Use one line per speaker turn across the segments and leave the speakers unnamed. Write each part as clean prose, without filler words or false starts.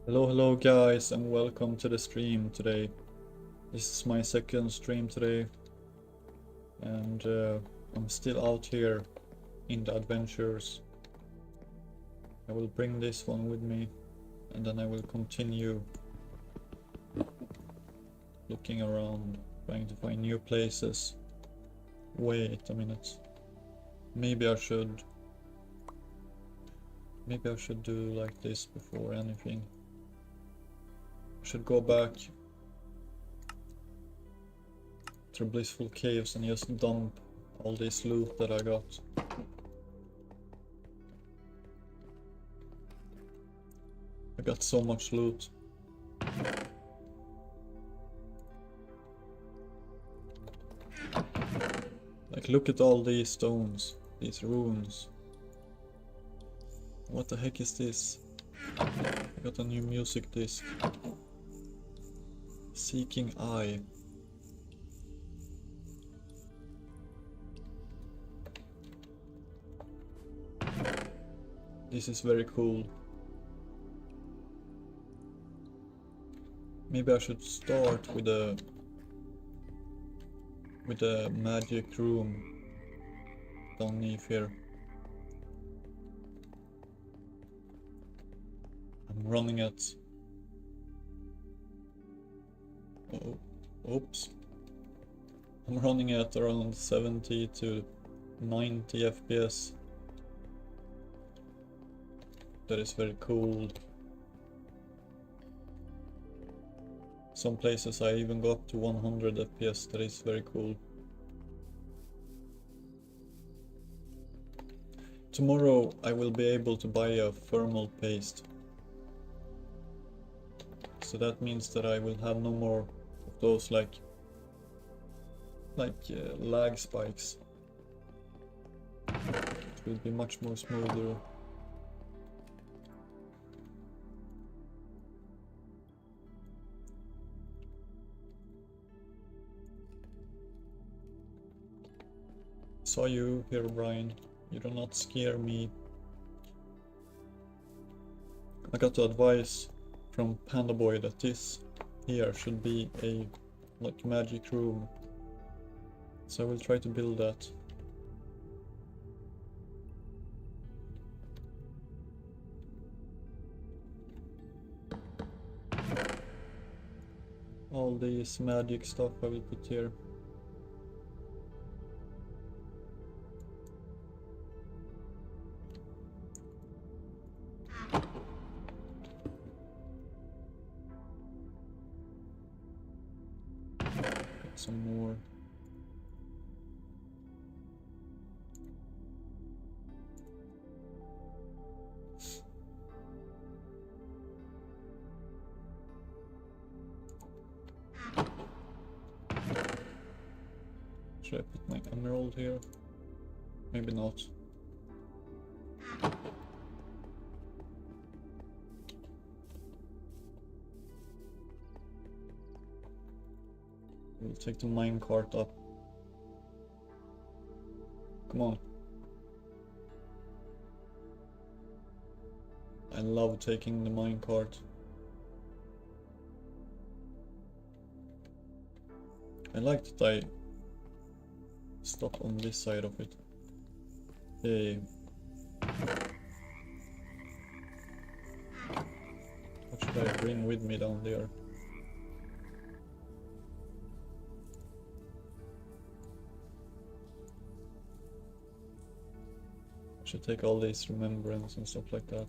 Hello guys, and welcome to the stream today. This is my second stream today, and I'm still out here in the adventures. I will bring this one with me, and then I will continue looking around, trying to find new places. Wait a minute. Maybe I should do like this before anything. I should go back to Blissful Caves and just dump all this loot that I got. I got so much loot. Like, look at all these stones, these runes. What the heck is this? I got a new music disc. Seeking Eye. This is very cool. Maybe I should start with a magic room underneath here. I'm running at oops. I'm running at around 70 to 90 FPS. That is very cool. Some places I even go up to 100 FPS. That is very cool. Tomorrow I will be able to buy a thermal paste. So that means that I will have no more of those like lag spikes. It will be much more smoother. Saw you here, Brian. You do not scare me. I got the advice from Panda Boy that this here should be a like magic room. So I will try to build that. All this magic stuff I will put here. Some more. Should I put my emerald here? Maybe not. We'll take the minecart up. Come on. I love taking the minecart. I like that I stop on this side of it. Hey. What should I bring with me down there? I should take all these remembrance and stuff like that.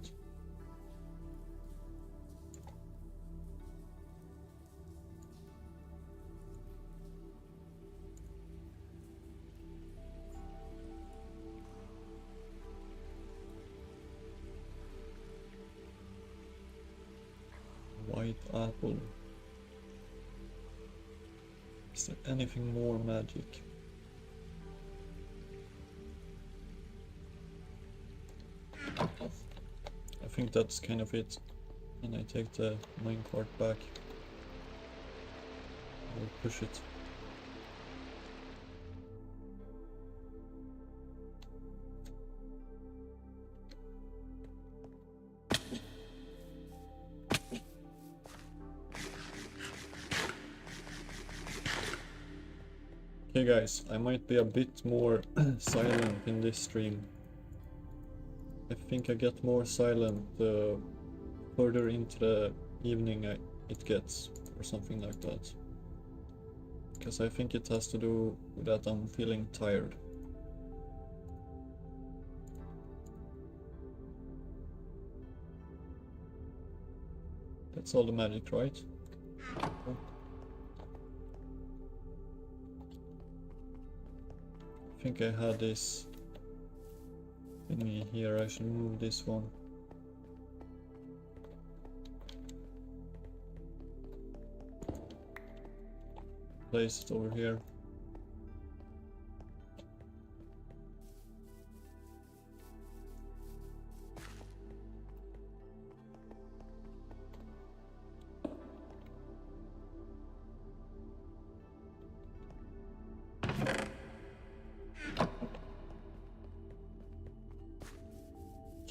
White apple. Is there anything more magic? I think that's kind of it. And I take the minecart back. I'll push it. Okay guys, I might be a bit more silent in this stream. I think I get more silent the further into the evening it gets, or something like that. Because I think it has to do with that I'm feeling tired. That's all the magic, right? Oh. I think I had this thingy here, I should move this one. Place it over here.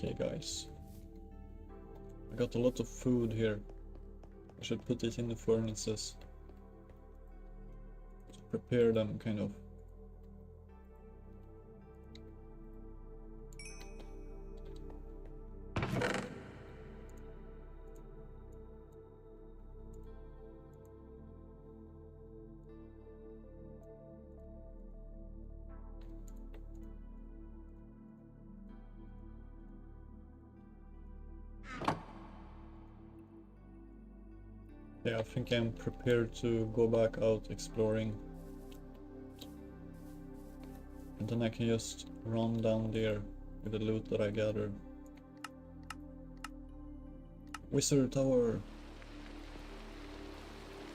Okay guys, I got a lot of food here. I should put it in the furnaces to prepare them, kind of. Yeah, I think I'm prepared to go back out exploring. And then I can just run down there with the loot that I gathered. Wizard Tower!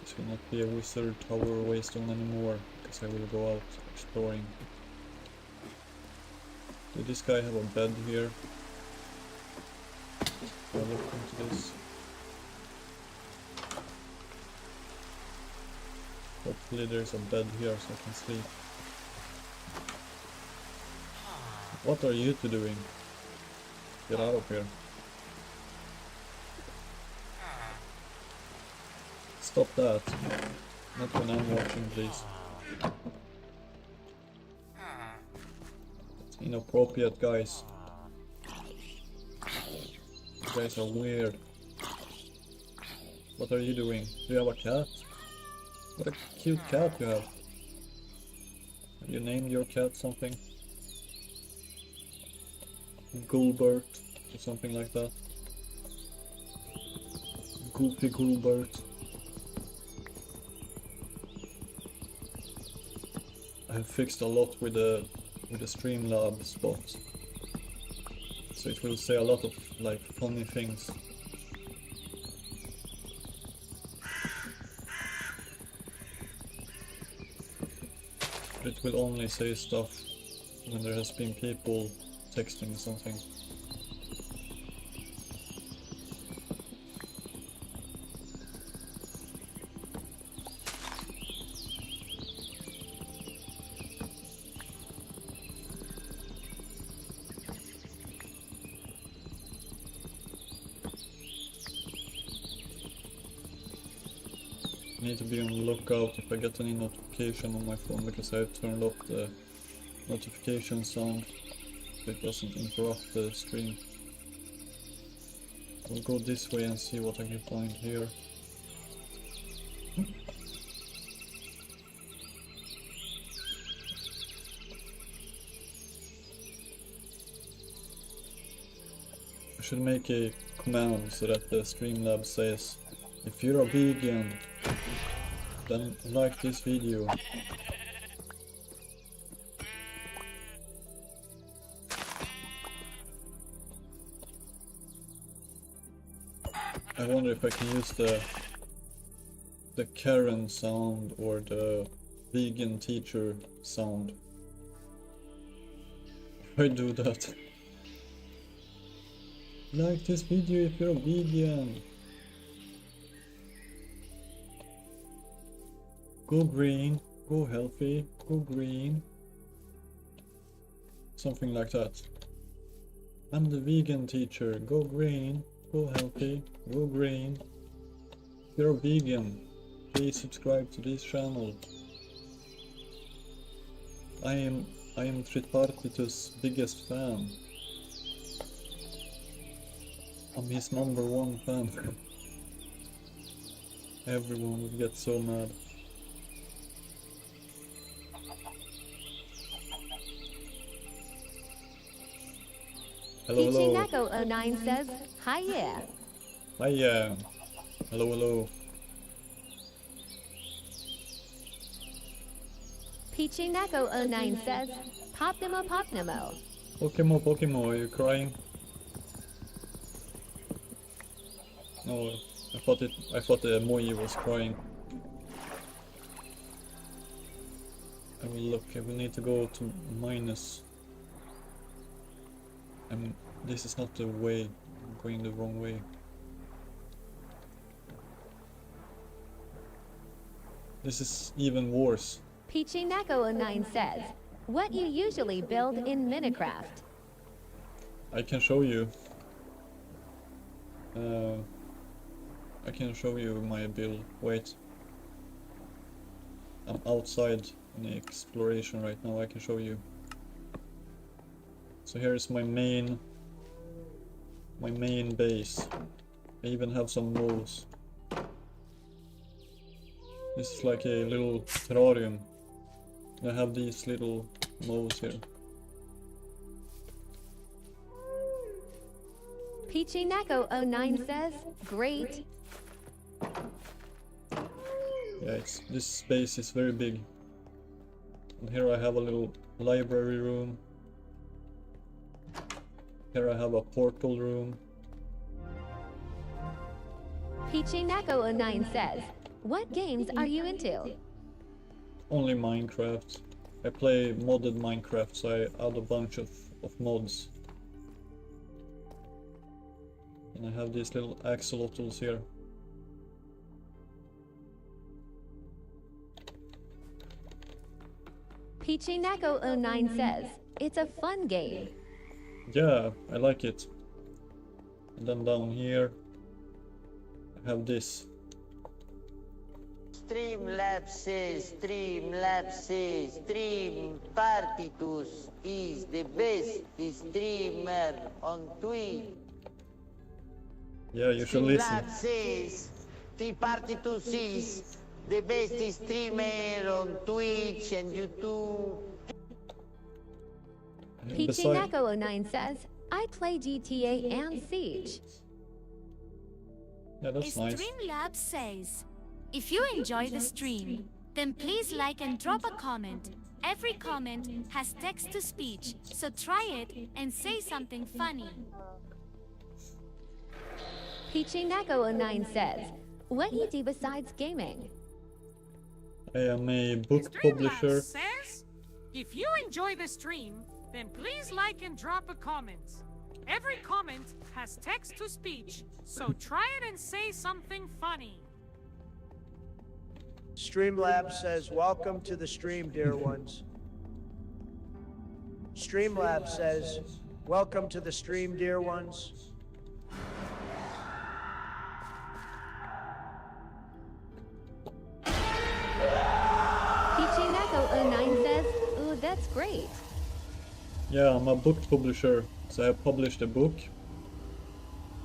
This will not be a Wizard Tower wasteland anymore, because I will go out exploring. Did this guy have a bed here? I'll look into this. Hopefully there's a bed here so I can sleep. What are you two doing? Get out of here. Stop that. Not when I'm watching, please. It's inappropriate, guys. You guys are weird. What are you doing? Do you have a cat? What a cute cat you have. Have you named your cat something? Gulbert or something like that. Goofy Gulbert. I have fixed a lot with the Streamlabs bot, so it will say a lot of like funny things. It will only say stuff when there has been people texting something. I need to be on the lookout if I get any notification on my phone, because I have turned off the notification sound so it doesn't interrupt the stream. I'll go this way and see what I can find here. I should make a command so that the Streamlabs says, if you're a vegan, then like this video. I wonder if I can use the Karen sound or the vegan teacher sound. If I do that. Like this video if you're a vegan. Go green, go healthy, go green. Something like that. I'm the vegan teacher, go green, go healthy, go green. If you're a vegan, please subscribe to this channel. I am Tripartitus' biggest fan. I'm his #1 fan. Everyone would get so mad. Hello, hello.
Pichinako09 says, hi yeah.
Hi, yeah. Hello, hello.
Pichinako09 says, Popnemo Popnemo.
Pokemo, Pokemo, are you crying? No, I thought the emoji was crying. I will look, I will need to go to minus. This is not the way, I'm going the wrong way. This is even worse.
Pichinako09 says, what you usually build in Minecraft?
I can show you. I can show you my build. Wait. I'm outside in the exploration right now, I can show you. So here is my main base. I even have some moves. This is like a little terrarium. I have these little moves here.
Pichinako09 says, great.
Yeah, this space is very big. And here I have a little library room. Here I have a portal room.
Pichinako09 says, what games are you into?
Only Minecraft. I play modded Minecraft, so I add a bunch of mods. And I have these little axolotls here.
Pichinako09 says, it's a fun game.
Yeah, I like it. And then down here I have this.
Streamlapses, Streampartitus is the best streamer on Twitch.
Yeah, you should listen.
Streamlapses, Tripartitus is the best streamer on Twitch and YouTube.
Pichinako09 says, I play GTA and Siege.
Yeah, that's nice.
Streamlabs says, if you enjoy the stream, then please like and drop a comment. Every comment has text-to-speech, so try it and say something funny.
Pichinako09 says, what you do besides gaming?
I am a book publisher.
Says, if you enjoy the stream, then please like and drop a comment. Every comment has text-to-speech, so try it and say something funny.
Streamlabs says, welcome to the stream, dear ones. Streamlabs says, welcome to the stream, dear ones.
Pichinako09 says, ooh, that's great.
Yeah, I'm a book publisher, so I have published a book.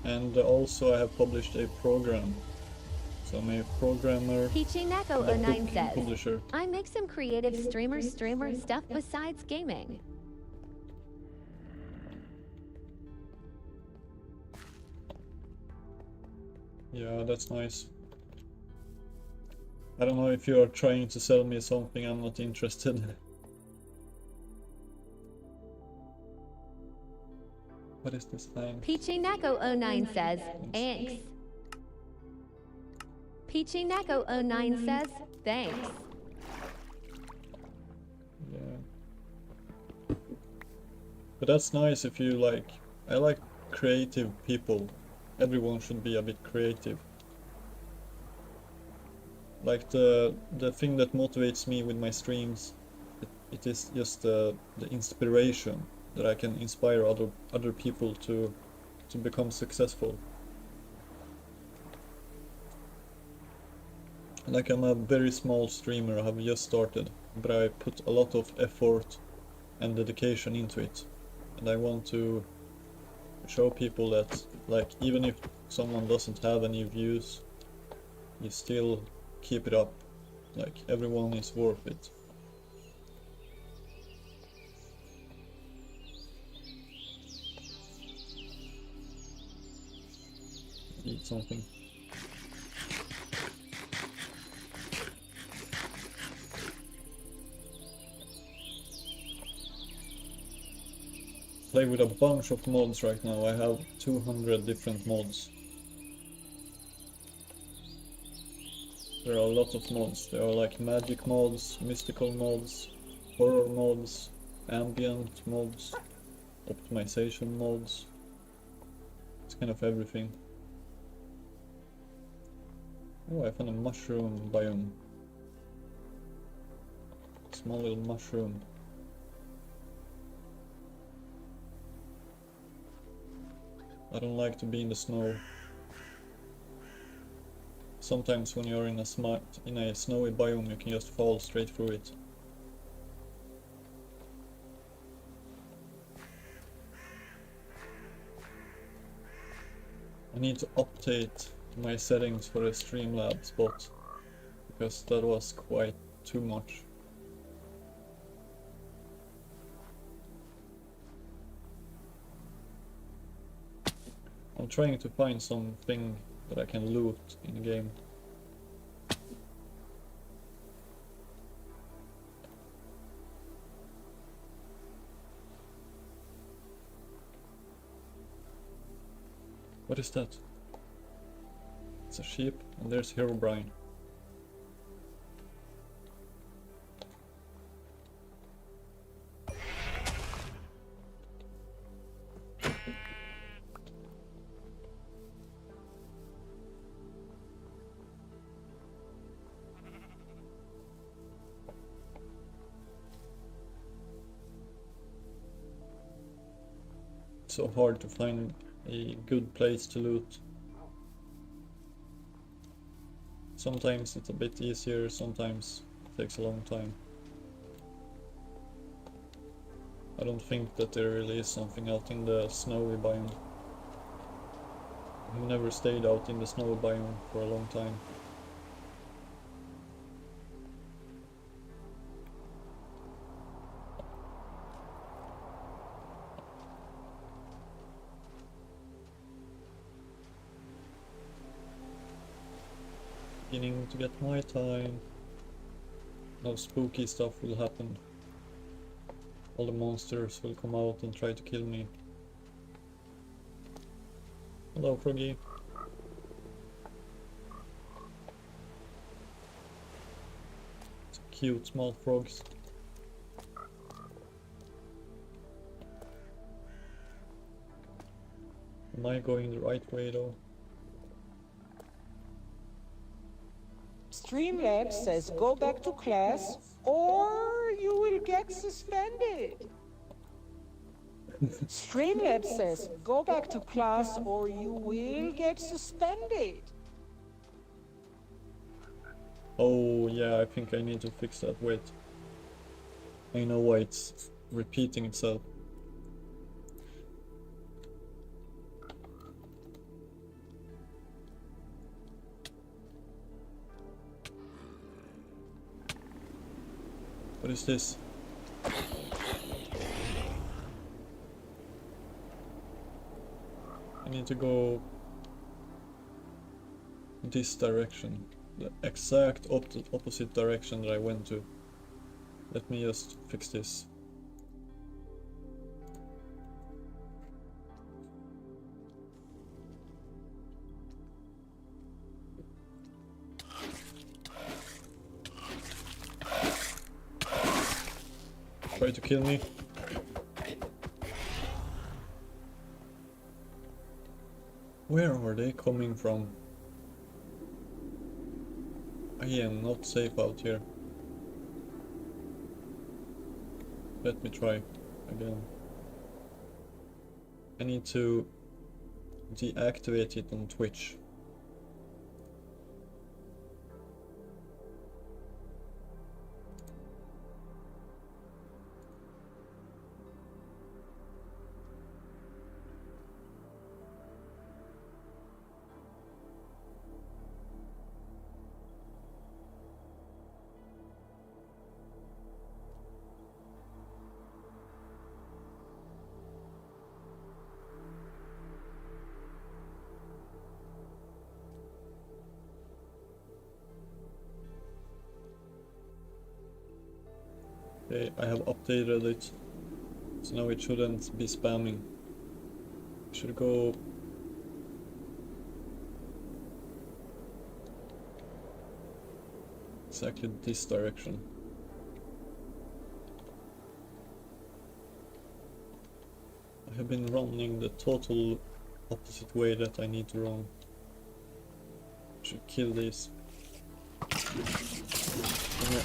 And also I have published a program. So I'm a programmer.
Pichinako09 says,
publisher.
I make some creative streamer stuff besides gaming.
Yeah, that's nice. I don't know if you are trying to sell me something, I'm not interested. What is this thing?
Pichinako09 says, thanks. Pichinako09 says, thanks.
Yeah. But that's nice if you like... I like creative people. Everyone should be a bit creative. Like the thing that motivates me with my streams, it is just the inspiration that I can inspire other people to become successful. Like I'm a very small streamer, I have just started. but I put a lot of effort and dedication into it, and I want to show people that, like, even if someone doesn't have any views, you still keep it up. Like, everyone is worth it. Eat something. Play with a bunch of mods right now. I have 200 different mods. There are a lot of mods. There are like magic mods, mystical mods, horror mods, ambient mods, optimization mods. It's kind of everything. Oh, I found a mushroom biome. Small little mushroom. I don't like to be in the snow. Sometimes when you're in a snowy biome, you can just fall straight through it. I need to update my settings for the Streamlabs bot, because that was quite too much. I'm trying to find something that I can loot in the game. What is that? It's a sheep, and there's Herobrine. It's so hard to find a good place to loot. Sometimes it's a bit easier, sometimes it takes a long time. I don't think that there really is something out in the snowy biome. I've never stayed out in the snowy biome for a long time. Beginning to get my time. No spooky stuff will happen. All the monsters will come out and try to kill me. Hello, Froggy. It's cute small frogs. Am I going the right way though?
Streamlabs says go back to class or you will get suspended. Streamlabs says go back to class or you will get suspended.
Oh yeah, I think I need to fix that. Wait. I know why it's repeating itself. What is this? I need to go this direction. The exact opposite direction that I went to. Let me just fix this. Try to kill me. Where are they coming from? I am not safe out here. Let me try again. I need to deactivate it on Twitch. Okay, I have updated it, so now it shouldn't be spamming. It should go exactly this direction. I have been running the total opposite way that I need to run. Should kill these. Come here.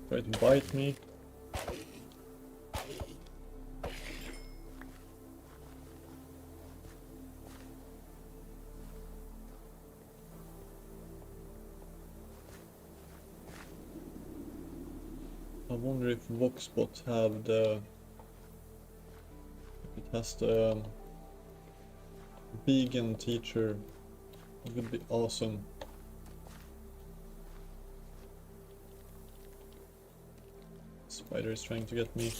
Try to bite me. I wonder if Voxbot have the... It has the vegan teacher. It would be awesome. Spider is trying to get me.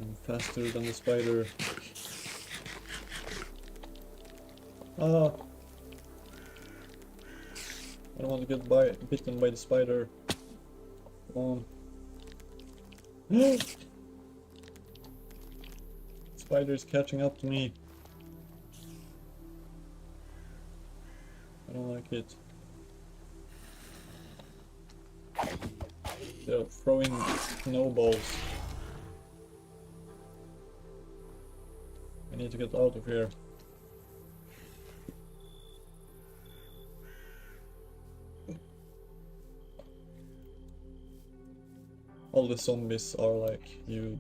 I'm faster than the spider. Ah! I don't want to get bitten by the spider. Come on. Spider is catching up to me. I don't like it. They're throwing snowballs. I need to get out of here. All the zombies are like, you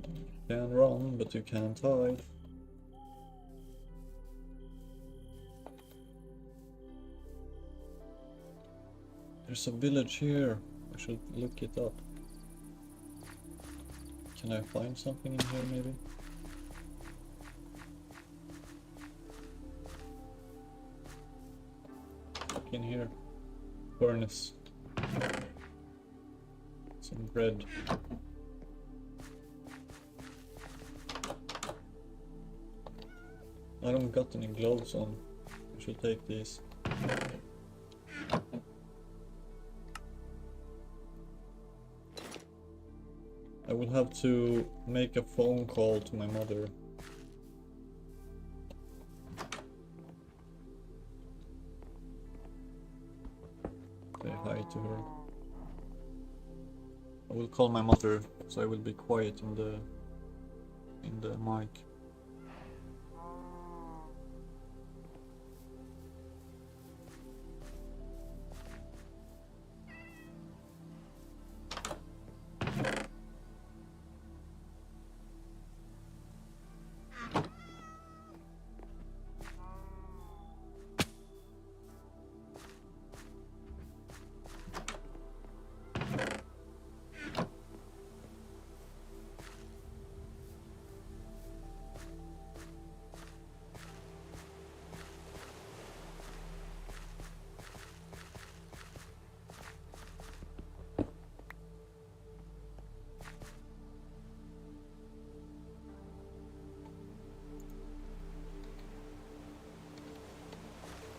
can run, but you can't hide. There's a village here. I should look it up. Can I find something in here maybe? Look in here. Furnace. Some bread. I don't got any gloves on. I should take these. I will have to make a phone call to my mother. Say hi to her. I will call my mother, so I will be quiet in the mic.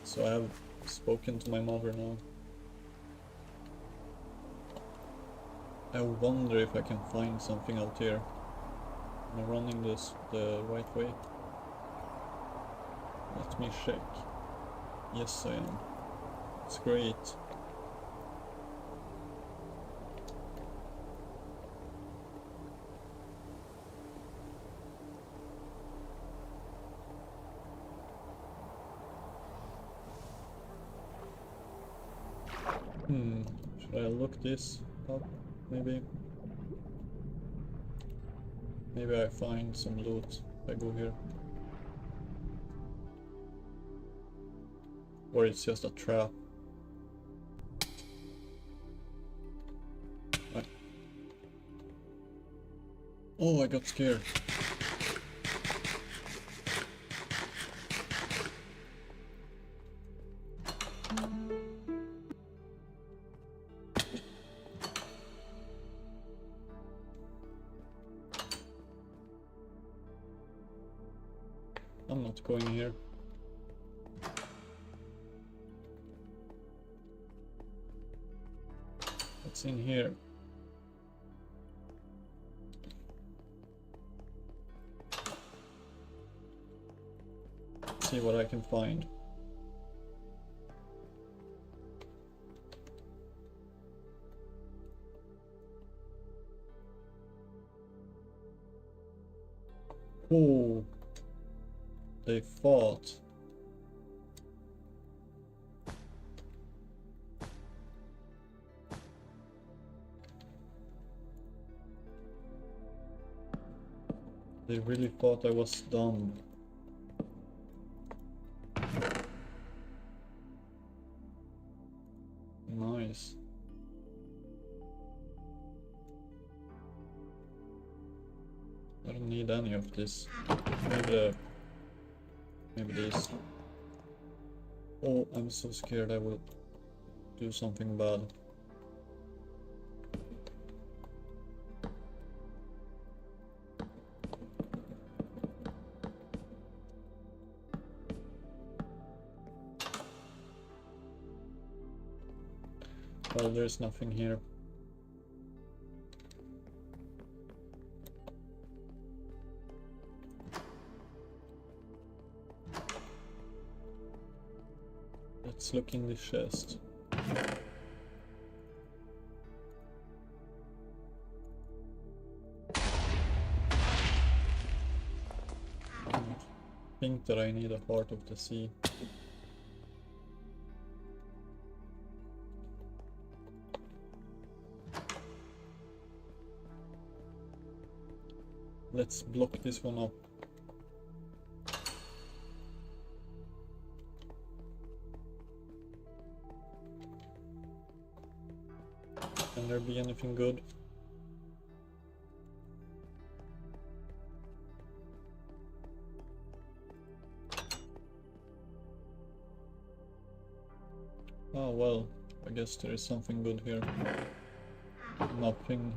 So I have spoken to my mother now. I wonder if I can find something out here. Am I running this the right way? Let me check. Yes, I am. It's great. Should I look this up? Maybe? Maybe I find some loot if I go here. Or it's just a trap. Oh, I got scared. not going here. What's in here? See what I can find. Oh, they fought. They really thought I was dumb. Nice. I don't need any of this. Maybe this. Oh, I'm so scared I will do something bad. Well, there's nothing here. Let's look in the chest. I think that I need a heart of the sea. Let's block this one up. Can there be anything good? Oh well, I guess there is something good here. Nothing.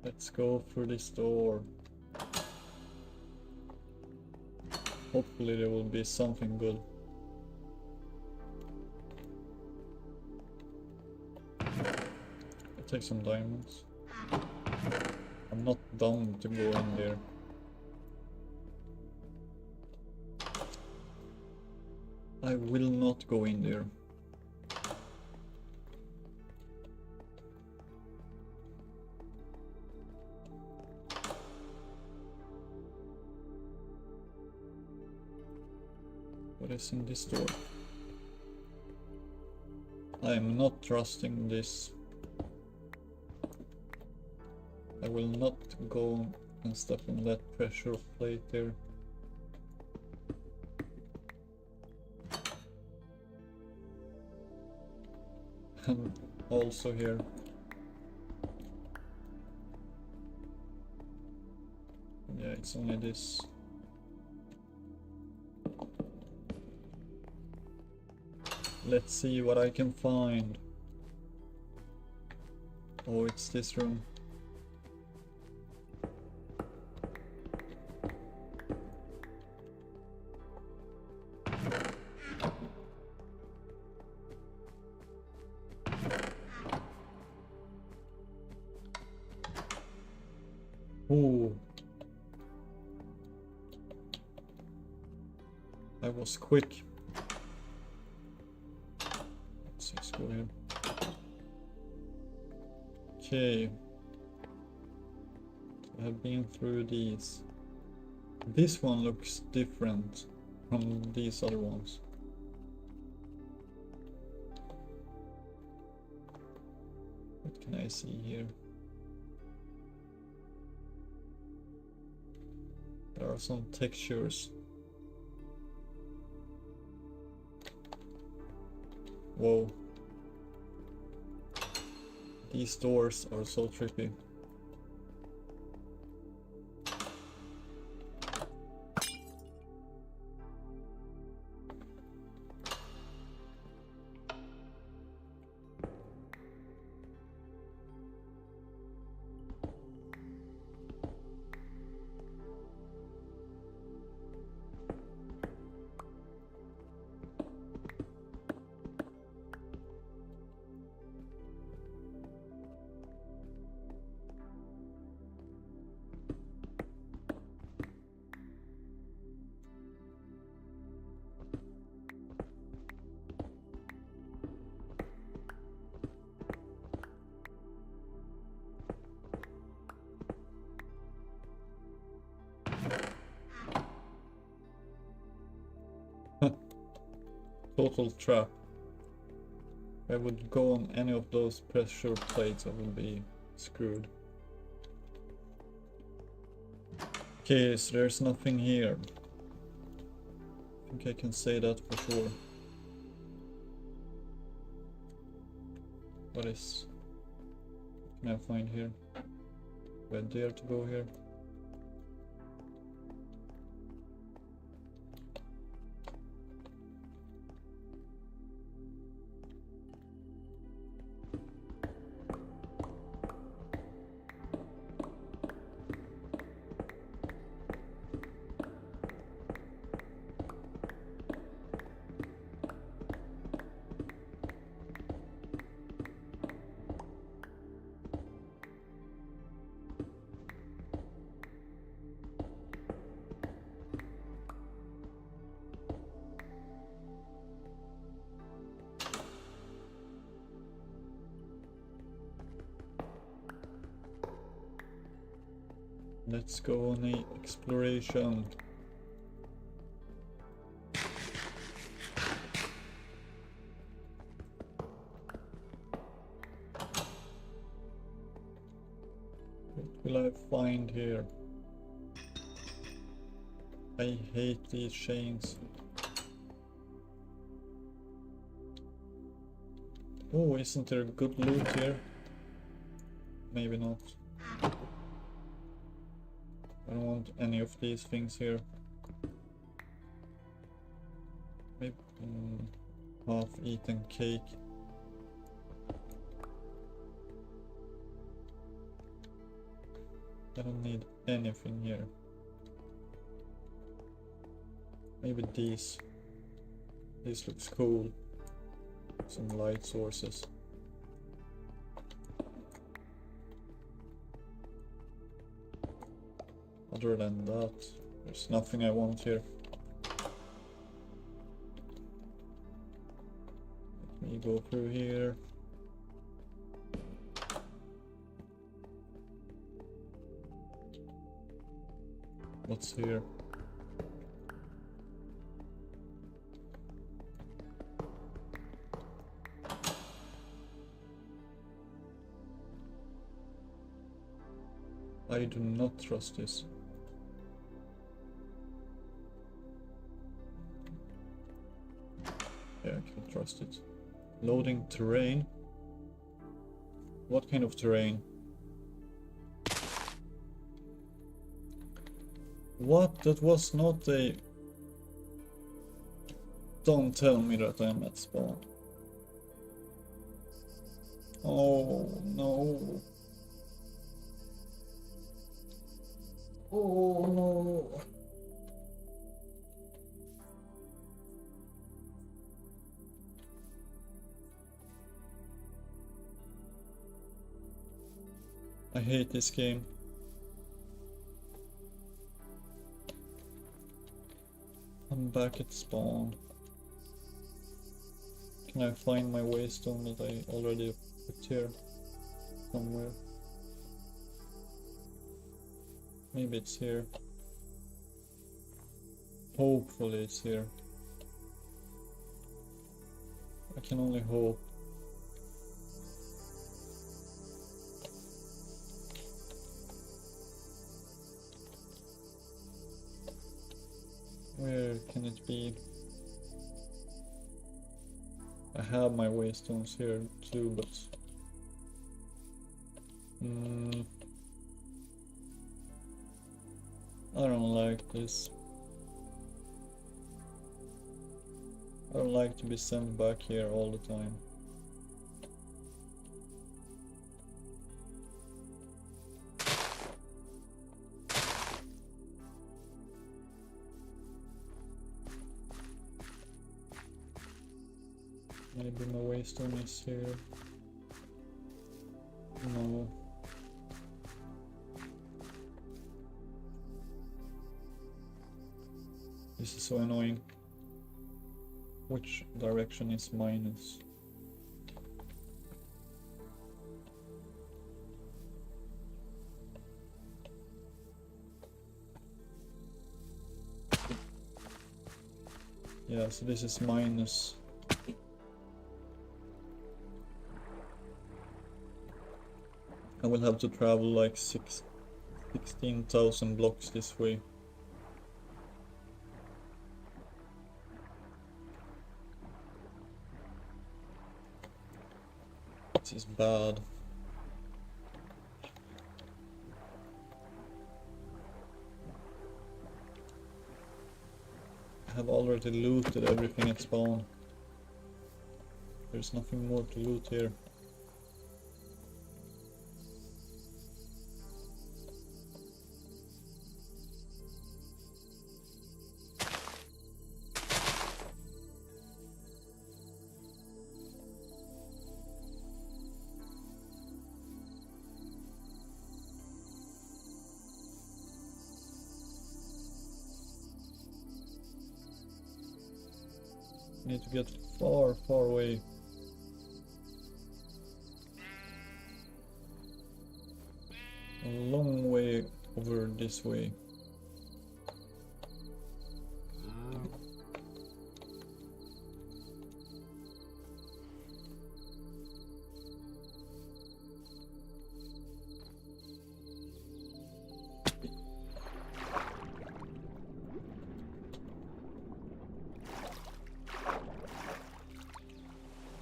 Let's go through this door. Hopefully there will be something good. I'll take some diamonds. I'm not dumb to go in there. I will not go in there. What is in this door? I am not trusting this. I will not go and step on that pressure plate there. And also here. Yeah, it's only this. Let's see what I can find. Oh, it's this room. Ooh. That was quick. Let's go here. Okay. I have been through these. This one looks different from these other ones. What can I see here? There are some textures. Whoa. These doors are so trippy. total trap. If I would go on any of those pressure plates, I would be screwed. Okay, so there's nothing here. I think I can say that for sure. What can I find here? Do I dare to go here? Let's go on a exploration. What will I find here? I hate these chains. Oh, isn't there good loot here? Maybe not. I don't want any of these things here. Maybe half-eaten cake. I don't need anything here. Maybe these. This looks cool. Some light sources. Other than that, there's nothing I want here. Let me go through here. What's here? I do not trust this. Yeah, I can trust it. Loading terrain. What kind of terrain? What? That was not a... Don't tell me that I'm at spawn. Oh no. Oh no. I hate this game. I'm back at spawn. Can I find my waystone that I already put here somewhere? Maybe it's here. Hopefully it's here. I can only hope. Where can it be? I have my waystones here too, but... I don't like this. I don't like to be sent back here all the time. Maybe my waystone is here. No. This is so annoying. Which direction is minus? Yeah, so this is minus I will have to travel like 16,000 blocks this way. This is bad. I have already looted everything at spawn. There's nothing more to loot here. Need to get far, far away. A long way over this way.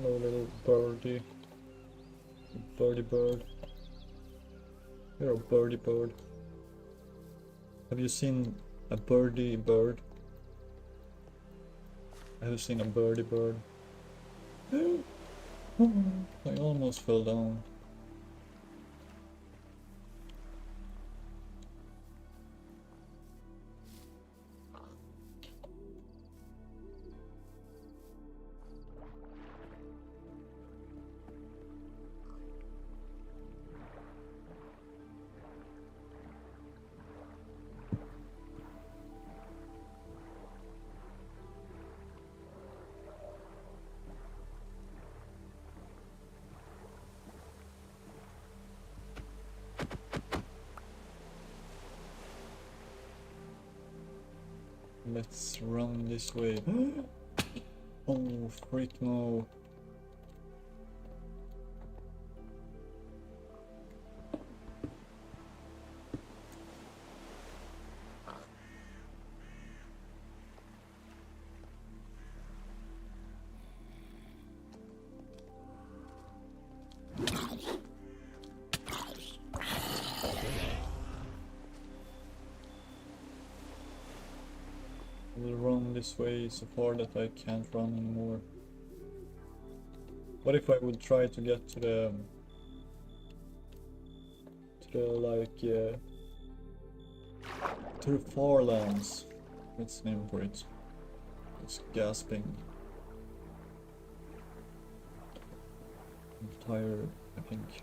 Hello, little birdie. Birdie bird. You're a birdie bird. Have you seen a birdie bird? I have seen a birdie bird. I almost fell down. Let's run this way. Oh, freak no. Will run this way so far that I can't run anymore. What if I would try to get to the to the far lands? What's the name for it? It's gasping. I'm tired, I think.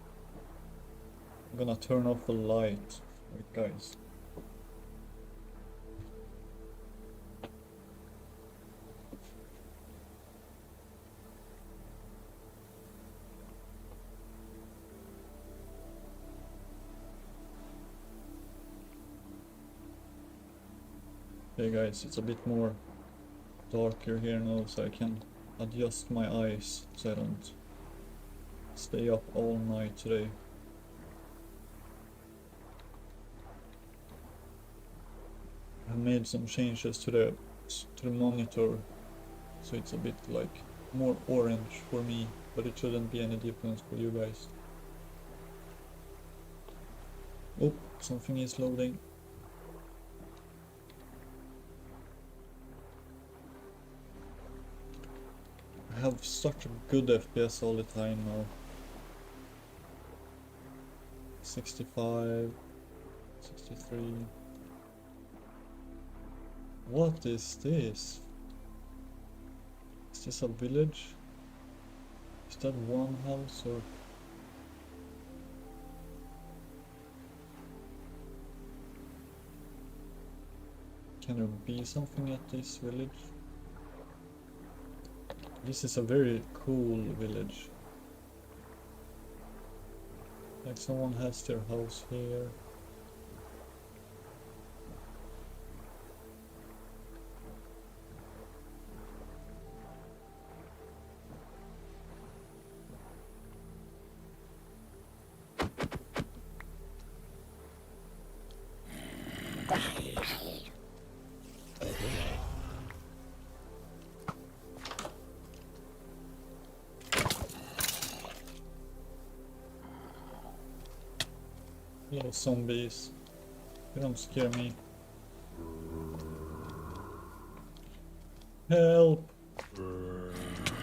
I'm gonna turn off the light. Wait, guys. Okay guys, it's a bit more darker here now, so I can adjust my eyes so I don't stay up all night today. I made some changes to the monitor, so it's a bit like more orange for me, but it shouldn't be any difference for you guys. Oh, something is loading. I have such a good FPS all the time now. 65, 63. What is this? Is this a village? Is that one house or? Can there be something at this village? This is a very cool village. Like someone has their house here. Little zombies. You don't scare me. Help!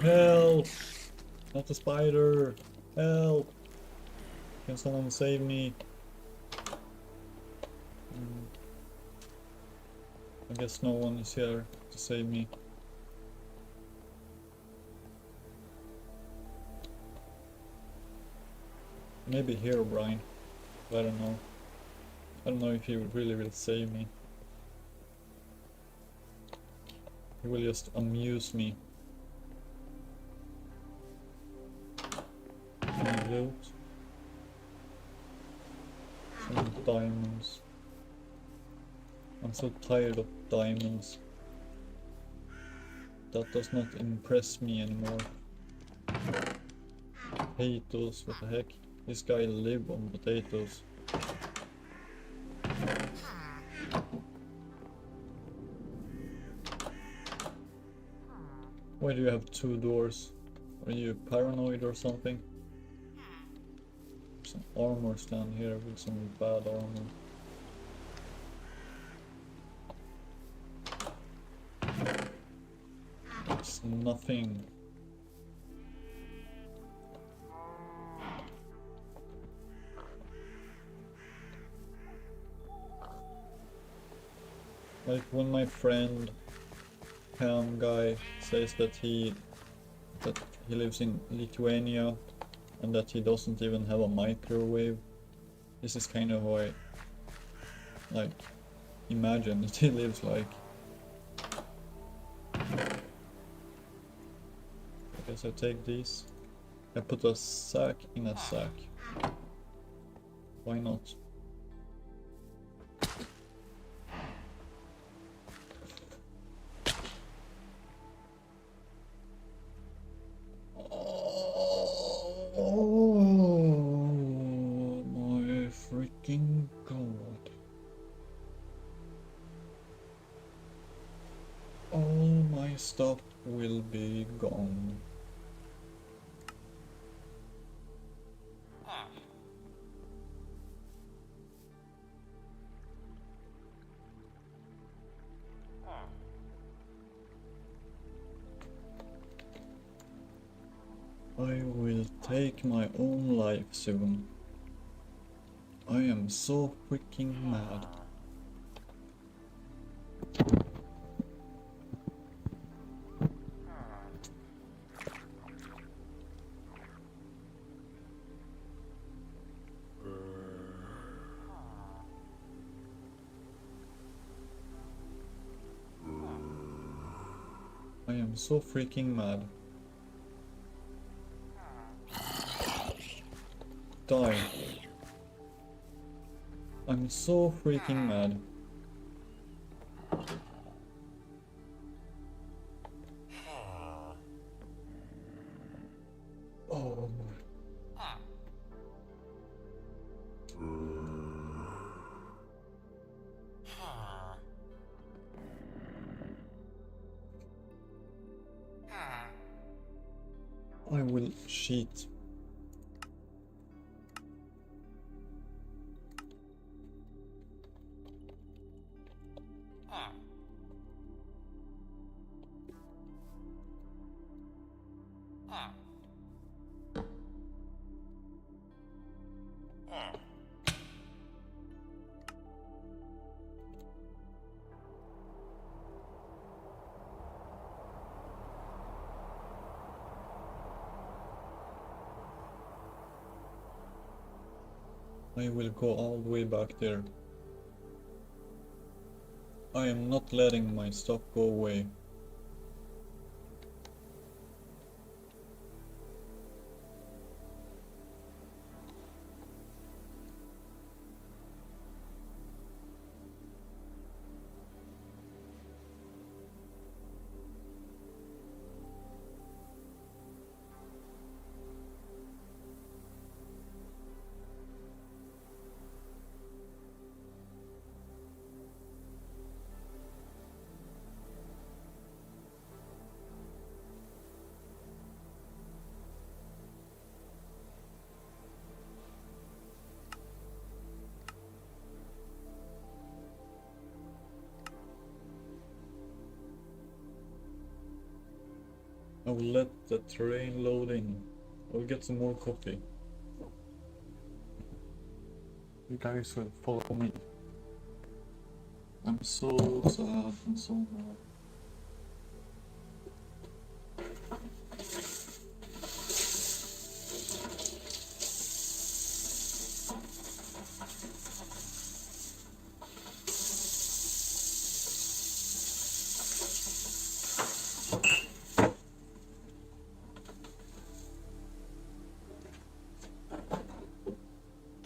Help! Not a spider! Help! Can someone save me? I guess no one is here to save me. Maybe here, Brian. I don't know. I don't know if he really will save me. He will just amuse me. Some loot. Some diamonds. I'm so tired of diamonds. That does not impress me anymore. Potatoes, what the heck? This guy live on potatoes. Why do you have two doors? Are you paranoid or something? Some armor stand here with some bad armor. It's nothing. Like when my friend Cam guy says that he lives in Lithuania and that he doesn't even have a microwave. This is kind of how I like imagine that he lives like. I guess I take these. I put a sack in a sack. Why not? Oh my freaking god. All my stuff will be gone. I will take my own life soon. I am so freaking mad. I am so freaking mad. Die. I'm so freaking mad. Oh. I will cheat. I will go all the way back there. I am not letting my stuff go away. I will let the terrain load in. I will get some more coffee. You guys will follow me. I'm so sad and so mad.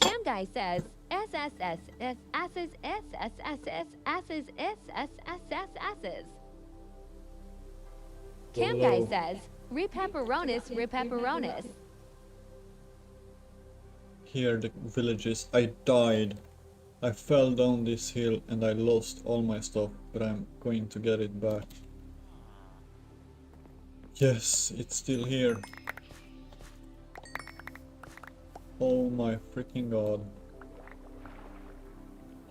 Cam Guy says SSS asses SSSS asses SSSS. Cam Guy
Hello.
says repepperonis.
Here the villages. I died. I fell down this hill and I lost all my stuff, but I'm going to get it back. Yes, it's still here. Oh my freaking god.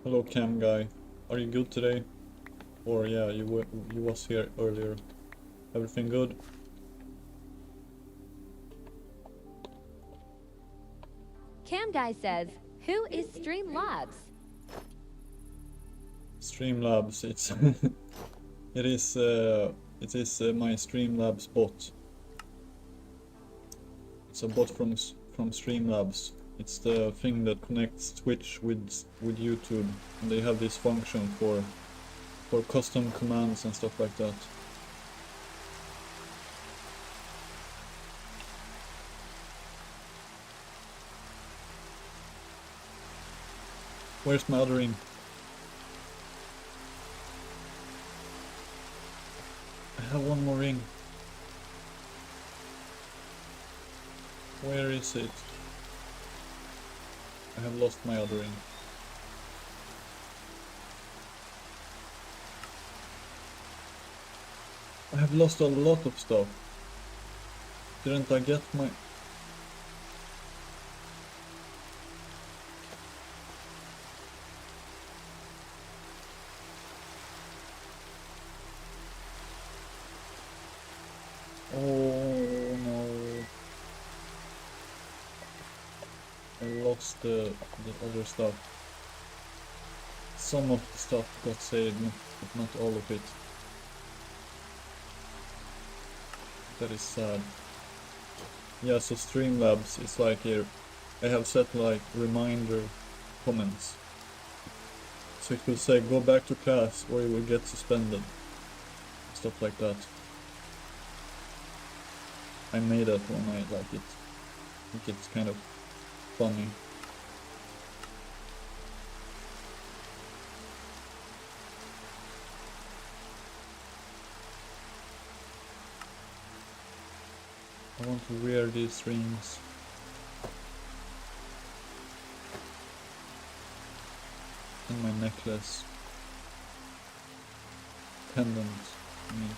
Hello Cam Guy. Are you good today? Or yeah, you was here earlier. Everything good?
Cam Guy says, who is Streamlabs?
Streamlabs, it's it is my Streamlabs bot. It's a bot from Streamlabs. It's the thing that connects Twitch with YouTube, and they have this function for custom commands and stuff like that. Where's my other ring? I have one more ring. Where is it? I have lost my other ring. I have lost a lot of stuff. Didn't I get my... Oh no. I lost the other stuff. Some of the stuff got saved, but not all of it. That is sad. Yeah, so Streamlabs is like here. I have set like reminder comments. So it will say go back to class or you will get suspended. Stuff like that. I made that one, I like it. I think it's kind of funny. I want to wear these rings. And my necklace. Pendant, I mean.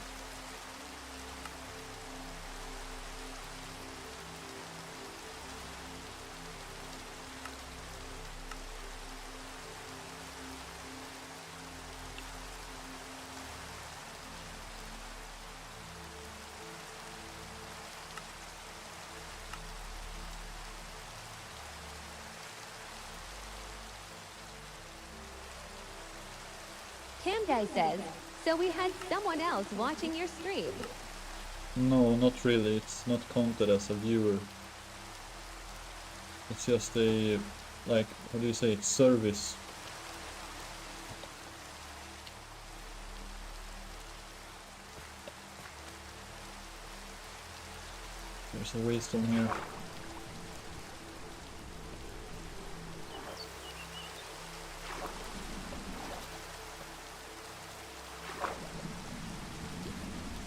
Cam Guy says, so we had someone else watching your stream.
No, not really. It's not counted as a viewer. It's just a, like, how do you say it? Service. There's a waystone here.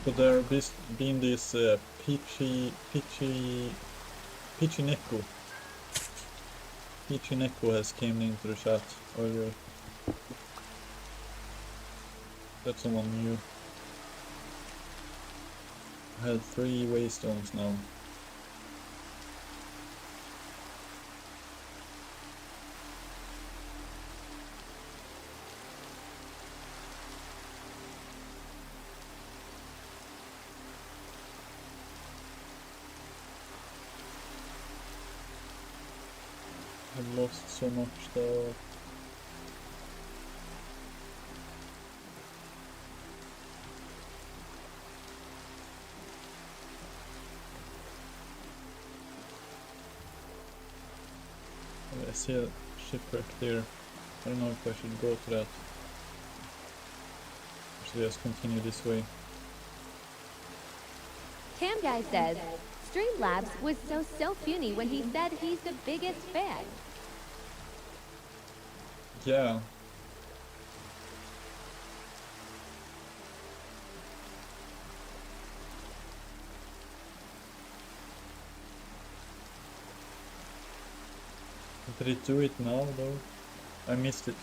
But there have been this Peachy Neko. Peachy Neko has came into the chat earlier. That's someone new. I had 3 waystones now. I've lost so much stuff. I see a shipwreck there. I don't know if I should go to that. Or should I just continue this way?
Cam Guy says, Streamlabs was so puny when he said he's the biggest fan.
Yeah. Did it do it now though? I missed it.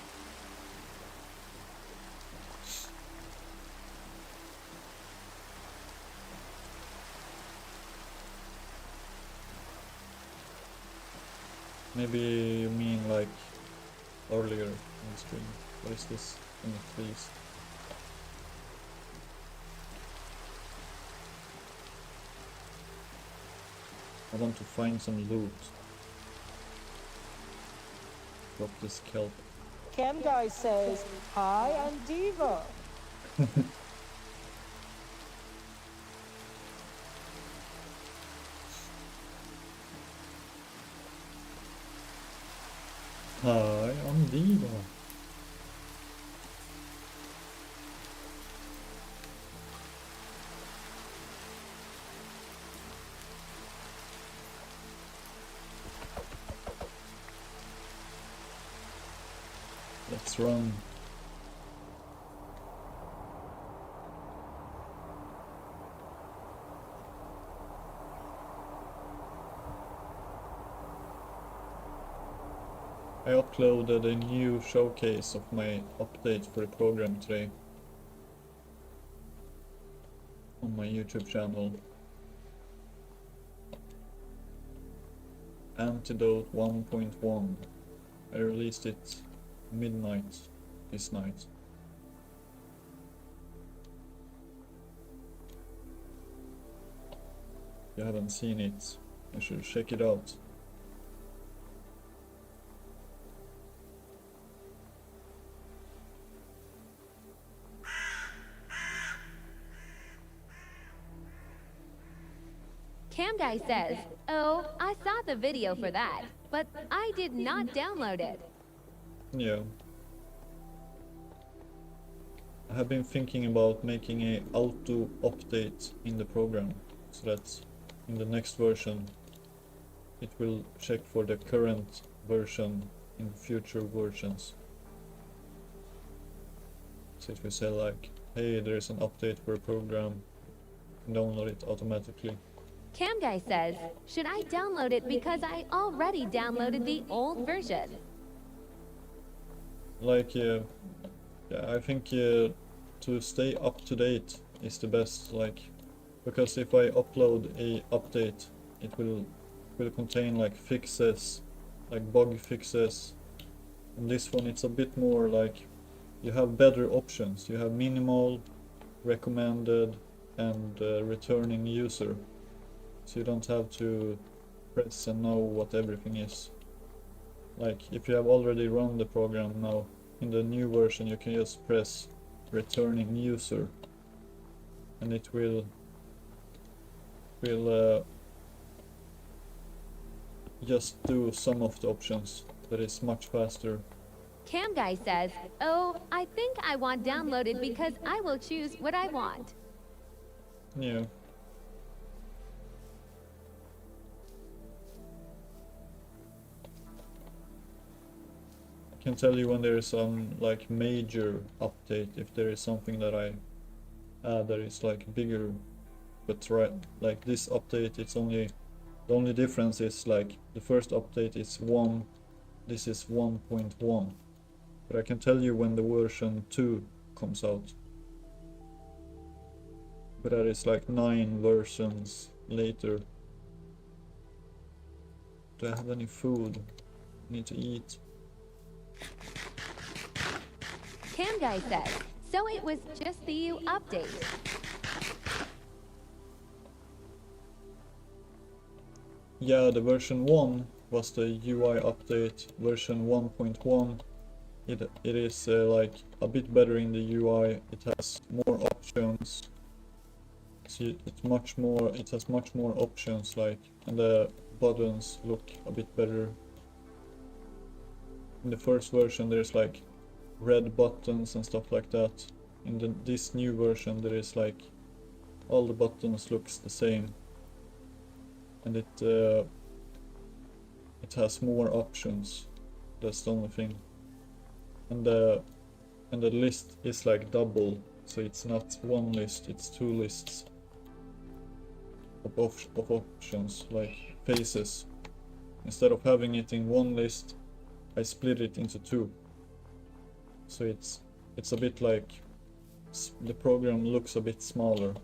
Maybe you mean like earlier in the stream. What is this in the trees? I want to find some loot. Drop this kelp.
Cam Guy says, hi, I'm Diva.
Hi, I'm Diva. Let's run. I uploaded a new showcase of my update for the program today on my YouTube channel. Antidote 1.1. I released it midnight this night. If you haven't seen it, you should check it out.
Cam Guy says, oh, I saw the video for that, but I did not download it.
Yeah. I have been thinking about making a auto update in the program so that in the next version it will check for the current version in future versions. So it will say like, hey, there is an update for a program, download it automatically.
Cam Guy says, should I download it because I already downloaded the old version?
Like, yeah, I think to stay up to date is the best, like, because if I upload a update, it will contain like fixes, like bug fixes. And this one, it's a bit more like, you have better options. You have minimal, recommended, and returning user. So you don't have to press and know what everything is. Like, if you have already run the program now, in the new version you can just press returning user and it will just do some of the options. That is much faster.
Cam Guy says, oh, I think I want downloaded because I will choose what I want.
Yeah. I can tell you when there is some like major update, if there is something that I add that is like bigger, but right, like this update, it's only, the only difference is like the first update is 1, this is 1.1, but I can tell you when the version 2 comes out, but that is like 9 versions later. Do I have any food? I need to eat.
Cam Guy says, so it was just the U update.
Yeah, the version 1 was the UI update version 1.1. It is like a bit better in the UI. It has more options. See, it has much more options, like, and the buttons look a bit better. In the first version there's like red buttons and stuff like that. In this new version there is like all the buttons looks the same, and it has more options. That's the only thing. And the list is like double, so it's not one list, it's two lists of options, like faces. Instead of having it in one list, I split it into two. So it's a bit like the program looks a bit smaller.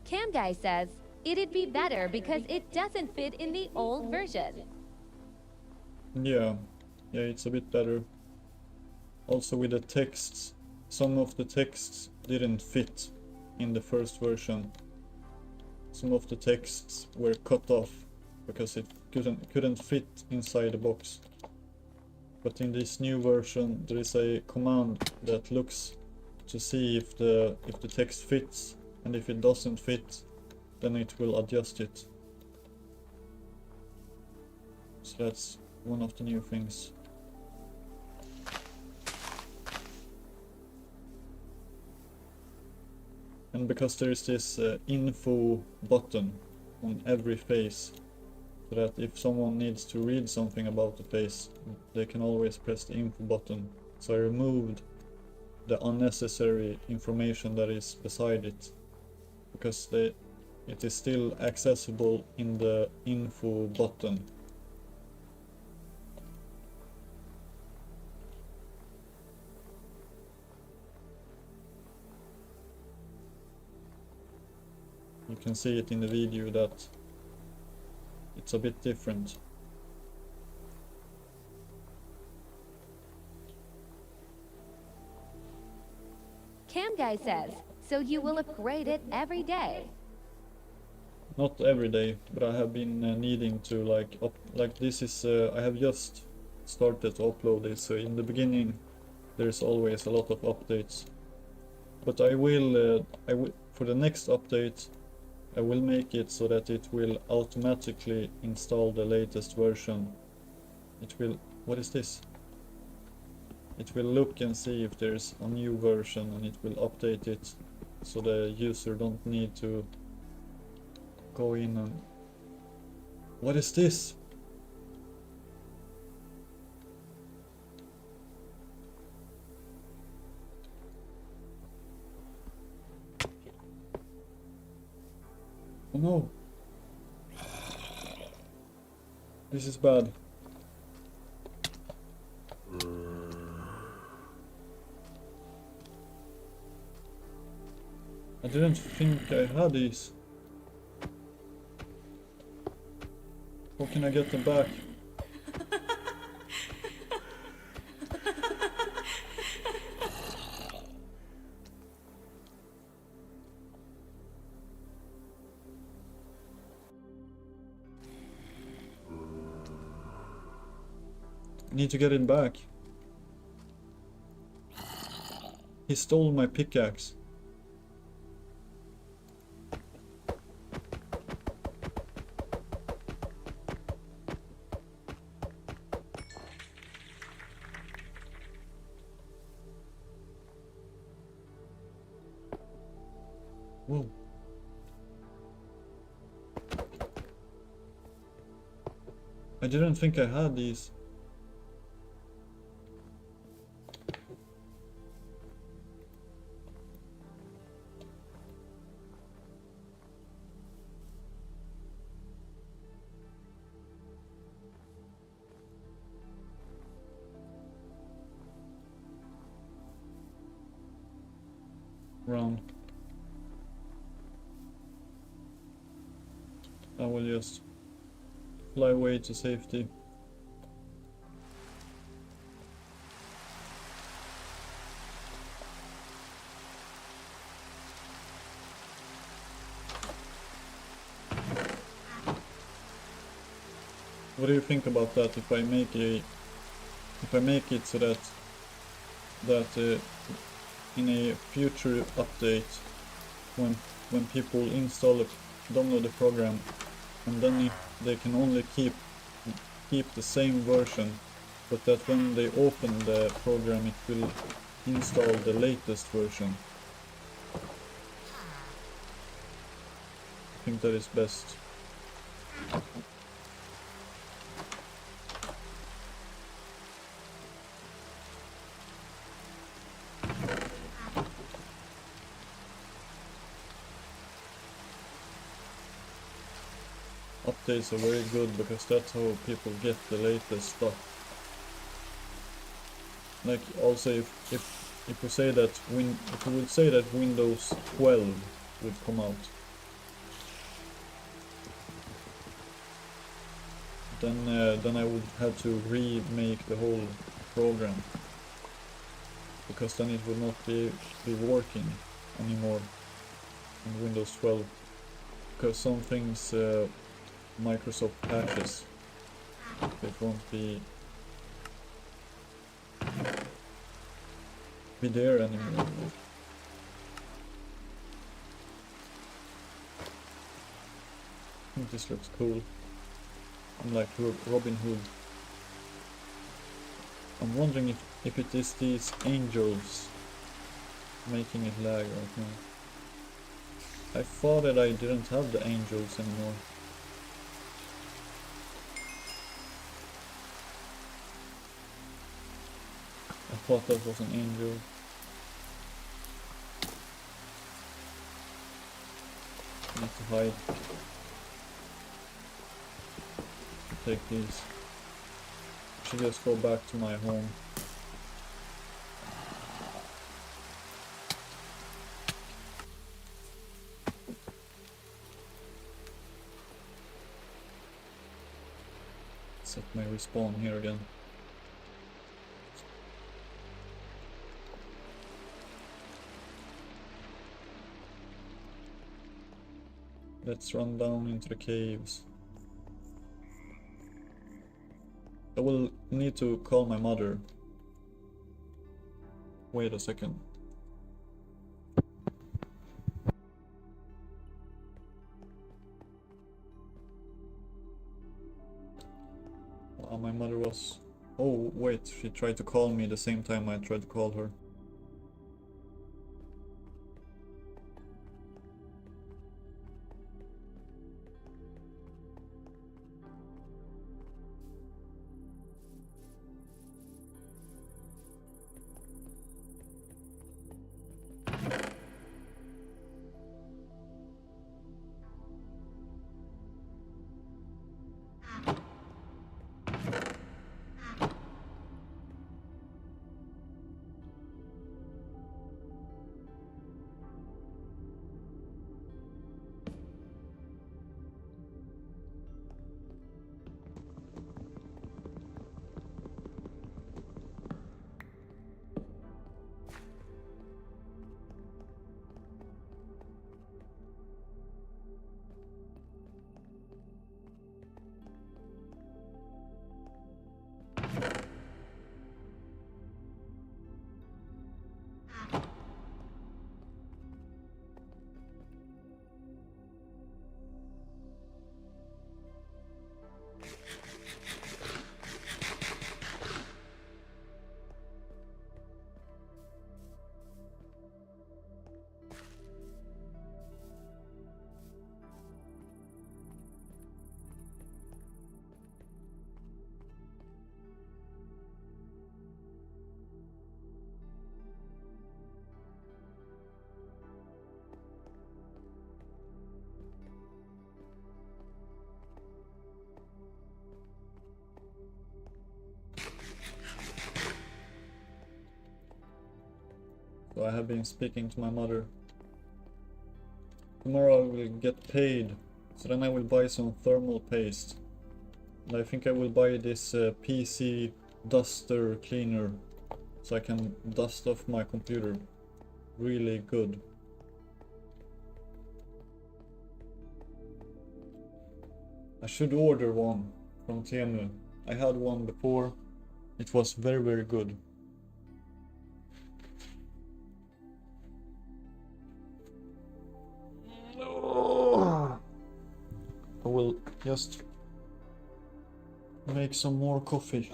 Cam Guy says it'd be better because it doesn't fit in the old version.
Yeah, it's a bit better. Also with the texts, some of the texts didn't fit in the first version. Some of the texts were cut off because it couldn't fit inside the box. But in this new version there is a command that looks to see if the text fits, and if it doesn't fit, then it will adjust it. So that's one of the new things. And because there is this info button on every face, so that if someone needs to read something about the face, they can always press the info button. So I removed the unnecessary information that is beside it, because it is still accessible in the info button. You can see it in the video that it's a bit different.
Cam Guy says, so you will upgrade it every day.
Not every day, but I have been needing to like this is I have just started to upload this, so in the beginning there's always a lot of updates. But I will for the next update I will make it so that it will automatically install the latest version. It will, what is this? It will look and see if there's a new version, and it will update it, so the user don't need to go in and... What is this? Oh no. This is bad. I didn't think I had these. How can I get them back? I need to get it back. He stole my pickaxe. Whoa. I didn't think I had these. Run. I will just fly away to safety. What do you think about that? If I make it so that in a future update, when people download the program, and then they can only keep the same version, but that when they open the program, it will install the latest version. I think that is best. Updates are very good because that's how people get the latest stuff. Like also if we say that if we would say that Windows 12 would come out, then I would have to remake the whole program, because then it would not be working anymore in Windows 12, because some things Microsoft patches, it won't be there anymore. I think this looks cool. I'm like Robin Hood. I'm wondering if it is these angels making it lag right now. I thought that I didn't have the angels anymore. I thought that was an angel. I need to hide. Take these. I should just go back to my home. Set my respawn here again. Let's run down into the caves. I will need to call my mother. Wait a second. My mother was... Oh, wait, she tried to call me the same time I tried to call her. So I have been speaking to my mother. Tomorrow I will get paid, so then I will buy some thermal paste. And I think I will buy this PC duster cleaner, so I can dust off my computer. Really good. I should order one from Temu. I had one before. It was very, very good. I will just make some more coffee.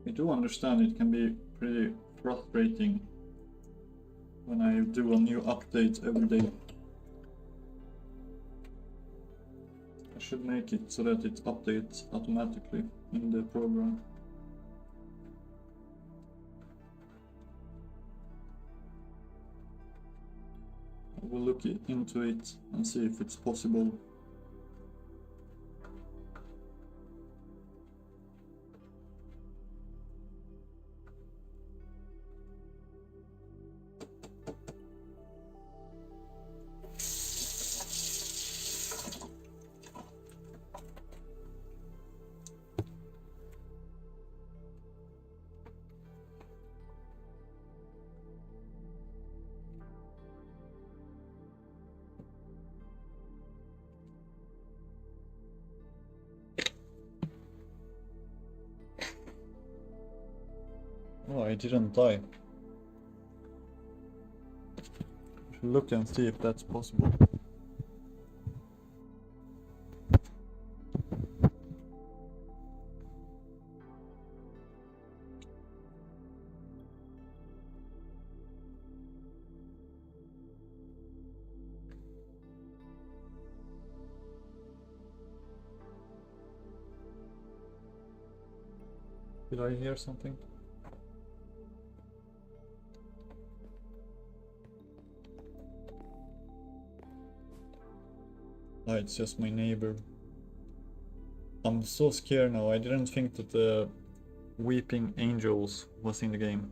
I do understand it can be pretty frustrating when I do a new update every day. I should make it so that it updates automatically in the program. I will look into it and see if it's possible. Oh, I didn't die. I should look and see if that's possible. Did I hear something? Ah, it's just my neighbor. I'm so scared now. I didn't think that the weeping angels was in the game.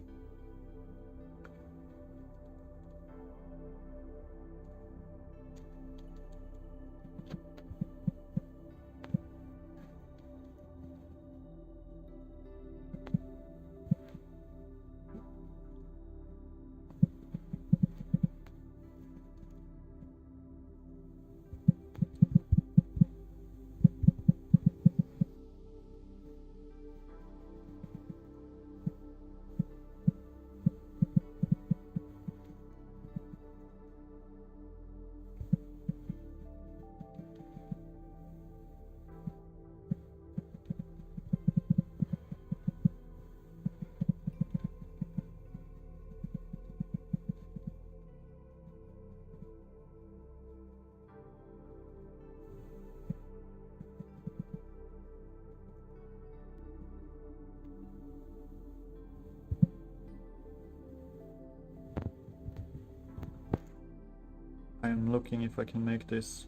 I'm looking if I can make this.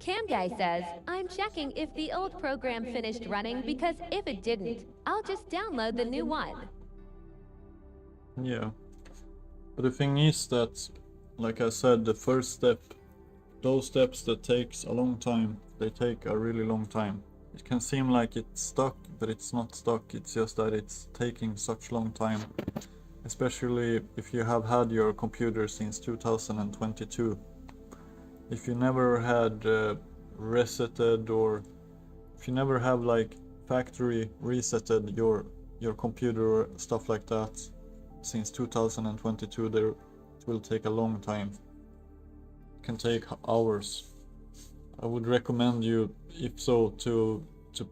Cam Guy says, I'm checking if the old program finished running because if it didn't, I'll just download the new one.
Yeah. But the thing is that, like I said, the first step, those steps that takes a long time, they take a really long time. It can seem like it's stuck, but it's not stuck. It's just that it's taking such long time. Especially if you have had your computer since 2022. If you never had resetted, or if you never have like factory resetted your computer or stuff like that since 2022, there it will take a long time. It can take hours. I would recommend you, if so, to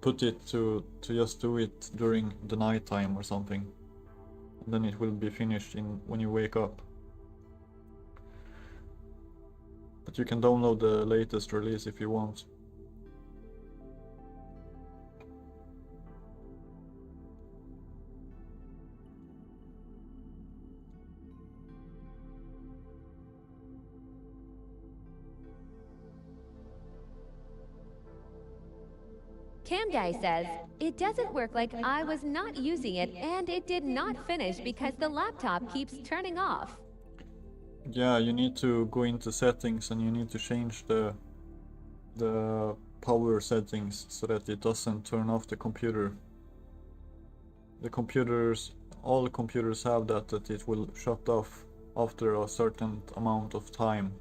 put it to just do it during the night time or something. And then it will be finished when you wake up. But you can download the latest release if you want.
Cam Guy says, it doesn't work like I was not using it and it did not finish because the laptop keeps turning off.
Yeah, you need to go into settings and you need to change the power settings so that it doesn't turn off the computer. All the computers have that it will shut off after a certain amount of time.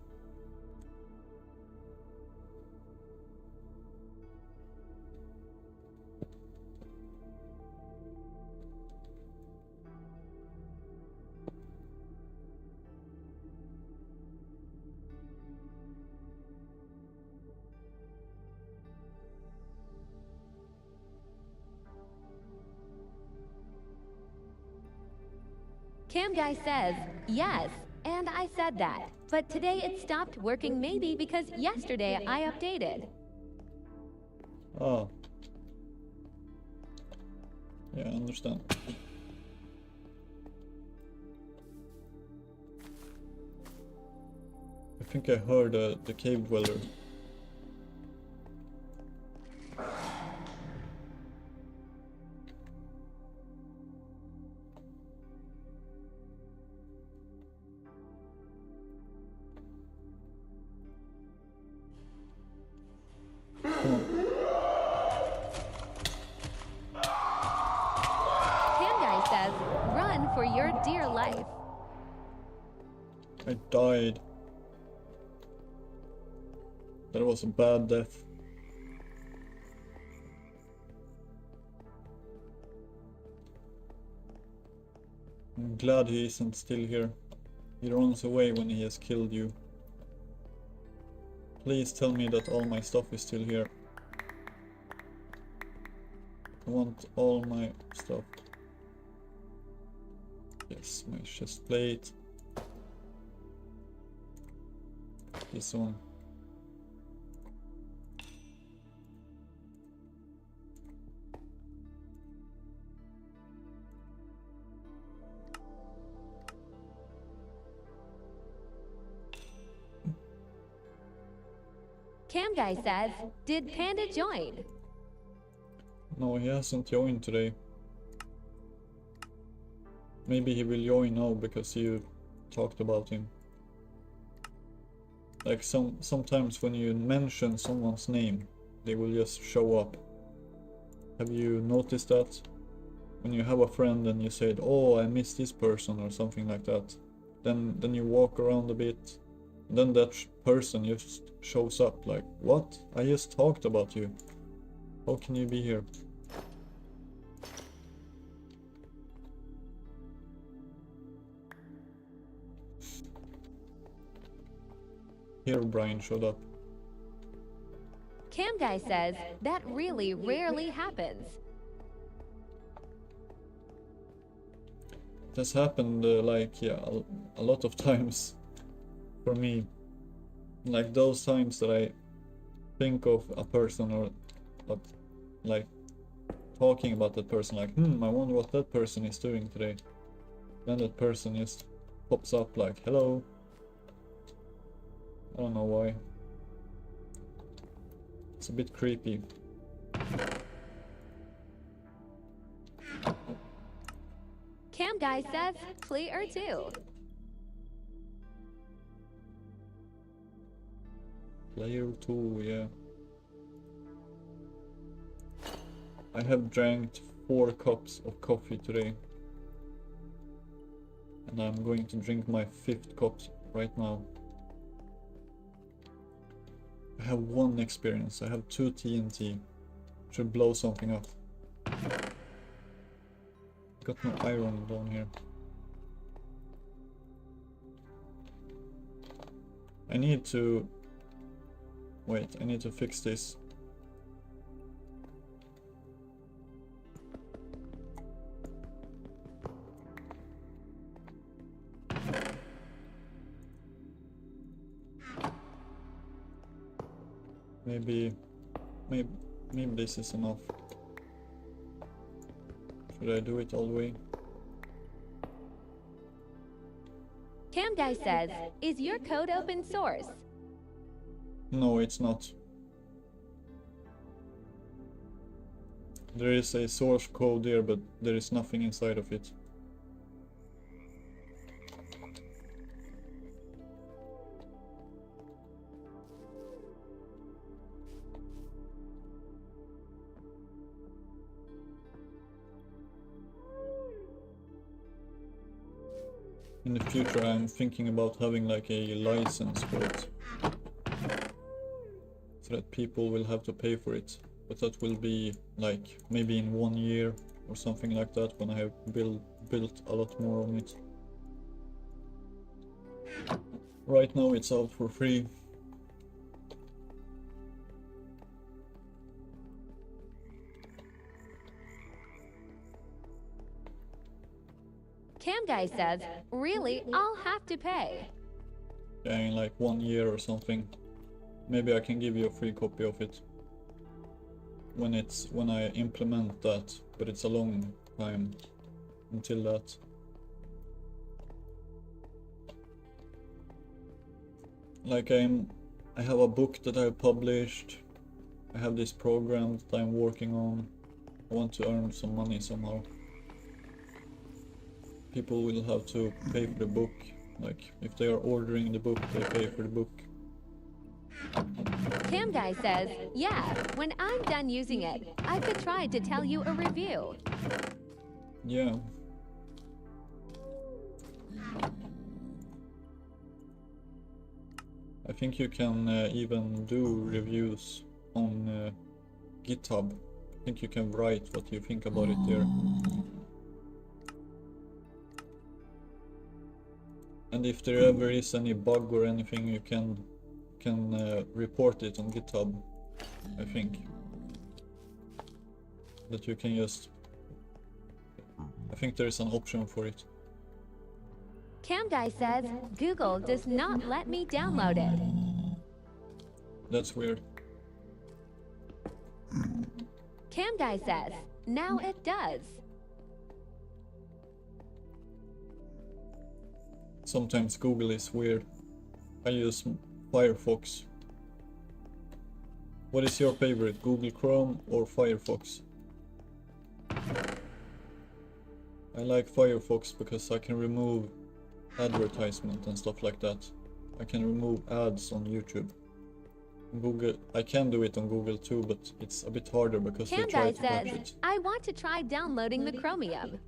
Cam Guy says, yes, and I said that. But today it stopped working maybe because yesterday I updated.
Oh. Yeah, I understand. I think I heard the cave dweller.
Cam Guy says, run for your dear life.
I died. That was a bad death. I'm glad he isn't still here. He runs away when he has killed you. Please tell me that all my stuff is still here. I want all my stuff. Yes, my chest plate. This one.
Cam Guy says, did Panda join?
No, he hasn't joined today. Maybe he will join now because you talked about him. Like sometimes when you mention someone's name, they will just show up. Have you noticed that? When you have a friend and you said, oh, I miss this person or something like that. Then you walk around a bit. Then that person just shows up like, what? I just talked about you. How can you be here? Here Brian showed up.
Cam Guy says, that really rarely happens.
It has happened like, yeah, a lot of times for me. Like those times that I think of a person or like talking about that person, like, I wonder what that person is doing today. Then that person just pops up like, hello. I don't know why. It's a bit creepy.
Cam Guy says, clear too.
Player 2, yeah. I have drank 4 cups of coffee today. And I'm going to drink my 5th cup right now. I have 1 experience. I have 2 TNT. Should blow something up. Got no iron down here. I need to... Wait, I need to fix this. Maybe this is enough. Should I do it all the way?
Cam Guy says, is your code open source?
No, it's not. There is a source code there, but there is nothing inside of it. In the future, I'm thinking about having like a license for it, so that people will have to pay for it. But that will be like maybe in 1 year or something like that, when I have built a lot more on it. Right now it's out for free.
Cam Guy says, really, I'll have to pay.
Yeah, in like 1 year or something. Maybe I can give you a free copy of it when I implement that, but it's a long time until that. Like I have a book that I published. I have this program that I'm working on. I want to earn some money somehow. People will have to pay for the book. Like, if they are ordering the book, they pay for the book.
Cam Guy says, yeah, when I'm done using it, I could try to tell you a review.
Yeah. I think you can even do reviews on GitHub. I think you can write what you think about it there. And if there ever is any bug or anything, you can report it on GitHub, I think. That you can just... I think there is an option for it.
Cam Guy says, Google does not let me download it.
That's weird.
Cam Guy says, now it does.
Sometimes Google is weird. I use Firefox. What is your favorite, Google Chrome or Firefox? I like Firefox because I can remove advertisement and stuff like that. I can remove ads on YouTube. Google, I can do it on Google too, but it's a bit harder because
Cam
they try
Guy
to patch
says,
it.
I want to try downloading the Chromium.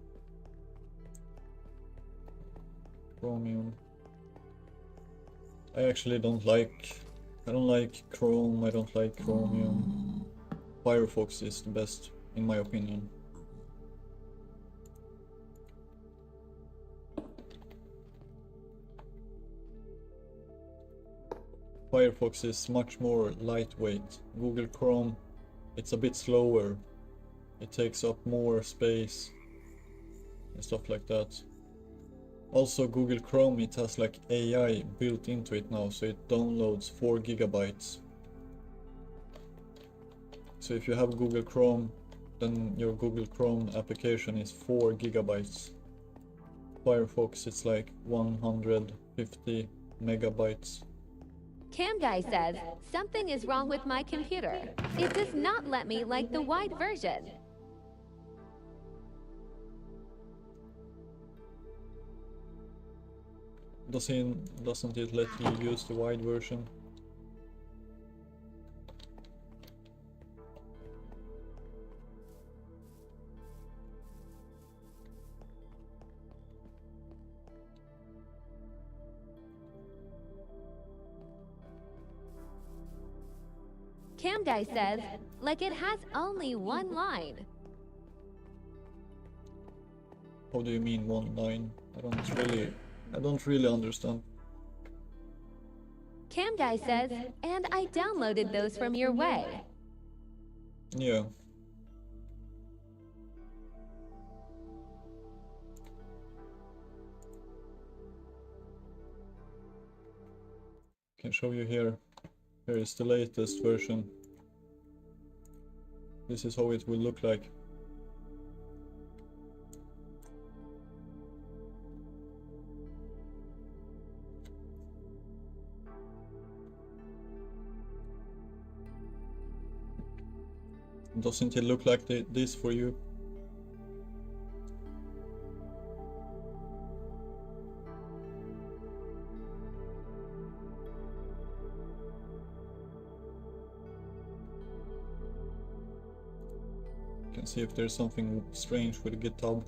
Chromium. I actually don't like... I don't like Chrome, I don't like Chromium. Firefox is the best, in my opinion. Firefox is much more lightweight. Google Chrome, it's a bit slower. It takes up more space and stuff like that. Also, Google Chrome, it has like AI built into it now, so it downloads 4 gigabytes. So if you have Google Chrome, then your Google Chrome application is 4 gigabytes. Firefox, it's like 150 megabytes.
Cam Guy says, something is wrong with my computer. It does not let me like the wide version.
Doesn't it let you use the wide version?
Cam Guy says, like it has only one line.
How do you mean one line? I don't really understand.
Cam Guy says, and I downloaded those from your way.
Yeah. Can show you here. Here is the latest version. This is how it will look like. Doesn't it look like this for you? Can see if there's something strange with GitHub.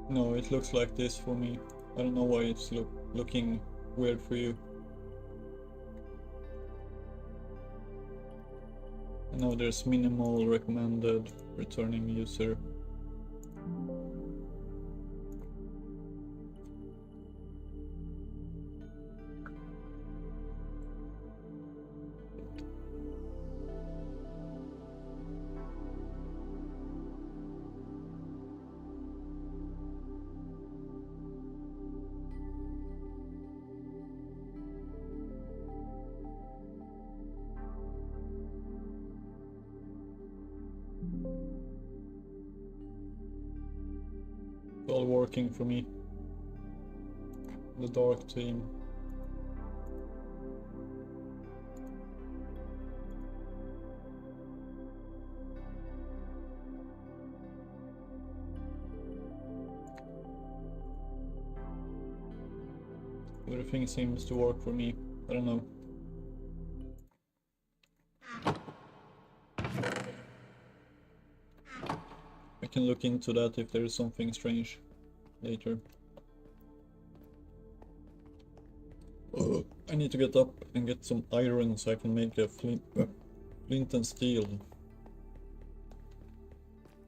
No, it looks like this for me. I don't know why it's looking weird for you. I know there's minimal recommended returning user. It's all working for me. The dark theme. Everything seems to work for me. I don't know. I can look into that if there is something strange later. I need to get up and get some iron so I can make a flint and steel.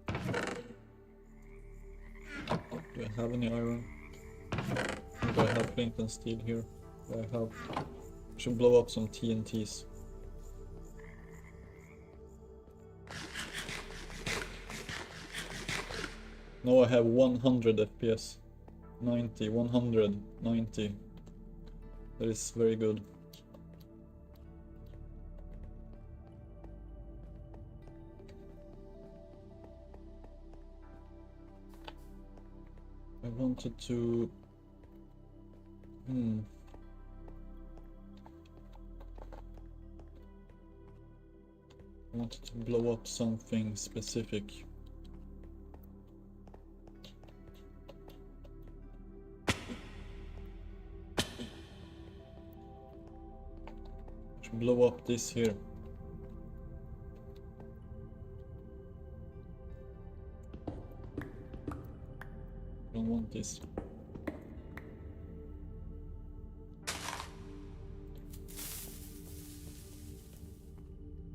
Do I have any iron? Do I have flint and steel here? Do I have? I should blow up some TNTs. Now I have 100 FPS. 90, 100, 90. That is very good. I wanted to... I wanted to blow up something specific. Blow up this here. Don't want this.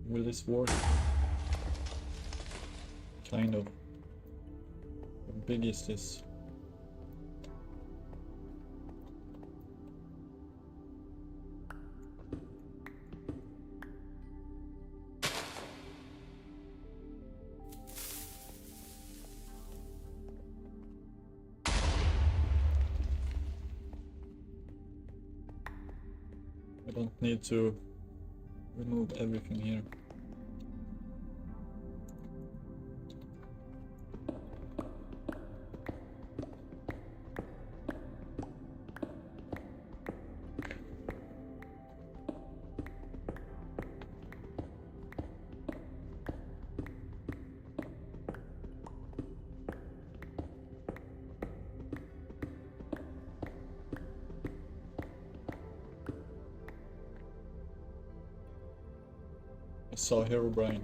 Will this work? Kind of. How big is this? I don't need to remove everything here. I saw Herobrine.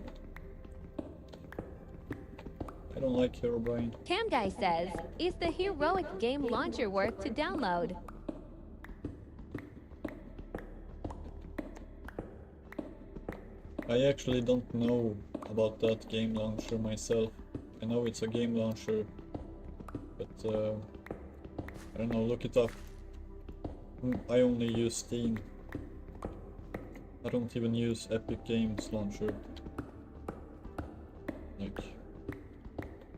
I don't like Herobrine.
Cam Guy says, is the heroic game launcher worth to download?
I actually don't know about that game launcher myself. I know it's a game launcher, but I don't know, look it up. I only use Steam. I don't even use Epic Games launcher. Like,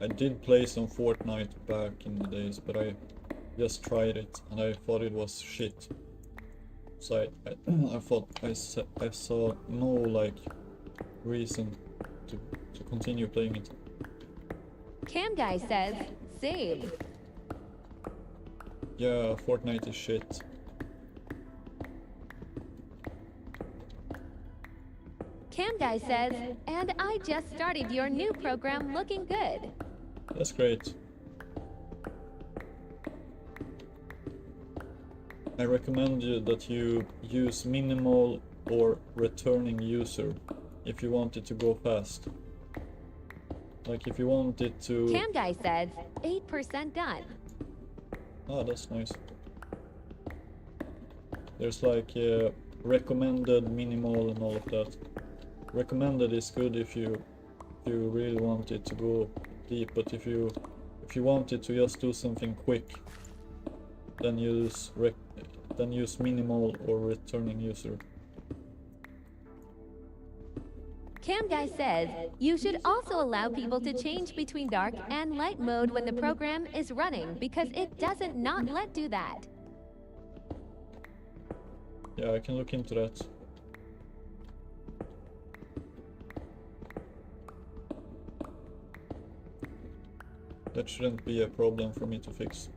I did play some Fortnite back in the days, but I just tried it and I thought it was shit. So I thought I saw no like reason to continue playing it.
Cam Guy says, save.
Yeah, Fortnite is shit.
Cam Guy says, and I just started your new program looking good.
That's great. I recommend you that you use minimal or returning user if you want it to go fast. Like if you want it to...
Cam Guy says, 8% done.
Ah, that's nice. There's like recommended, minimal and all of that. Recommended is good if you really want it to go deep, but if you want it to just do something quick, then use minimal or returning user.
Cam Guy says, you should also allow people to change between dark and light mode when the program is running because it doesn't not let do that.
Yeah, I can look into that. That shouldn't be a problem for me to fix.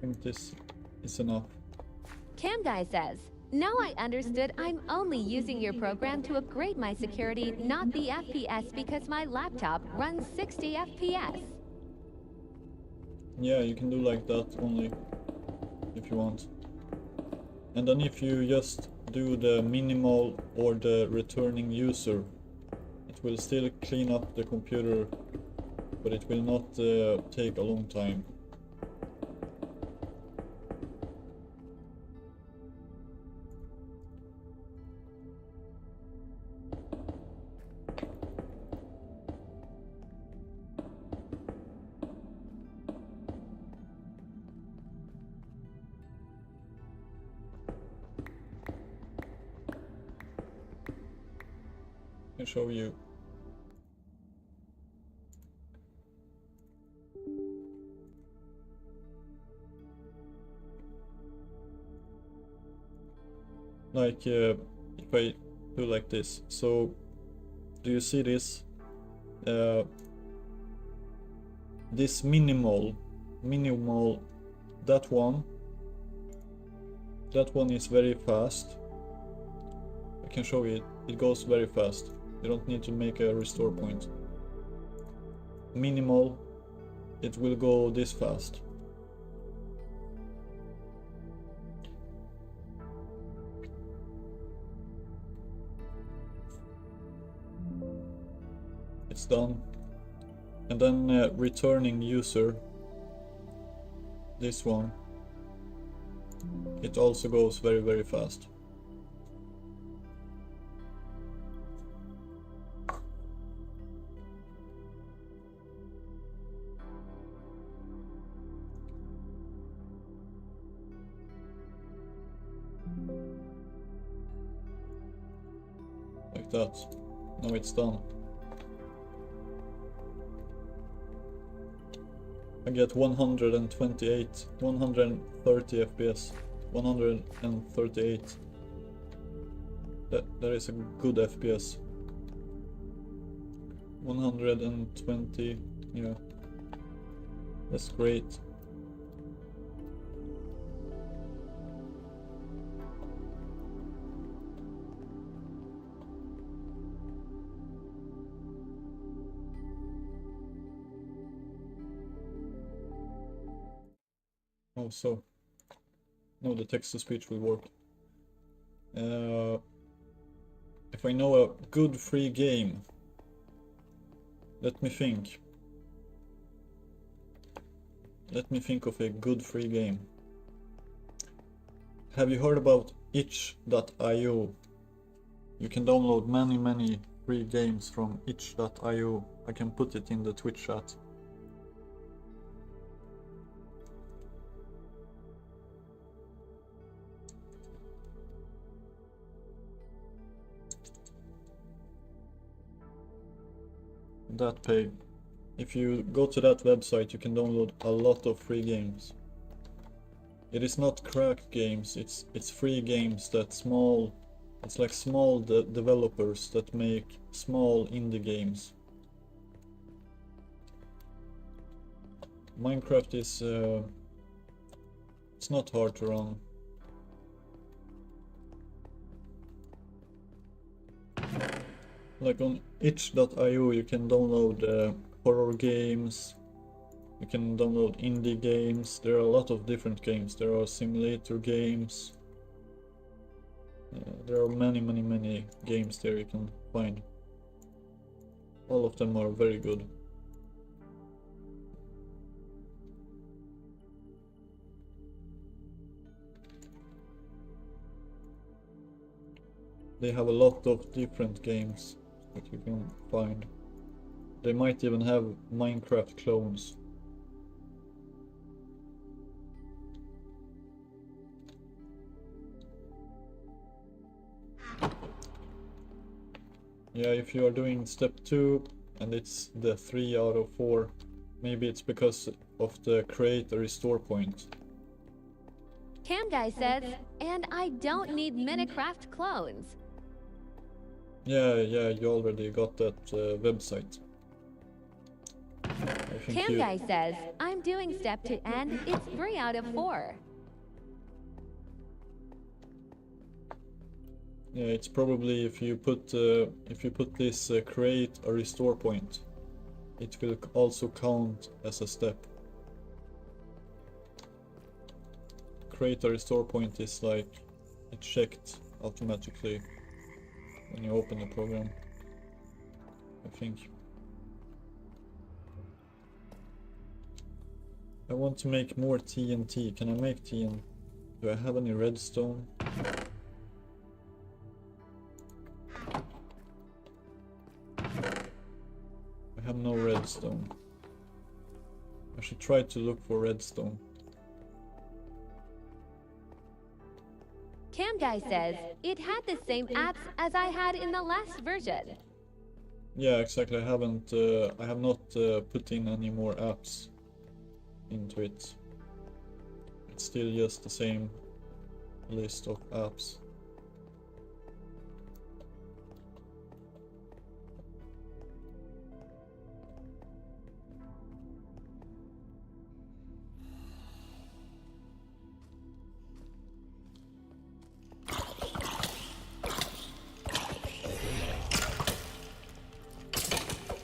I think this is enough.
Cam Guy says, now I understood I'm only using your program to upgrade my security, not the FPS, because my laptop runs 60 FPS.
Yeah, you can do like that only if you want. And then if you just do the minimal or the returning user, it will still clean up the computer, but it will not take a long time. I can show you. Like if I do like this, so do you see this? This minimal, that one is very fast. I can show you it goes very fast. You don't need to make a restore point. Minimal, it will go this fast. It's done. And then returning user, this one, it also goes very, very fast. Like that. Now it's done. I get 128, 130 FPS, 138. That is a good FPS. 120, yeah. That's great. Oh, so no, the text-to-speech will work. If I know a good free game, let me think. Let me think of a good free game. Have you heard about itch.io? You can download many free games from itch.io. I can put it in the Twitch chat. That page. If you go to that website, you can download a lot of free games. It is not cracked games, it's free games that small, it's like small developers that make small indie games. Minecraft is it's not hard to run. Like on itch.io you can download horror games, you can download indie games, there are a lot of different games, there are simulator games, there are many games there you can find. All of them are very good. They have a lot of different games that you can find. They might even have Minecraft clones. Yeah, if you are doing step 2 and it's the 3 out of 4, maybe it's because of the create a restore point.
Cam Guy says, and I don't need Minecraft clones.
Yeah, you already got that website. I think
Cam Guy says, I'm doing step 2 and it's 3 out of 4.
Yeah, it's probably if you put this create a restore point, it will also count as a step. Create a restore point is like it's checked automatically when you open the program, I think. I want to make more TNT. Can I make TNT? Do I have any redstone? I have no redstone. I should try to look for redstone.
Cam Guy says, it had the same apps as I had in the last version.
Yeah, exactly. I have not put in any more apps into it. It's still just the same list of apps.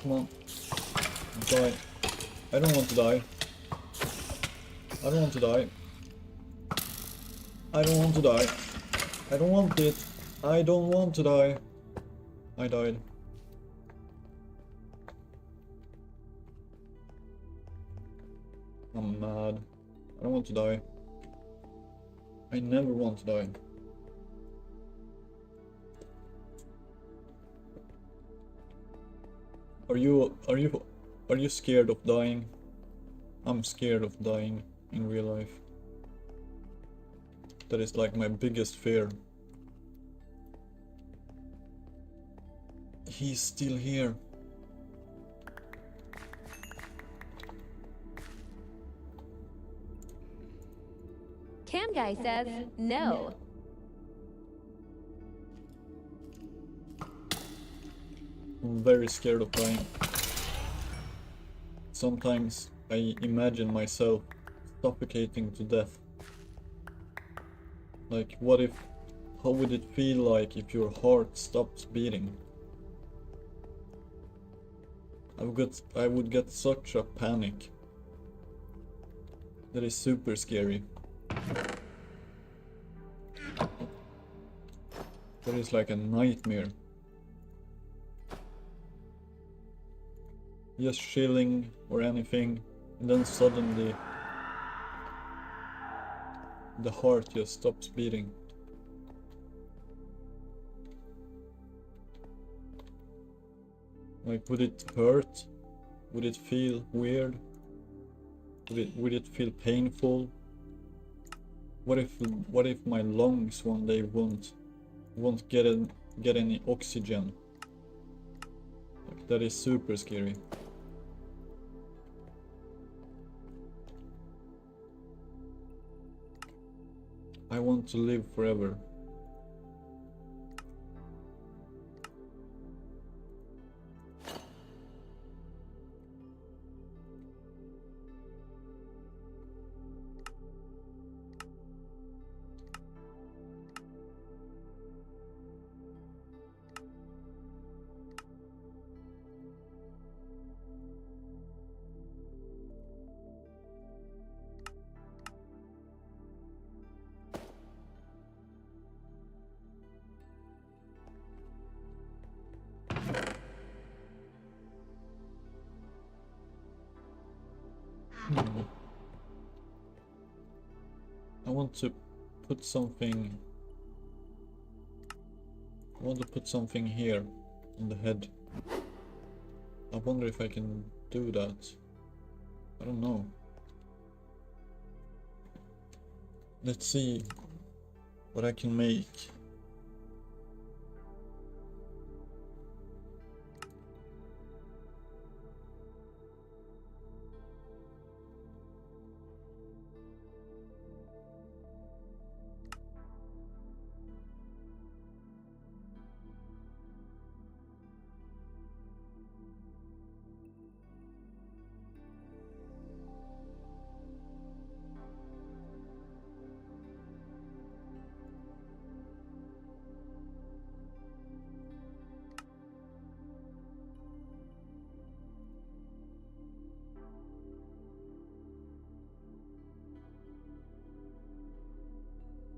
Come on. Die. I don't want to die. I don't want to die. I don't want to die. I don't want it. I don't want to die. I died. I'm mad. I don't want to die. I never want to die. Are you scared of dying? I'm scared of dying in real life. That is like my biggest fear. He's still here.
Cam Guy says no.
I'm very scared of dying. Sometimes I imagine myself suffocating to death. Like, how would it feel like if your heart stops beating? I would get such a panic. That is super scary. That is like a nightmare. Just chilling or anything, and then suddenly the heart just stops beating. Like, would it hurt? Would it feel weird? Would it feel painful? What if my lungs one day won't get any oxygen? Like, that is super scary. I want to live forever. I want to put something. I want to put something here on the head. I wonder if I can do that. I don't know. Let's see what I can make.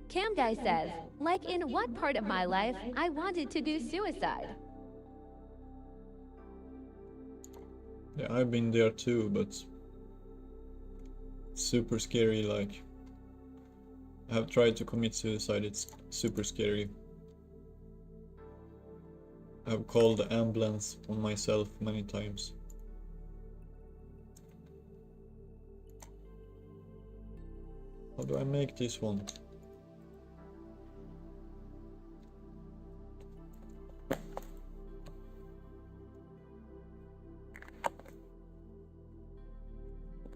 Cam Guy says, like in what part of my life I wanted to do suicide?
Yeah, I've been there too, but super scary. Like, I have tried to commit suicide. It's super scary. I have called the ambulance on myself many times. How do I make this one?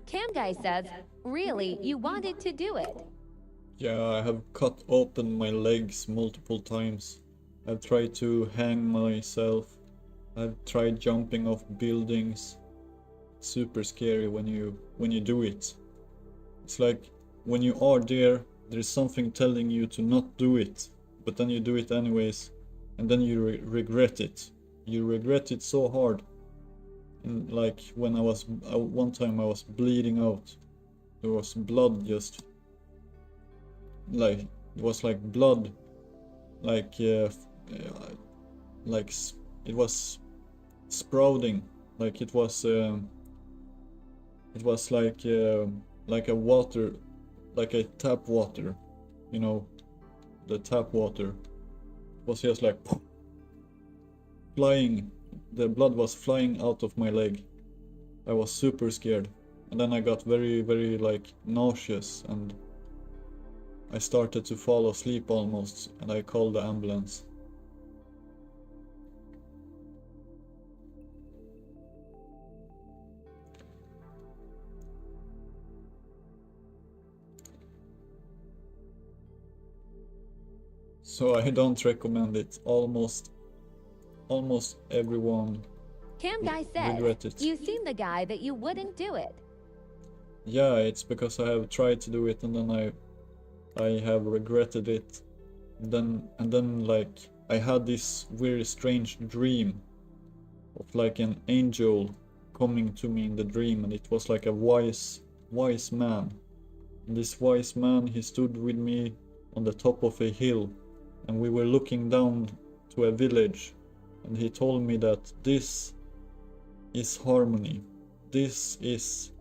Cam Guy says, really, you wanted to do it?
Yeah, I have cut open my legs multiple times. I've tried to hang myself. I've tried jumping off buildings. Super scary when you do it. It's like when you are there's something telling you to not do it, but then you do it anyways, and then you regret it. You regret it so hard. And like when I was one time I was bleeding out. There was blood just like it was like blood, like like it was sprouting, like it was like a water, like a tap water, you know, the tap water. It was just like flying. The blood was flying out of my leg. I was super scared, and then I got very, very like nauseous, and I started to fall asleep almost, and I called the ambulance. So I don't recommend it. Almost everyone
Cam Guy
regret
says,
it.
you seem the guy that you wouldn't do it.
Yeah, it's because I have tried to do it and then I have regretted it. Then like I had this very strange dream of like an angel coming to me in the dream, and it was like a wise man. And this wise man, he stood with me on the top of a hill, and we were looking down to a village, and he told me that this is harmony. This is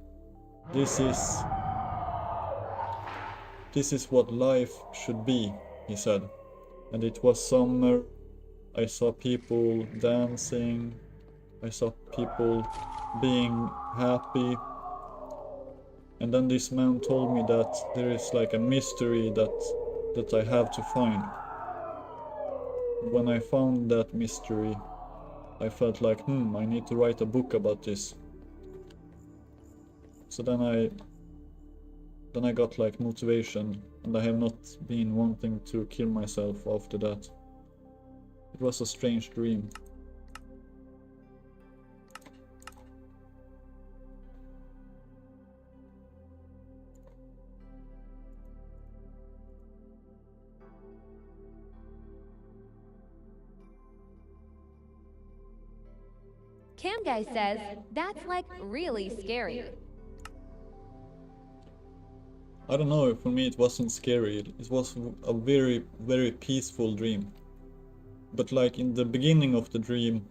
what life should be, he said. And it was summer. I saw people dancing. I saw people being happy. And then this man told me that there is like a mystery that I have to find. When I found that mystery, I felt like, I need to write a book about this. So then I got like motivation, and I have not been wanting to kill myself after that. It was a strange dream.
Cam Guy says, that's like really scary.
I don't know, for me it wasn't scary. It was a very, very peaceful dream. But like in the beginning of the dream,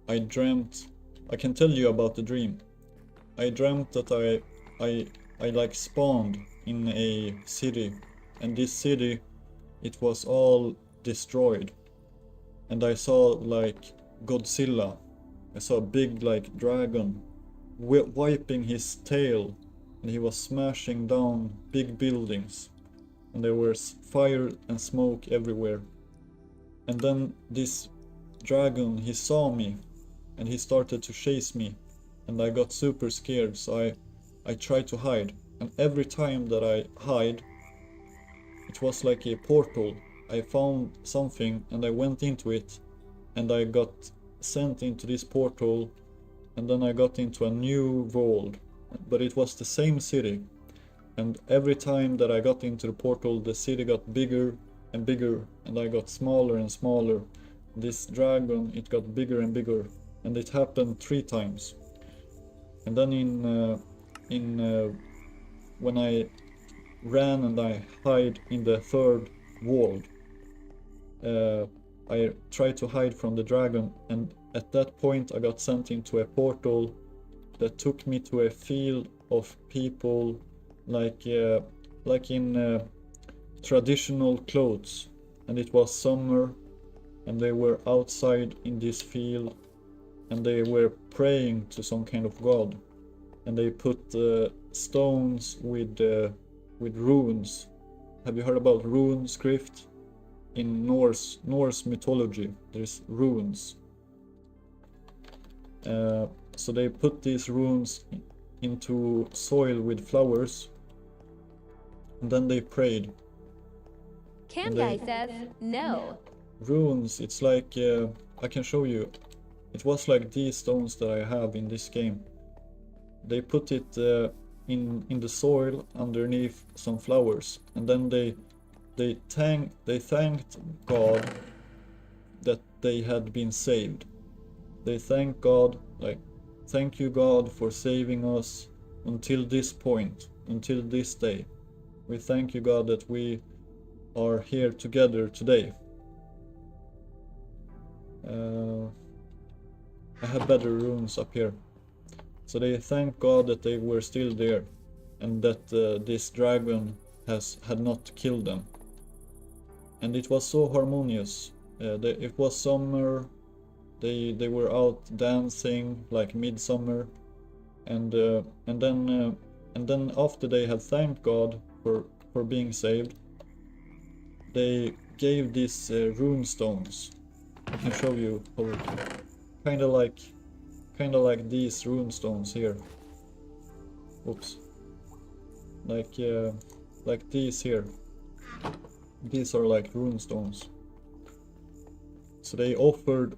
I dreamt, I can tell you about the dream. I dreamt that I like spawned in a city, and this city, it was all destroyed. And I saw like Godzilla. I saw a big like dragon wiping his tail, and he was smashing down big buildings, and there was fire and smoke everywhere. And then this dragon, he saw me, and he started to chase me, and I got super scared, so I tried to hide. And every time that I hide, it was like a portal. I found something and I went into it, and I got sent into this portal, and then I got into a new world, but it was the same city. And every time that I got into the portal, the city got bigger and bigger, and I got smaller and smaller. This dragon, it got bigger and bigger, and it happened 3 times. And then when I ran and I hid in the 3rd world, I tried to hide from the dragon, and at that point I got sent into a portal that took me to a field of people like in traditional clothes, and it was summer, and they were outside in this field, and they were praying to some kind of god, and they put stones with runes. Have you heard about rune script? In Norse mythology, there's runes. So they put these runes into soil with flowers, and then they prayed.
Cam Guy says, no.
Runes, it's like, I can show you. It was like these stones that I have in this game. They put it in the soil underneath some flowers, and then they thanked God that they had been saved. They thanked God, like Thank you, God, for saving us until this point, until this day. We thank you, God, that we are here together today. I have better runes up here. So they thank God that they were still there, and that this dragon had not killed them. And it was so harmonious. It was summer. They were out dancing like midsummer, and then after they had thanked God for being saved, they gave these rune stones. I can show you how, kind of like these rune stones here. Oops. Like these here. These are like rune stones. So they offered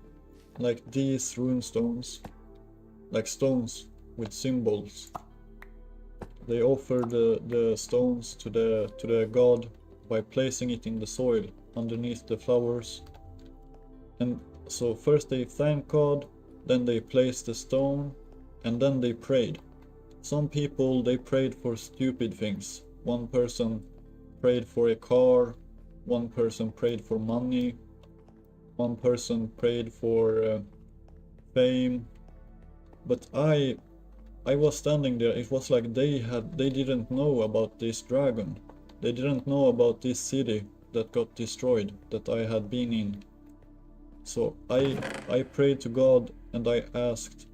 like these rune stones, like stones with symbols. They offered the stones to the god by placing it in the soil underneath the flowers. And so first they thanked God, then they placed the stone, and then they prayed. Some people, they prayed for stupid things. One person prayed for a car, one person prayed for money, one person prayed for fame. But I was standing there. It was like they didn't know about this dragon. They didn't know about this city that got destroyed, that I had been in. So I prayed to God, and I asked,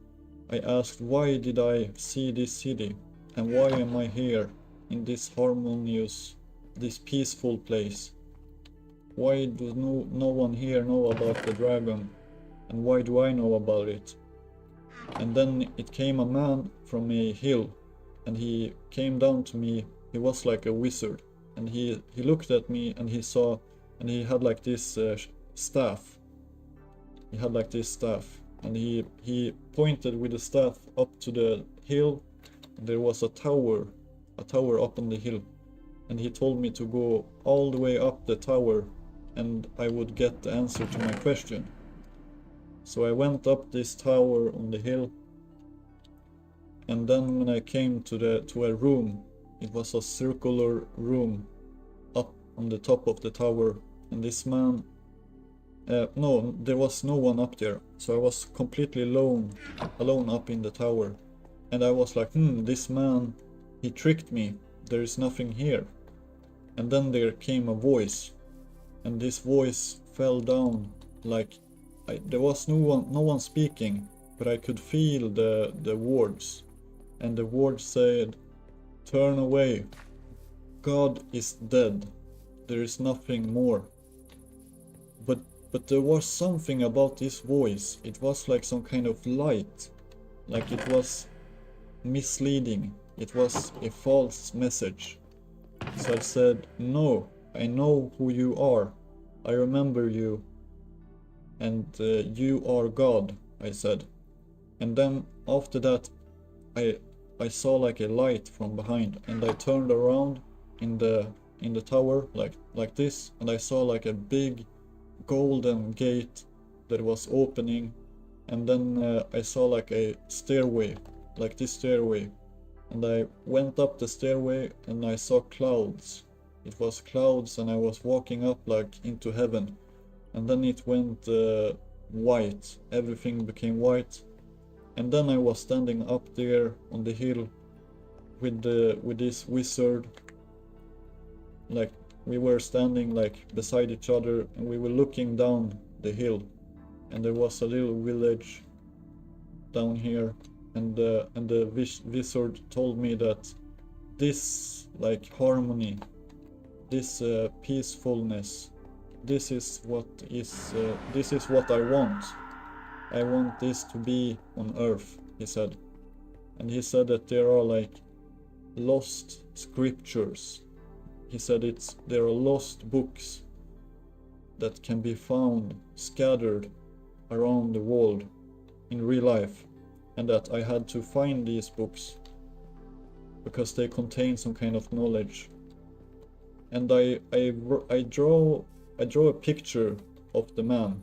why did I see this city, and why am I here in this harmonious, this peaceful place? Why does no one here know about the dragon, and why do I know about it? And then it came a man from a hill, and he came down to me. He was like a wizard, and he looked at me, and he saw, and he had like this staff. He had like this staff, and he pointed with the staff up to the hill. There was a tower up on the hill, and he told me to go all the way up the tower, and I would get the answer to my question. So I went up this tower on the hill, and then when I came to a room, it was a circular room up on the top of the tower, and this man, no, there was no one up there, so I was completely alone up in the tower, and I was like, this man, he tricked me, there is nothing here. And then there came a voice, and this voice fell down like, there was no one speaking, but I could feel the words, and the words said, "Turn away, God is dead, there is nothing more." But there was something about this voice. It was like some kind of light, like it was misleading. It was a false message. So I said, "No, I know who you are. I remember you. And you are God," I said. And then after that, I saw like a light from behind, and I turned around in the tower like this, and I saw like a big golden gate that was opening, and then I saw like a stairway, like this stairway, and I went up the stairway, and I saw clouds. It was clouds, and I was walking up like into heaven, and then it went white. Everything became white, and then I was standing up there on the hill with this wizard. Like, we were standing like beside each other, and we were looking down the hill, and there was a little village down here, and the wizard told me that this like harmony, this peacefulness, this is what I want. I want this to be on earth, he said. And he said that there are like lost scriptures. He said there are lost books that can be found scattered around the world in real life, and that I had to find these books because they contain some kind of knowledge. And I draw a picture of the man,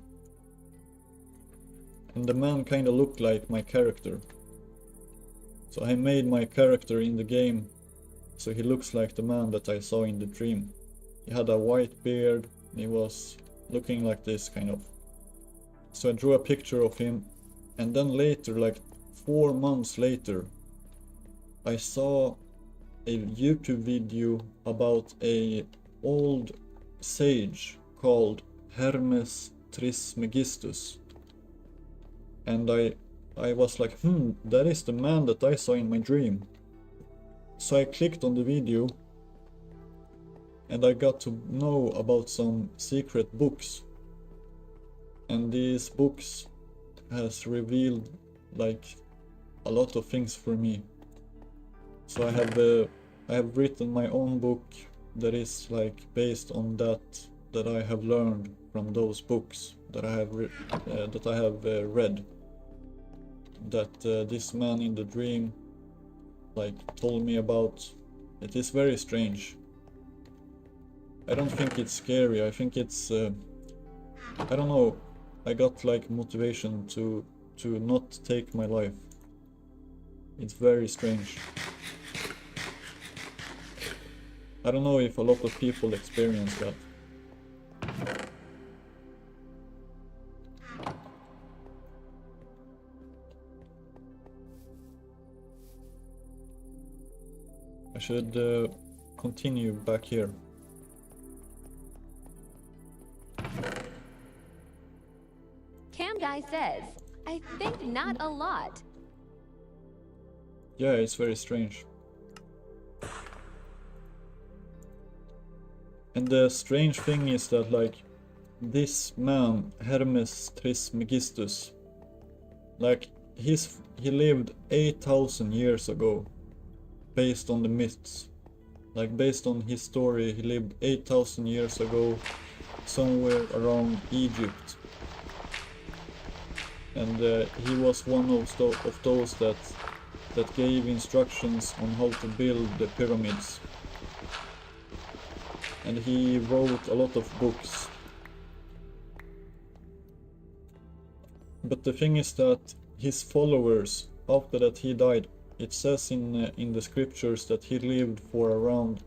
and the man kind of looked like my character. So I made my character in the game so he looks like the man that I saw in the dream. He had a white beard, and he was looking like this kind of. So I drew a picture of him, and then later, like 4 months later, I saw a YouTube video about a old sage called Hermes Trismegistus. And I was like, that is the man that I saw in my dream. So I clicked on the video and I got to know about some secret books. And these books has revealed like a lot of things for me. So I have written my own book that is like based on that I have learned from those books that I have read. That this man in the dream like told me about. It is very strange. I don't think it's scary. I think it's I don't know. I got like motivation to not take my life. It's very strange. I don't know if a lot of people experience that. I should continue back here.
Cam Guy says, I think not a lot.
Yeah, it's very strange. And the strange thing is that like this man, Hermes Trismegistus, like he lived 8,000 years ago, based on the myths. Like based on his story, he lived 8,000 years ago, somewhere around Egypt. And he was one of those that gave instructions on how to build the pyramids. And he wrote a lot of books. But the thing is that his followers, after that he died, it says in the scriptures that he lived for around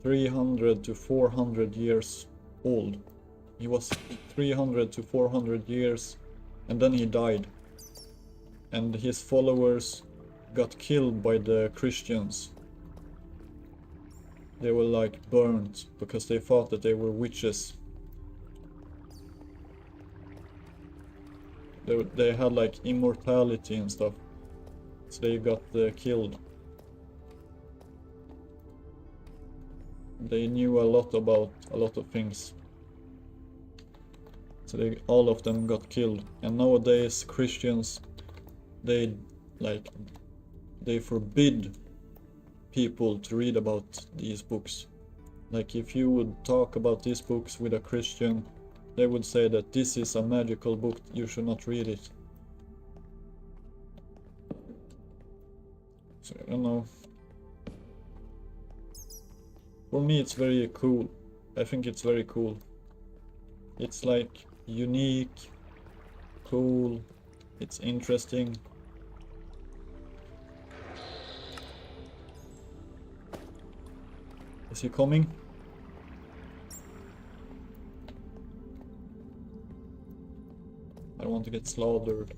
300 to 400 years old. He was 300 to 400 years and then he died. And his followers got killed by the Christians. They were like burnt because they thought that they were witches. They had like immortality and stuff. So they got killed. They knew a lot about a lot of things. So all of them got killed. And nowadays Christians, they forbid people to read about these books. Like if you would talk about these books with a Christian, they would say that this is a magical book, you should not read it. So I don't know. For me it's very cool. I think it's very cool. It's like unique, cool, it's interesting. Is he coming? I don't want to get slaughtered.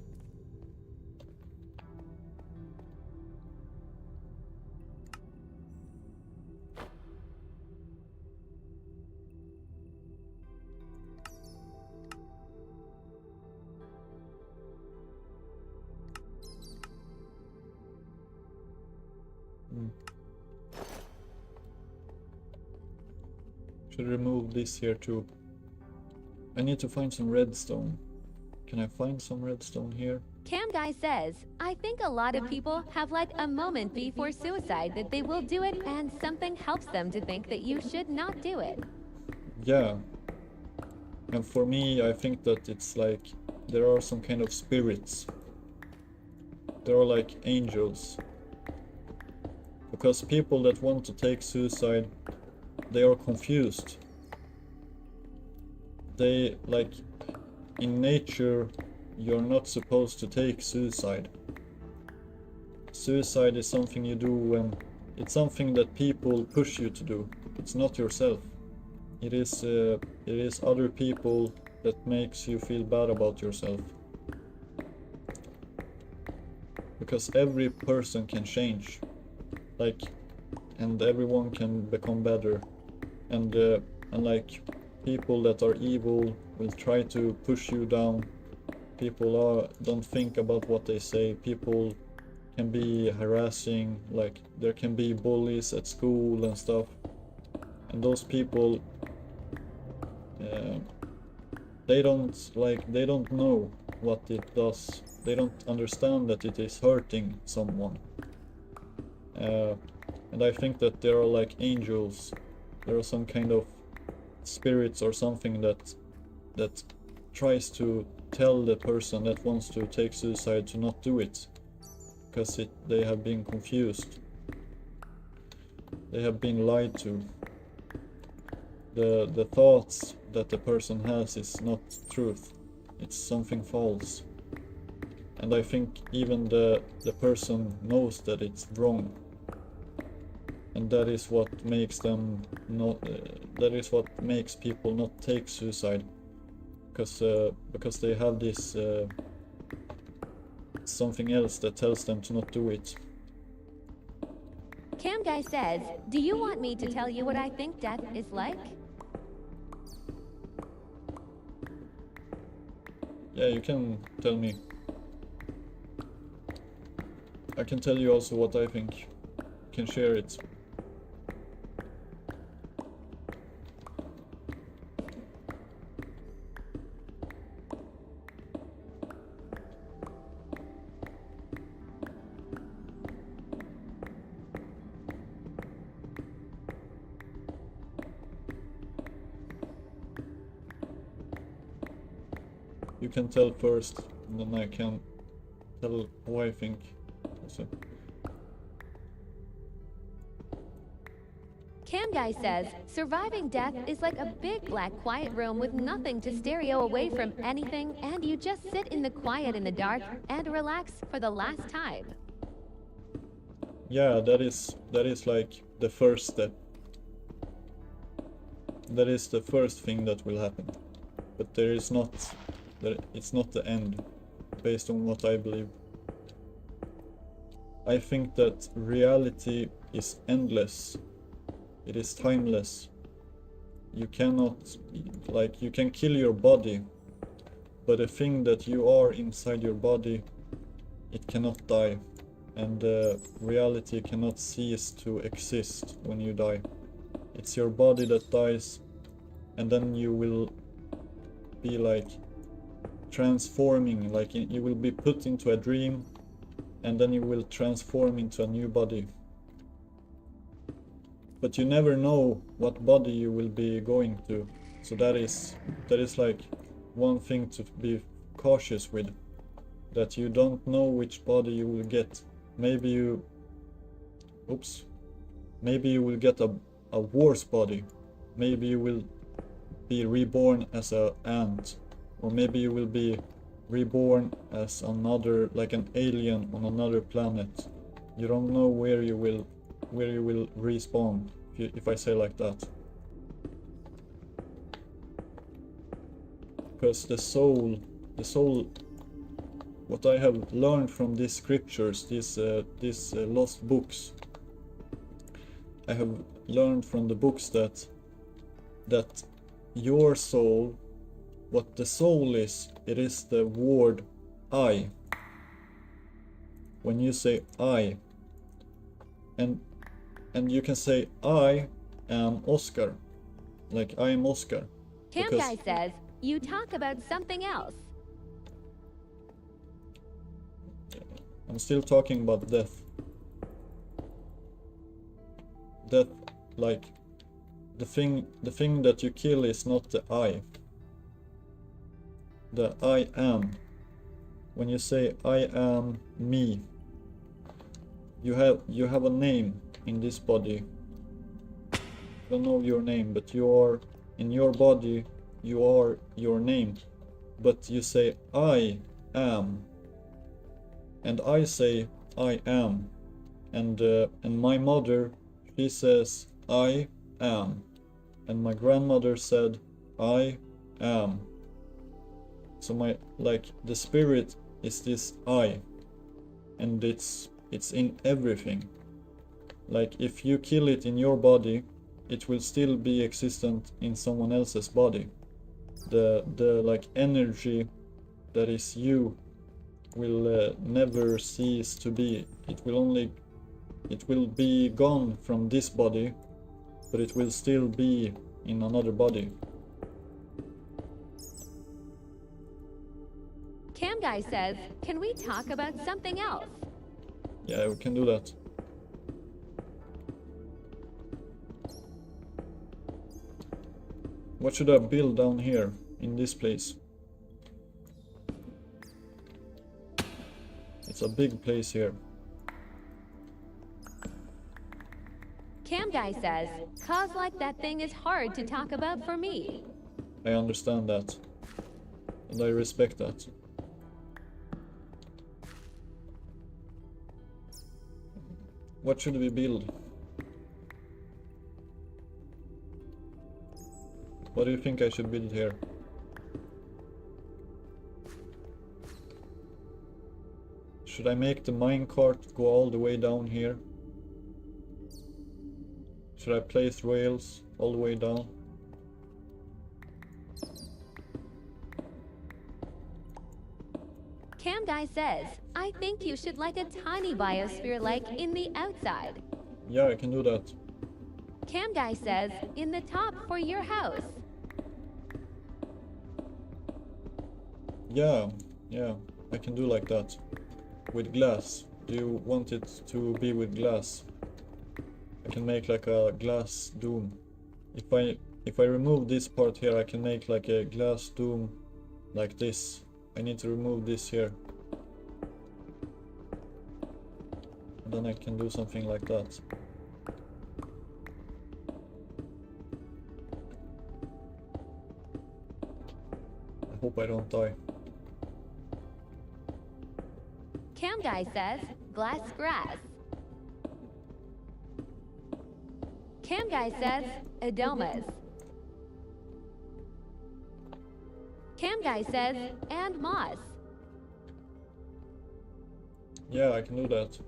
Should remove this here too. I need to find some redstone. Can I find some redstone here?
Cam Guy says, I think a lot of people have like a moment before suicide that they will do it and something helps them to think that you should not do it.
Yeah. And for me, I think that it's like there are some kind of spirits. There are like angels. Because people that want to take suicide, they are confused. They, like, in nature, you're not supposed to take suicide. suicide is something you do when it's something that people push you to do. It's not yourself. It is other people that makes you feel bad about yourself. Because every person can change, like, and everyone can become better, and like people that are evil will try to push you down. People don't think about what they say. People can be harassing, like there can be bullies at school and stuff, and those people they don't know what it does. They don't understand that it is hurting someone. And I think that there are like angels, there are some kind of spirits or something that tries to tell the person that wants to take suicide to not do it, because they have been confused. They have been lied to. The thoughts that the person has is not truth. It's something false. And I think even the person knows that it's wrong. And that is what makes them not. That is what makes people not take suicide, because they have this something else that tells them to not do it.
Cam Guy says, do you want me to tell you what I think death is like?
Yeah, you can tell me. I can tell you also what I think. You can share it. You can tell first, and then I can tell what I think. Also.
Cam Guy says, surviving death is like a big black quiet room with nothing to stereo away from anything, and you just sit in the quiet in the dark and relax for the last time.
Yeah, that is like the first step. That is the first thing that will happen. But it's not the end, based on what I believe. I think that reality is endless. It is timeless. You cannot, like, you can kill your body, but the thing that you are inside your body, it cannot die. And reality cannot cease to exist when you die. It's your body that dies, and then you will be like transforming, like you will be put into a dream, and then you will transform into a new body. But you never know what body you will be going to, so that is like one thing to be cautious with, that you don't know which body you will get. Maybe you will get a worse body. Maybe you will be reborn as an ant, or maybe you will be reborn as another, like an alien on another planet. You don't know where you will respawn, if I say like that. Because the soul, what I have learned from these scriptures, these lost books, I have learned from the books that your soul, what the soul is, it is the word I. When you say I, and you can say I am Oscar, like I am Oscar.
Cam Guy says, you talk about something else.
I'm still talking about death. Death, like the thing that you kill is not the I. The I am. When you say I am me, you have a name in this body. I don't know your name, but you are in your body. You are your name, but you say I am. And I say I am. And my mother, she says I am. And my grandmother said I am. So my, like, the spirit is this I, and it's in everything. Like, if you kill it in your body, it will still be existent in someone else's body. The like energy that is you will never cease to be. It will be gone from this body, but it will still be in another body.
Cam Guy says, can we talk about something else?
Yeah, we can do that. What should I build down here in this place? It's a big place here.
Cam Guy says, cause like that thing is hard to talk about for me.
I understand that. And I respect that. What should we build? What do you think I should build here? Should I make the minecart go all the way down here? Should I place rails all the way down?
Cam Guy says, I think you should like a tiny biosphere like in the outside.
Yeah, I can do that.
Cam Guy says, in the top for your house.
Yeah, I can do like that. With glass. Do you want it to be with glass? I can make like a glass dome. If I remove this part here, I can make like a glass dome like this. I need to remove this here. And then I can do something like that. I hope I don't die.
Cam Guy says, glass grass. Cam Guy says, adomas. Cam Guy says, and moss.
Yeah, I can do that.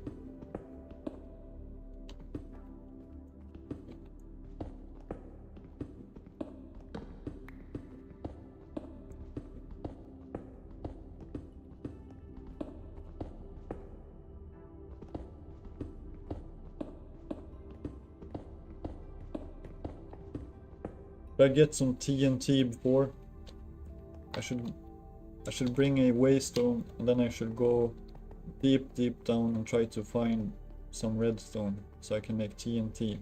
Should I get some TNT before? I should bring a waystone, and then I should go deep down and try to find some redstone so I can make TNT.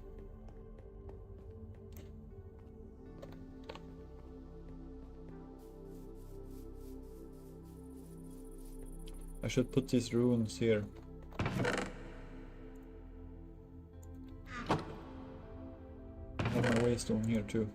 I should put these runes here. I have my waystone here too.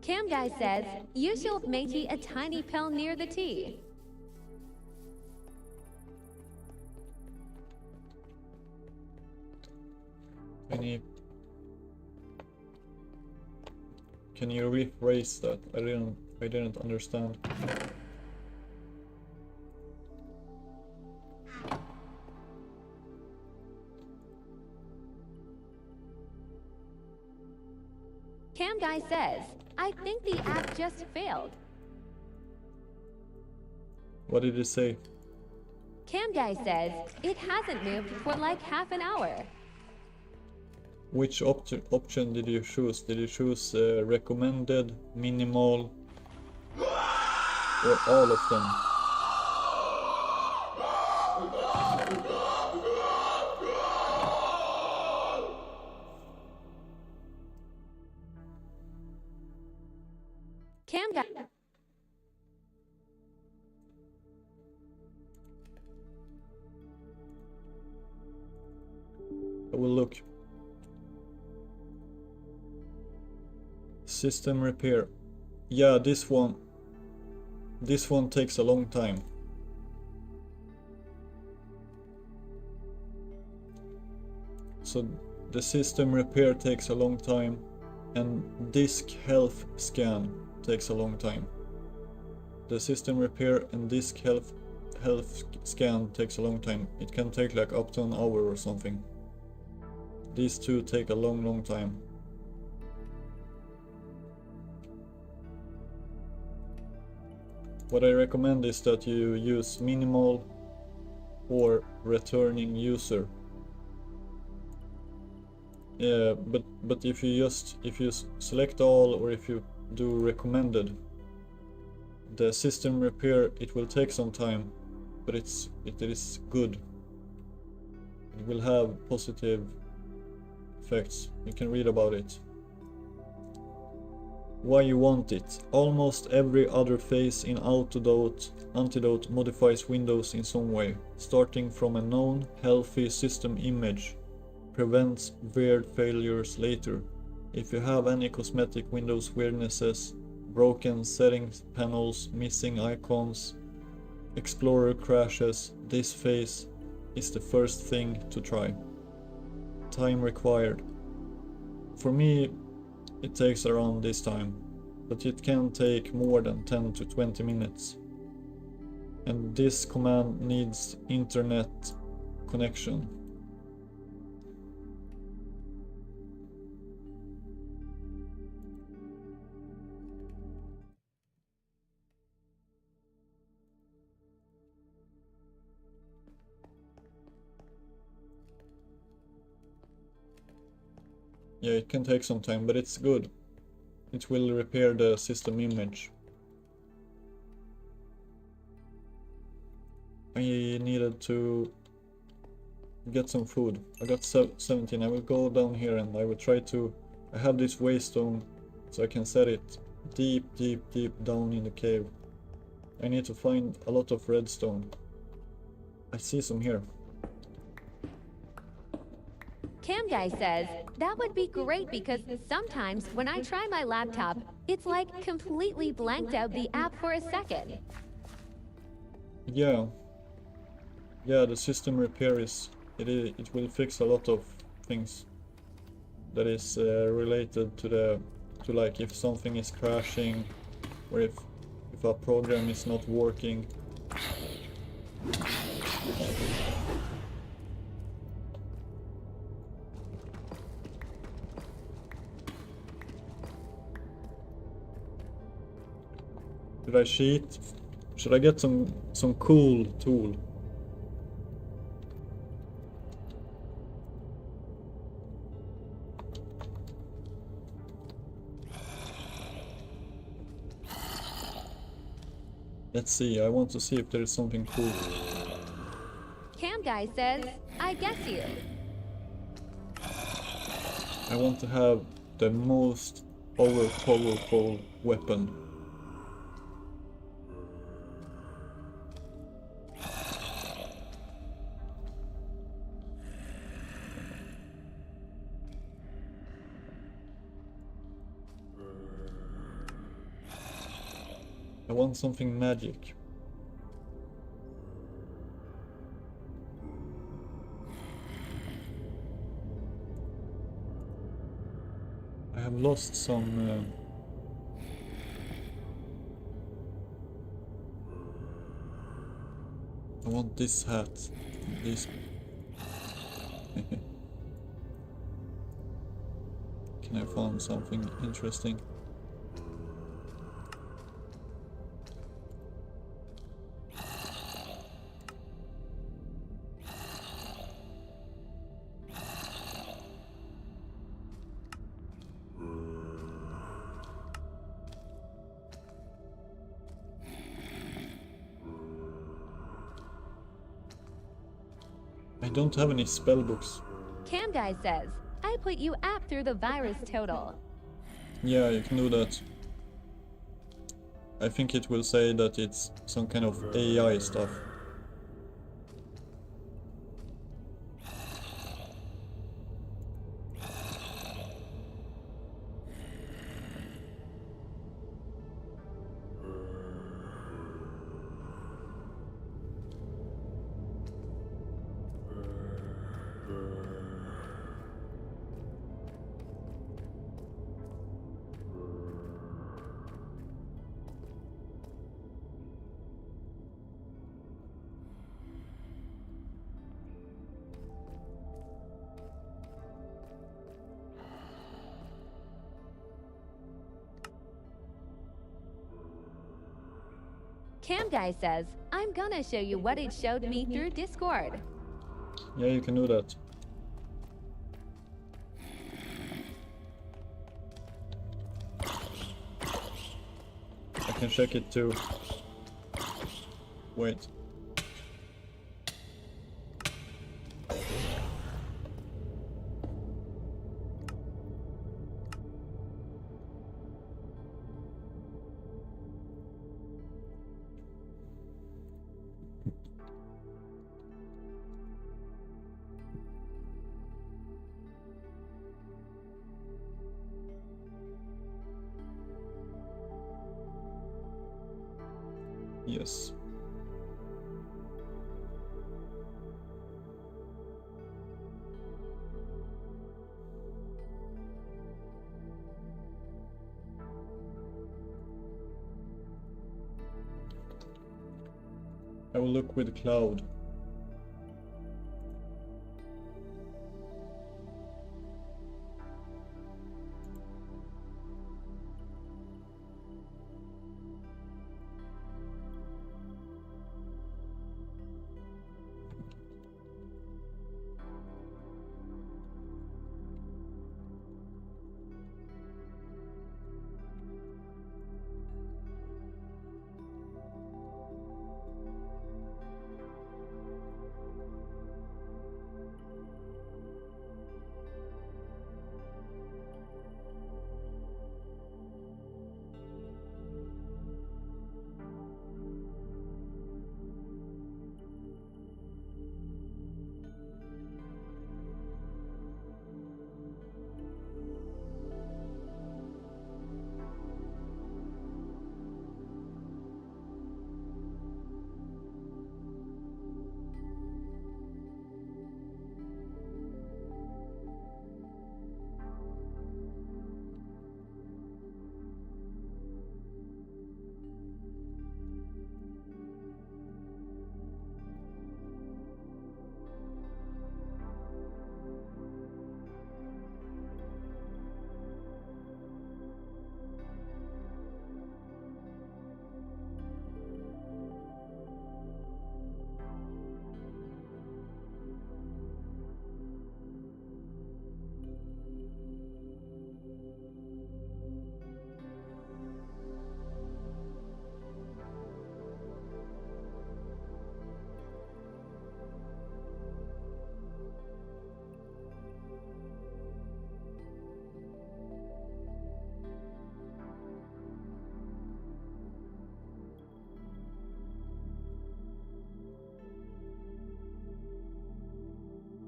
Cam Guy says, you should matey a tiny pill near the tea.
Can you rephrase that? I didn't understand.
Cam Guy says, I think the app just failed.
What did it say?
Cam Guy says, it hasn't moved for like half an hour.
Which option did you choose? Did you choose recommended, minimal, or all of them?
Cam Guy.
I will look. System repair. Yeah, this one takes a long time. So the system repair takes a long time, and disk health scan takes a long time. The system repair and disk health scan takes a long time. It can take like up to an hour or something. These two take a long time. What I recommend is that you use minimal or returning user. Yeah, but if you select all, or if you do recommended, the system repair, it will take some time, but it is good. It will have positive effects. You can read about it. Why you want it. Almost every other phase in Antidote modifies Windows in some way, starting from a known healthy system image. Prevents weird failures later. If you have any cosmetic Windows weirdnesses, broken settings panels, missing icons, Explorer crashes, this phase is the first thing to try. Time required. For me, it takes around this time, but it can take more than 10 to 20 minutes. And this command needs internet connection. Yeah, it can take some time, but it's good. It will repair the system image. I needed to get some food. I got 17. I will go down here and I will try to... I have this waystone, so I can set it deep down in the cave. I need to find a lot of redstone. I see some here.
Cam Guy says, that would be great because sometimes when I try my laptop, it's like completely blanked out the app for a second.
Yeah. Yeah, the system repair it will fix a lot of things that is related to like if something is crashing, or if a program is not working. Should I cheat? Should I get some cool tool? Let's see, I want to see if there is something cool.
Cam Guy says, I guess you.
I want to have the most powerful weapon. I want something magic. I have lost some... I want this hat. This... Can I find something interesting? I don't have any spell books.
Cam Guy says, I put you app through the virus total.
Yeah, you can do that. I think it will say that it's some kind of AI stuff.
Cam Guy says, I'm gonna show you what it showed me through Discord.
Yeah, you can do that. I can check it too. Wait. Yes. I will look with Cloud.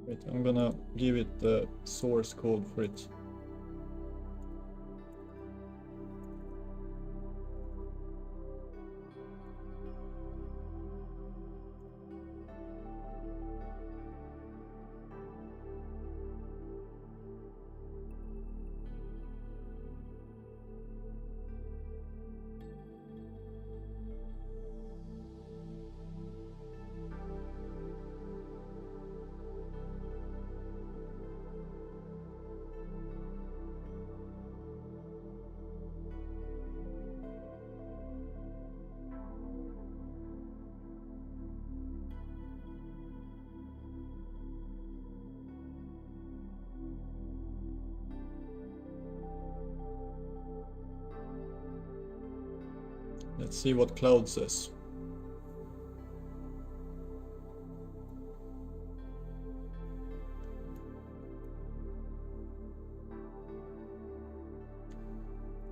Wait, I'm gonna give it the source code for it. Let's see what Cloud says.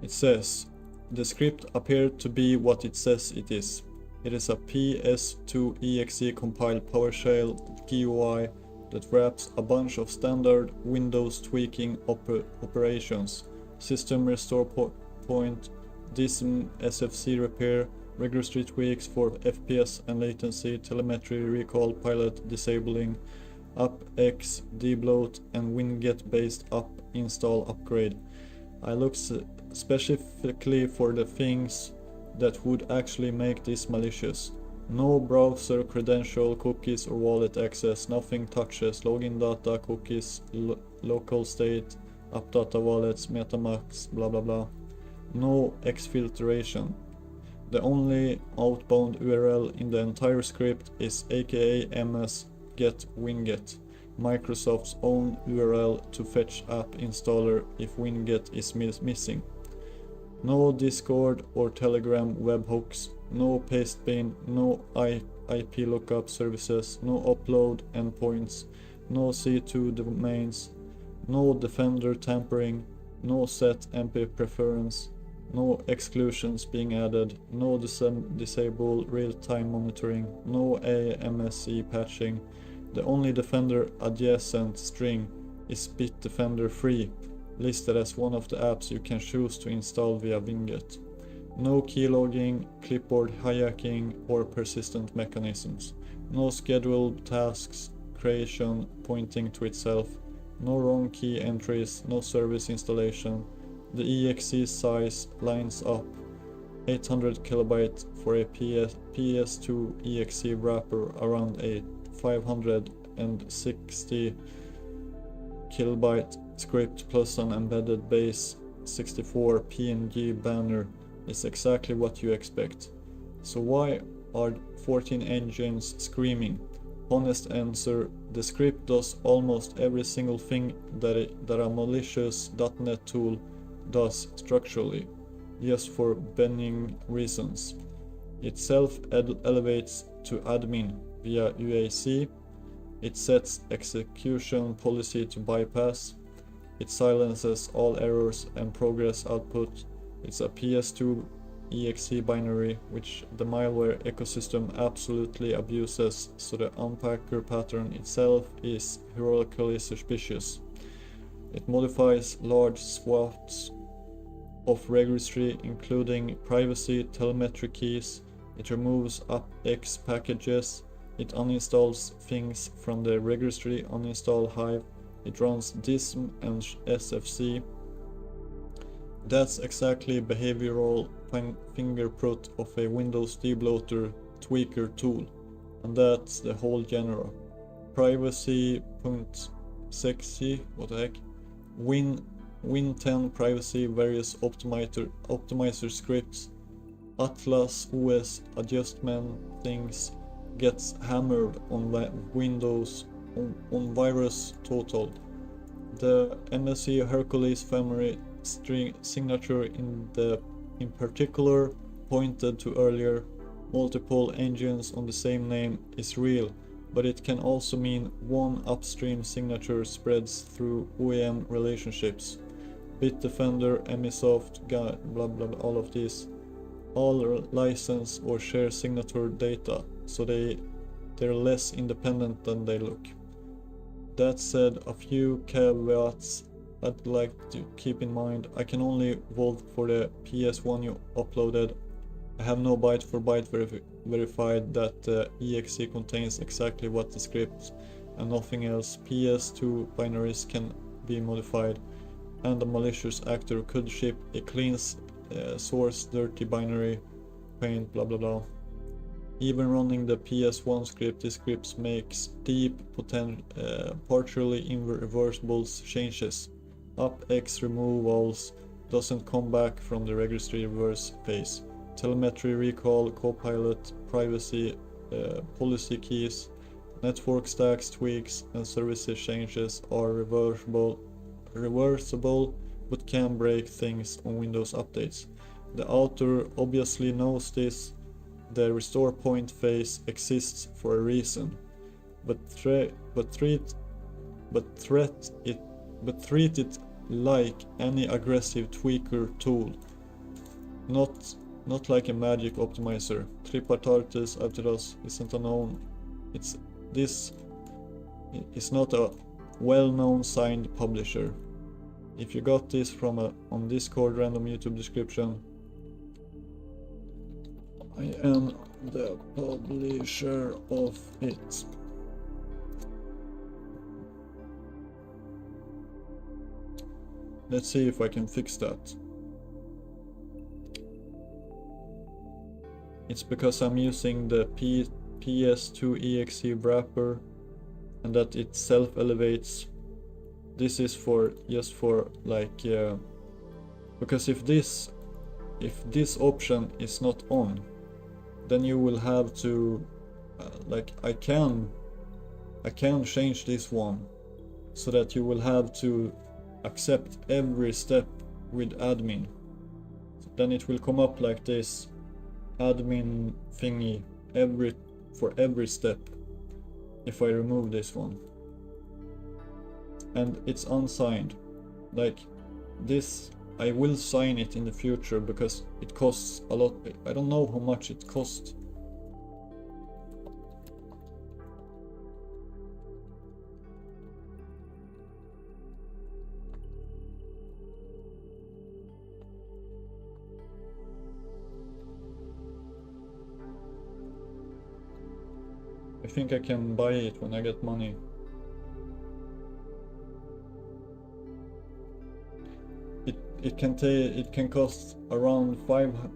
It says, the script appeared to be what it says it is. It is a PS2.exe compiled PowerShell GUI that wraps a bunch of standard Windows tweaking operations, system restore point, DISM SFC repair, registry tweaks for FPS and latency, telemetry recall, pilot disabling, AppX debloat, and winget based app install upgrade. I looked specifically for the things that would actually make this malicious. No browser credential, cookies or wallet access, nothing touches, login data, cookies, local state, app data wallets, metamask, blah blah blah. No exfiltration. The only outbound URL in the entire script is aka ms get winget, Microsoft's own URL to fetch app installer if winget is missing. No Discord or Telegram webhooks, no pastebin, no IP lookup services, no upload endpoints, no C2 domains, no Defender tampering, no set MP preference, no exclusions being added, no disable real-time monitoring, no AMSE patching. The only Defender adjacent string is Bitdefender free, listed as one of the apps you can choose to install via Winget. No keylogging, clipboard hijacking, or persistent mechanisms. No scheduled tasks creation pointing to itself. No wrong key entries, no service installation. The exe size lines up 800 kilobyte for a PS2 exe wrapper around a 560 kilobyte script plus an embedded base 64 PNG banner is exactly what you expect. So why are 14 engines screaming? Honest answer, the script does almost every single thing that a malicious .NET tool does structurally, just for benign reasons. It self-elevates to admin via UAC, it sets execution policy to bypass, it silences all errors and progress output, it's a PS2 exe binary which the malware ecosystem absolutely abuses, so the unpacker pattern itself is heroically suspicious. It modifies large swaths of registry including privacy telemetry keys, it removes AppX packages, it uninstalls things from the registry uninstall Hive, it runs DISM and SFC. That's exactly behavioral fingerprint of a Windows debloater tweaker tool, and that's the whole genre. Privacy.sexy, what the heck? Win10 privacy, various optimizer scripts, Atlas OS adjustment things, gets hammered on Windows on virus total. The MSC Hercules family signature in particular pointed to earlier, multiple engines on the same name is real, but it can also mean one upstream signature spreads through OEM relationships. Bitdefender, Emisoft, blah blah blah, all of these, all license or share signature data, so they're less independent than they look. That said, a few caveats I'd like to keep in mind. I can only vote for the PS1 you uploaded. I have no byte for byte verified that the exe contains exactly what the script and nothing else. PS2 binaries can be modified, and a malicious actor could ship a clean source dirty binary paint blah blah blah. Even running the PS1 script, the script makes deep, partially irreversible changes. AppX removals doesn't come back from the registry reverse phase. Telemetry recall, copilot, privacy, policy keys, network stacks, tweaks, and services changes are reversible, but can break things on Windows updates. The author obviously knows this. The restore point phase exists for a reason, but treat it like any aggressive tweaker tool, not like a magic optimizer. Tripartitis Arteros isn't a known. This is not a well-known signed publisher. If you got this from on Discord random YouTube description, I am the publisher of it. Let's see if I can fix that. It's because I'm using the PS2 exe wrapper and that it self-elevates. This is just for like, because if this if this option is not on, then you will have to like I can change this one so that you will have to accept every step with admin. Then it will come up like this admin thingy for every step if I remove this one. And it's unsigned. Like this, I will sign it in the future because it costs a lot. I don't know how much it costs. I think I can buy it when I get money. It can cost around $50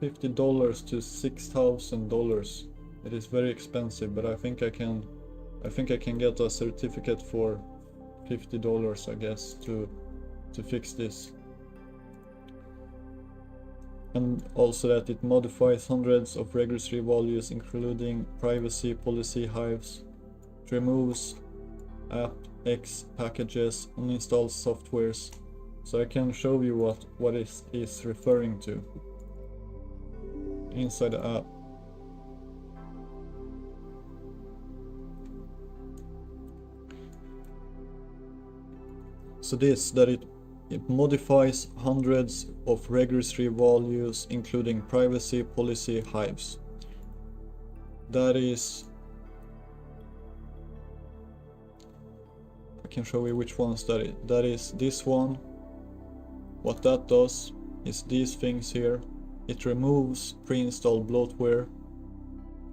to $6,000. It is very expensive, but I think I can get a certificate for $50, I guess, to fix this. And also that it modifies hundreds of registry values, including privacy policy hives. It removes app-x packages, uninstalls softwares. So I can show you what it is referring to inside the app. So it modifies hundreds of registry values, including privacy policy hives. That is, I can show you which ones that is. That is this one. What that does is these things here. It removes pre-installed bloatware,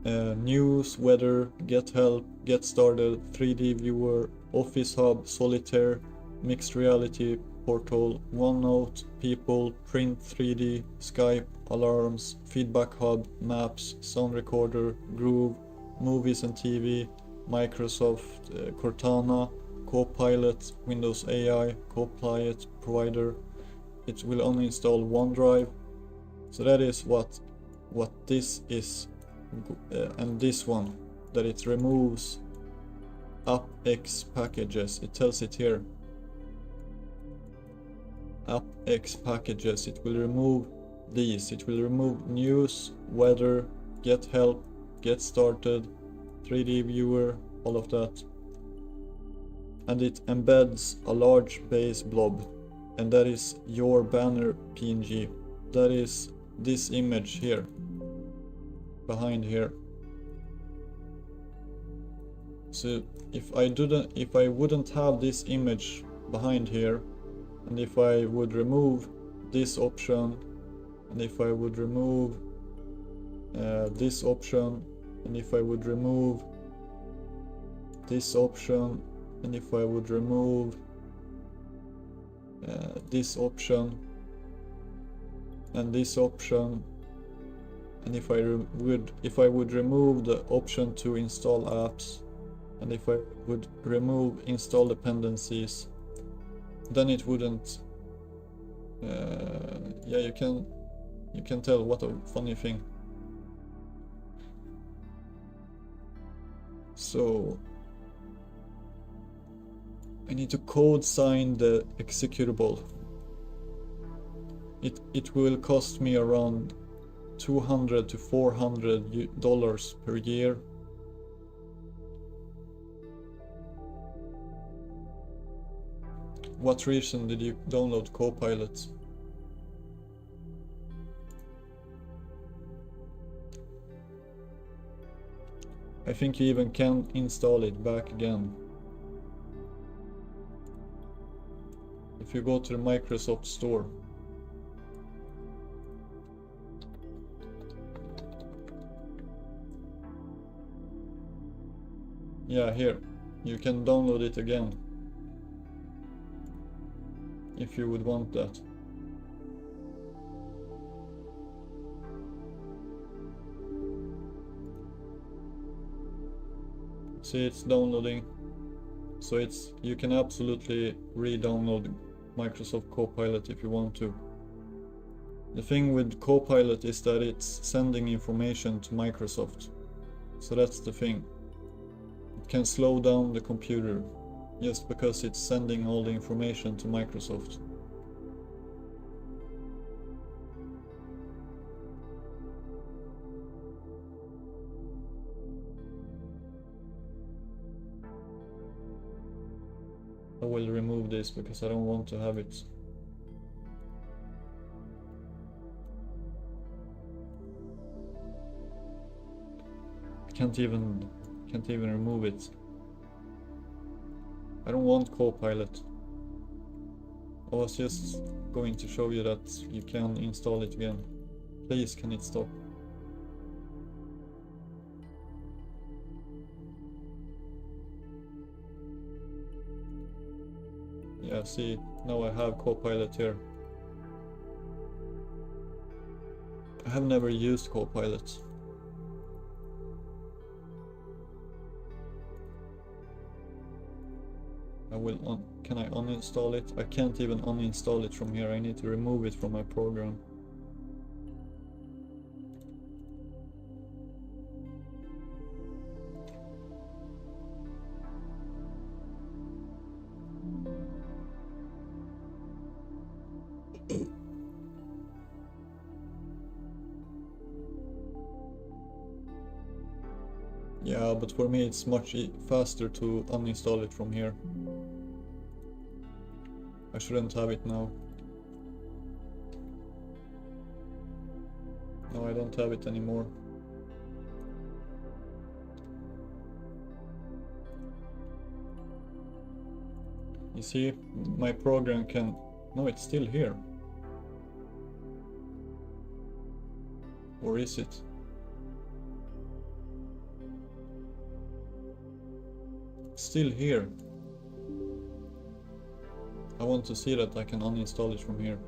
news, weather, get help, get started, 3D viewer, Office Hub, Solitaire, mixed reality, Portal, OneNote, People, Print 3D, Skype, Alarms, Feedback Hub, Maps, Sound Recorder, Groove, Movies and TV, Microsoft, Cortana, Copilot, Windows AI, Copilot Provider. It will only install OneDrive. So that is what this is, and this one, that it removes app-x packages. It tells it here. App-x packages, it will remove these. It will remove news, weather, get help, get started, 3D viewer, all of that. And it embeds a large base blob, and that is your banner PNG. That is this image here, behind here. So if I wouldn't have this image behind here, and if I would remove this option, and if I would remove this option, and if I would remove this option, and if I would remove this option, and this option, and if I would remove the option to install apps, and if I would remove install dependencies, then it wouldn't. Yeah, you can tell. What a funny thing. So I need to code sign the executable. It will cost me around $200 to $400 per year. What reason did you download Copilot? I think you even can install it back again. If you go to the Microsoft Store. Yeah, here. You can download it again. If you would want that. See, it's downloading. So you can absolutely re-download Microsoft Copilot if you want to. The thing with Copilot is that it's sending information to Microsoft. So that's the thing. It can slow down the computer just because it's sending all the information to Microsoft. I will remove this because I don't want to have it. Can't even remove it. I don't want Copilot. I was just going to show you that you can install it again. Please, can it stop? Yeah, see, now I have Copilot here. I have never used Copilot. Can I uninstall it? I can't even uninstall it from here. I need to remove it from my program. Yeah, but for me it's much faster to uninstall it from here. I shouldn't have it now. No, I don't have it anymore. You see, my program can... No, it's still here. Or is it? It's still here. I want to see that I can uninstall it from here.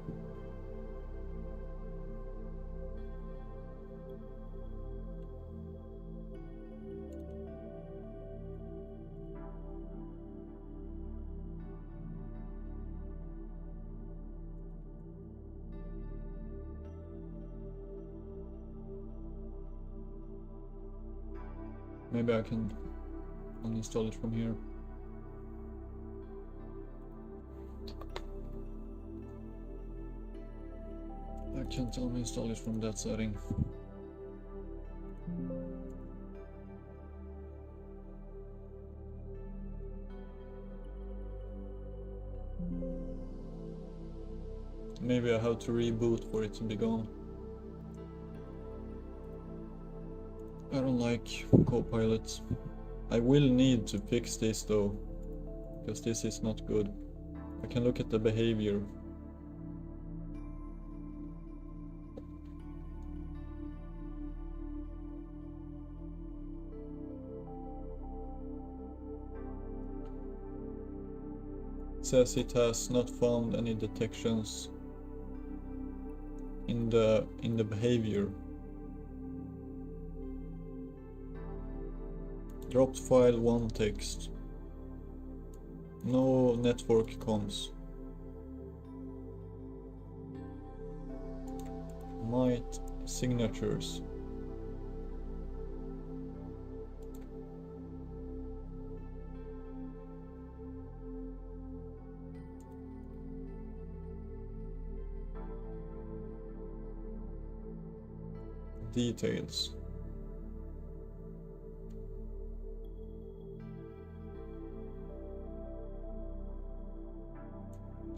Maybe I can uninstall it from here. I can't uninstall it from that setting. Maybe I have to reboot for it to be gone. I don't like Copilot. I will need to fix this though, because this is not good. I can look at the behavior. It says it has not found any detections in the behavior. Dropped file 1 text. No network comms. Might signatures. Details.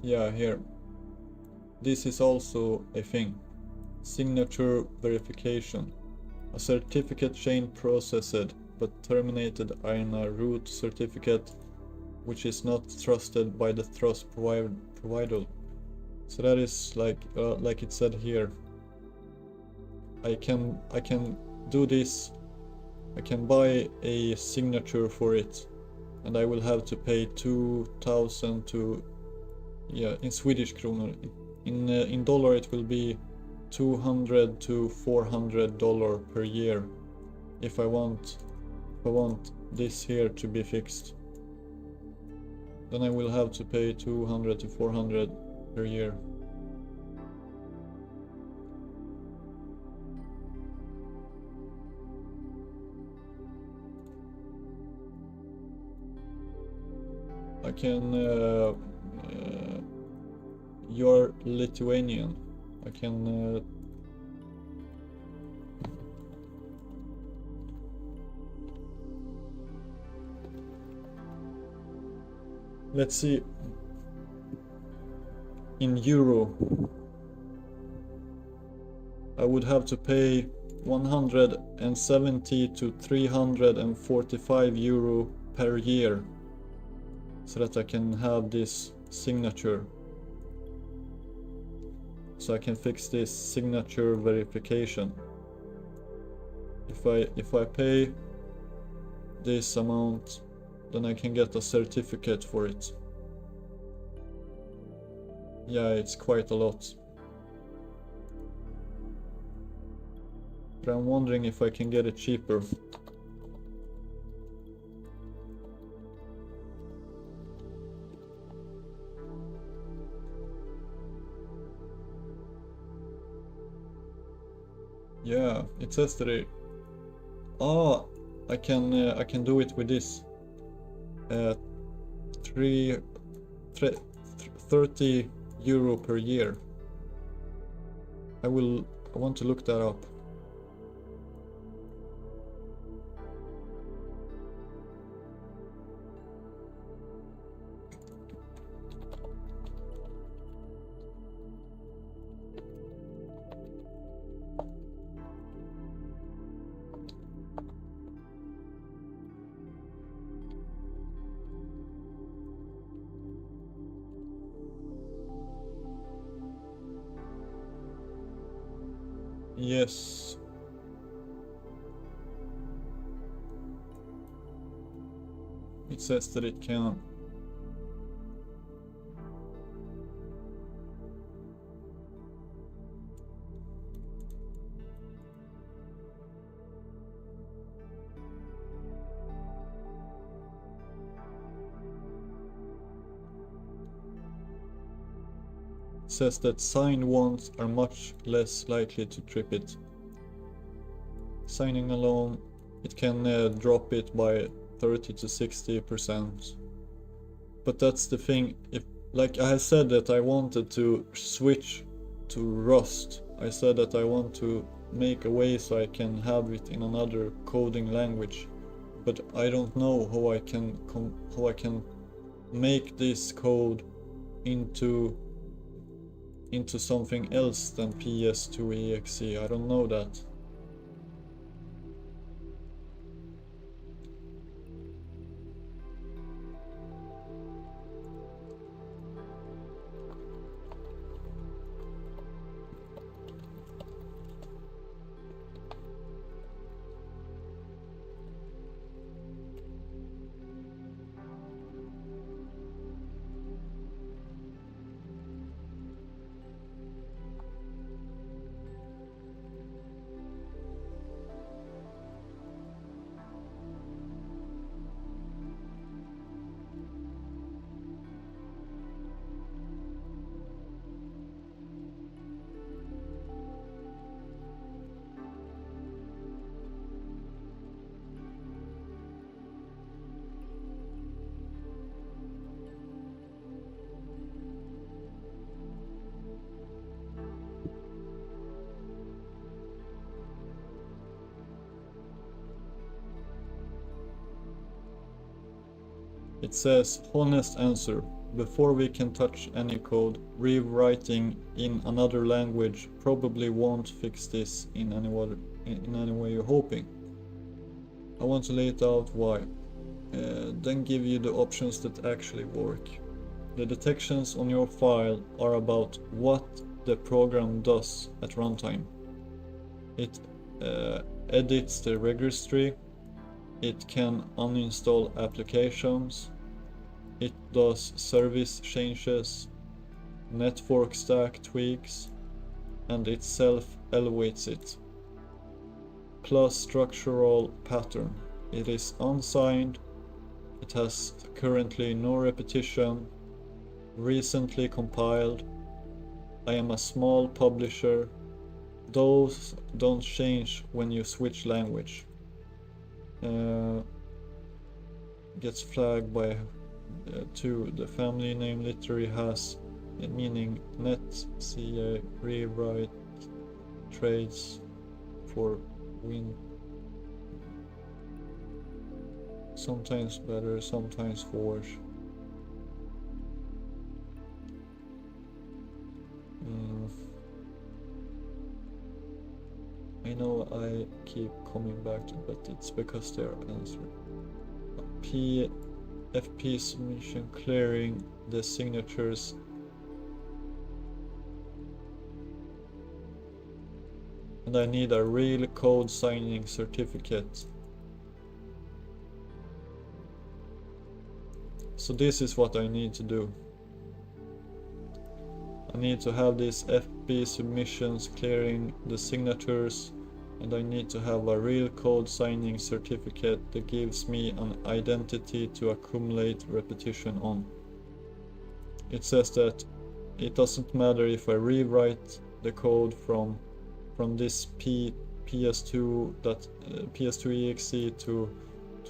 Yeah, here. This is also a thing. Signature verification. A certificate chain processed but terminated in a root certificate which is not trusted by the trust provider. So that is like it said here. I can do this. I can buy a signature for it, and I will have to pay 2,000 to, yeah, in Swedish kronor. In dollar it will be $200 to $400 per year if I want this here to be fixed. then I will have to pay 200 to 400 per year. I can you're Lithuanian. I can let's see, in euro I would have to pay 170 to 345 euro per year so that I can have this signature, so I can fix this signature verification. If I pay this amount, then I can get a certificate for it. Yeah, it's quite a lot. But I'm wondering if I can get it cheaper. Yeah, it says that it... Oh, I can do it with this. 30 euro per year. I want to look that up. Yes. It says that it can. Says that signed ones are much less likely to trip it. Signing alone, it can drop it by 30 to 60%. But that's the thing, if, like I said that I wanted to switch to Rust. I said that I want to make a way so I can have it in another coding language. But I don't know how I can make this code into something else than PS2 exe. I don't know that. It says, honest answer. Before we can touch any code, rewriting in another language probably won't fix this in any way you're hoping. I want to lay it out why. Then give you the options that actually work. The detections on your file are about what the program does at runtime. It edits the registry. It can uninstall applications. It does service changes, network stack tweaks, and it self-evaluates it. Plus structural pattern. It is unsigned. It It has currently no repetition. Recently compiled. I am a small publisher. Those don't change when you switch language. Gets flagged by 2. The family name literally has meaning net. See a rewrite trades for win. Sometimes better, sometimes worse. I know I keep coming back to it, but it's because they're answering. FP submission clearing the signatures. And I need a real code signing certificate. So this is what I need to do. I need to have these FP submissions clearing the signatures, and I need to have a real code signing certificate that gives me an identity to accumulate repetition on. It says that it doesn't matter if I rewrite the code from this PS2.exe to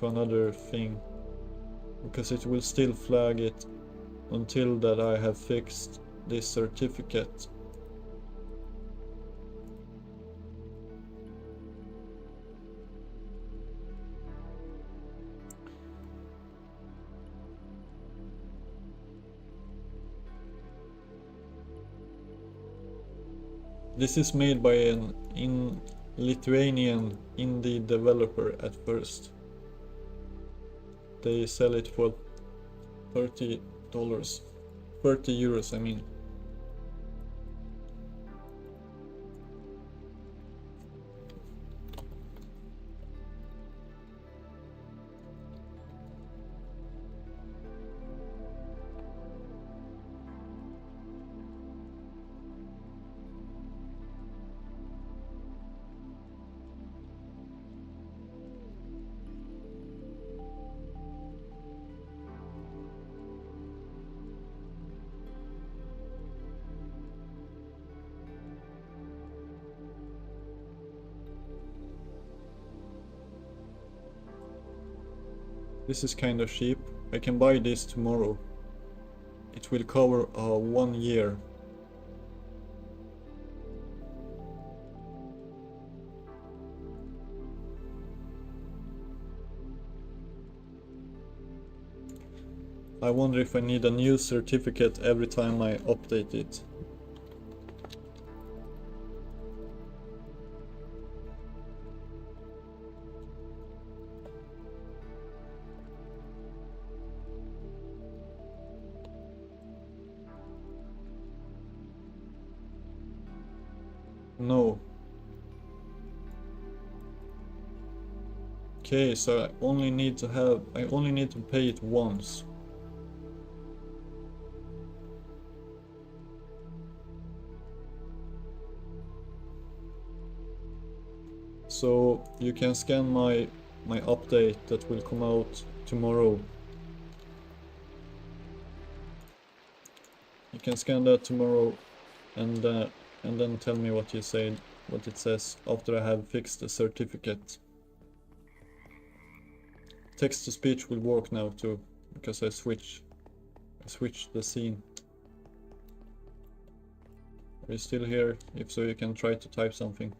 another thing, because it will still flag it until that I have fixed this certificate. This is made by an Lithuanian indie developer at first. They sell it for $30. 30 euros, I mean. This is kind of cheap. I can buy this tomorrow. It will cover 1 year. I wonder if I need a new certificate every time I update it. No. Okay, so I only need to pay it once. So you can scan my update that will come out tomorrow. You can scan that tomorrow and then tell me what it says after I have fixed the certificate. Text to speech will work now too, because I switched the scene. Are you still here? If so, you can try to type something.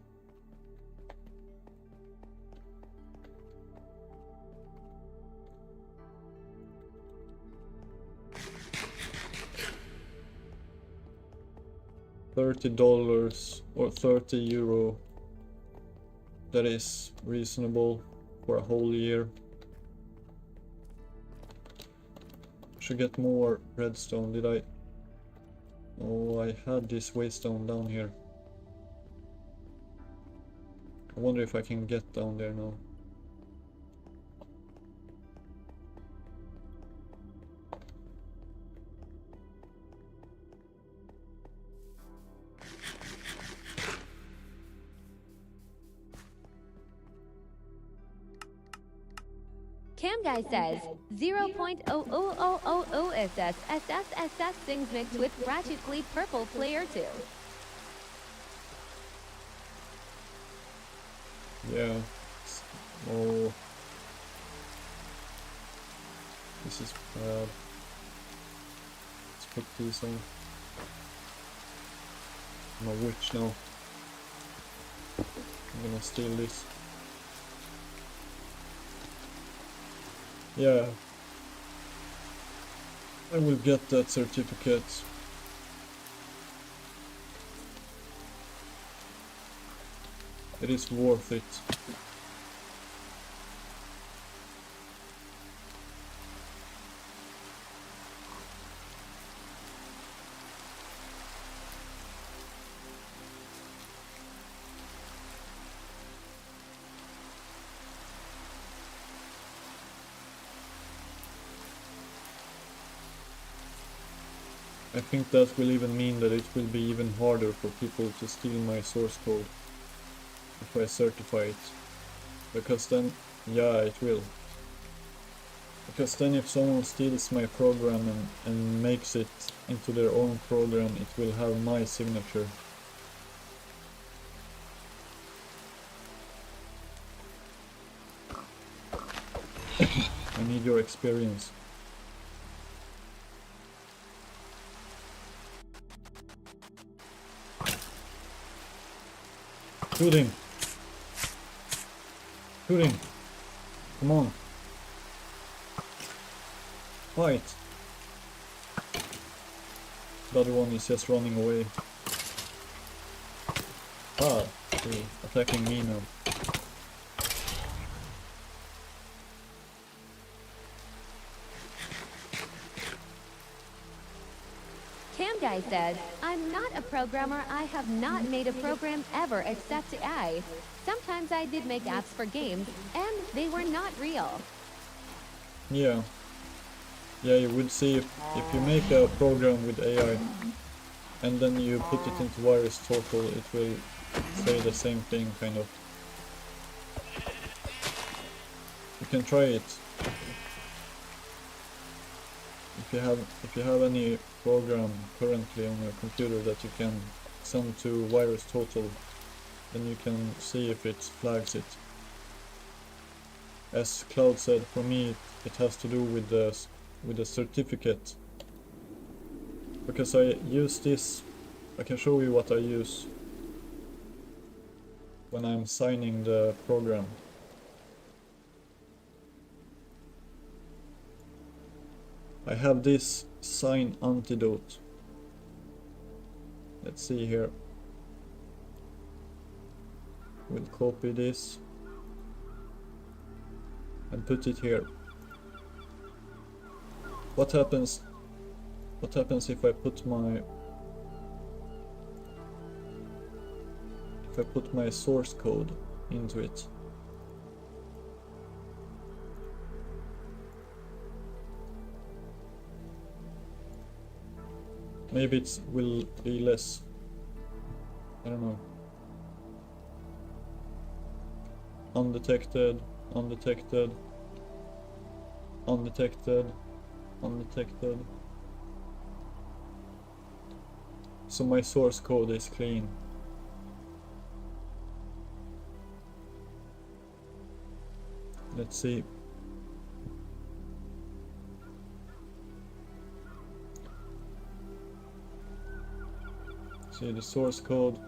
$30 or 30 euro. That is reasonable for a whole year. Should get more redstone. Did I? Oh, I had this waystone down here. I wonder if I can get down there now.
Cam guy says 0.00000SS things mixed with ratchetly purple player 2.
Yeah. Oh. This is bad. Let's put these on. I'm a witch now. I'm gonna steal this. Yeah. I will get that certificate. It is worth it. I think that will even mean that it will be even harder for people to steal my source code if I certify it. Because then, yeah, it will. Because then if someone steals my program and makes it into their own program, it will have my signature. I need your experience. Shoot him! Shoot him! Come on! Fight! The other one is just running away. Ah, he's attacking me now.
Cam guy says, I'm not a programmer. I have not made a program ever except AI. Sometimes I did make apps for games, and they were not real.
Yeah. Yeah, you would see if you make a program with AI and then you put it into VirusTotal, it will say the same thing, kind of. You can try it. If you have any program currently on your computer that you can send to VirusTotal, then you can see if it flags it. As Cloud said, for me it has to do with the certificate. Because I use this, I can show you what I use when I'm signing the program. I have this sign antidote. Let's see here. We'll copy this and put it here. What happens if I put my source code into it? Maybe it will be less. I don't know. Undetected, undetected, undetected, undetected. So my source code is clean. Let's see. See the source code.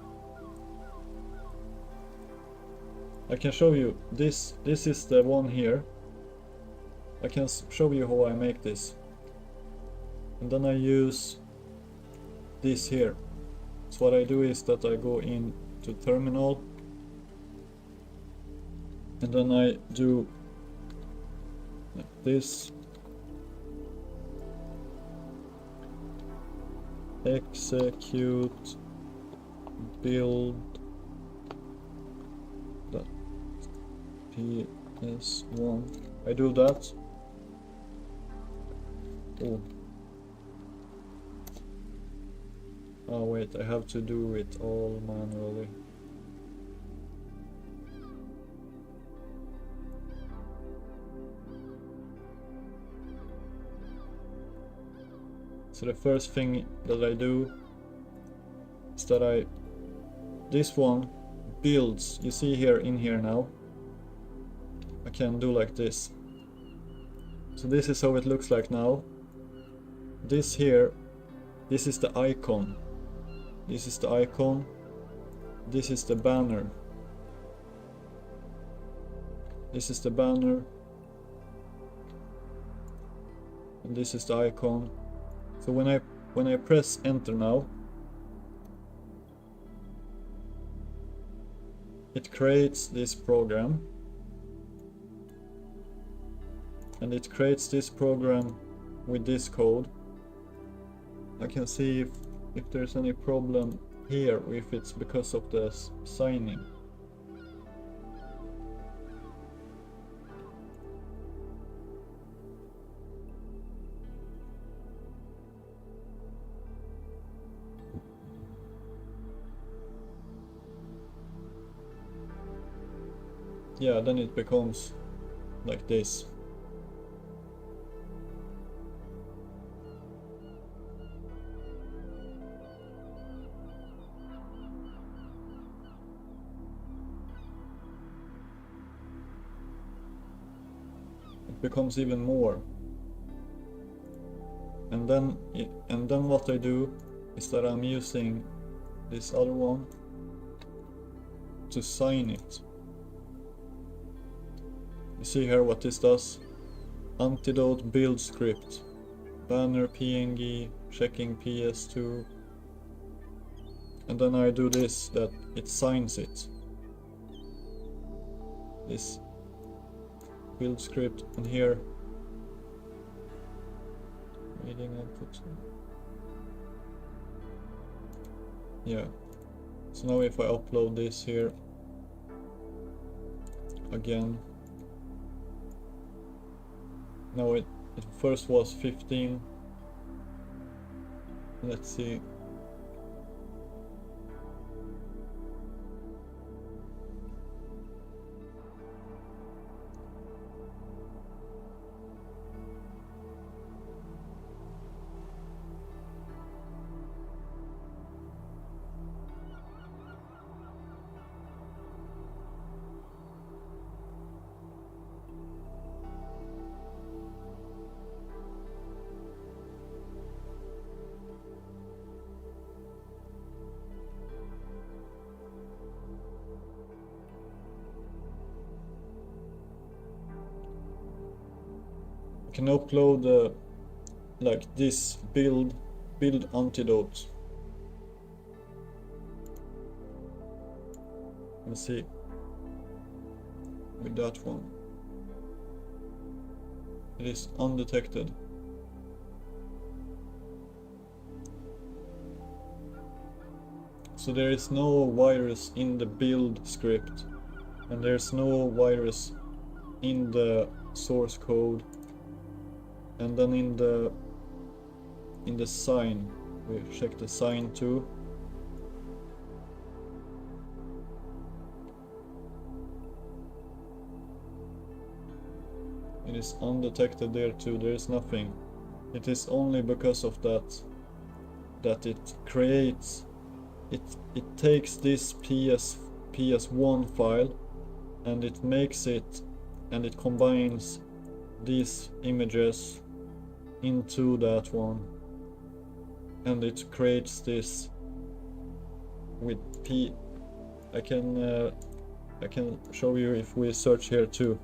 I can show you this is the one here. I can show you how I make this. And then I use this here. So what I do is that I go into terminal and then I do like this. Execute build ps1. I do that. Oh wait, I have to do it all manually. So the first thing that I do is that this one builds, you see here in here now, I can do like this. So this is how it looks like now. This here, this is the icon. This is the icon. This is the banner. This is the banner. And this is the icon. So when I press enter now, it creates this program. And it creates this program with this code. I can see if there's any problem here, if it's because of the signing. Yeah, then it becomes like this. It becomes even more. And then what I do is that I'm using this other one to sign it. You see here what this does? Antidote build script, banner PNG, checking PS2, and then I do this, that it signs it. This build script, and here reading output. Yeah. So now if I upload this here again. No, it first was 15. Let's see. Can upload like this build antidote. Let's see with that one. It is undetected. So there is no virus in the build script, and there's no virus in the source code. And then in the sign, we check the sign too. It is undetected there too. There is nothing. It is only because of that it creates, it takes this PS1 file and it makes it, and it combines these images into that one, and it creates this with I can show you if we search here too.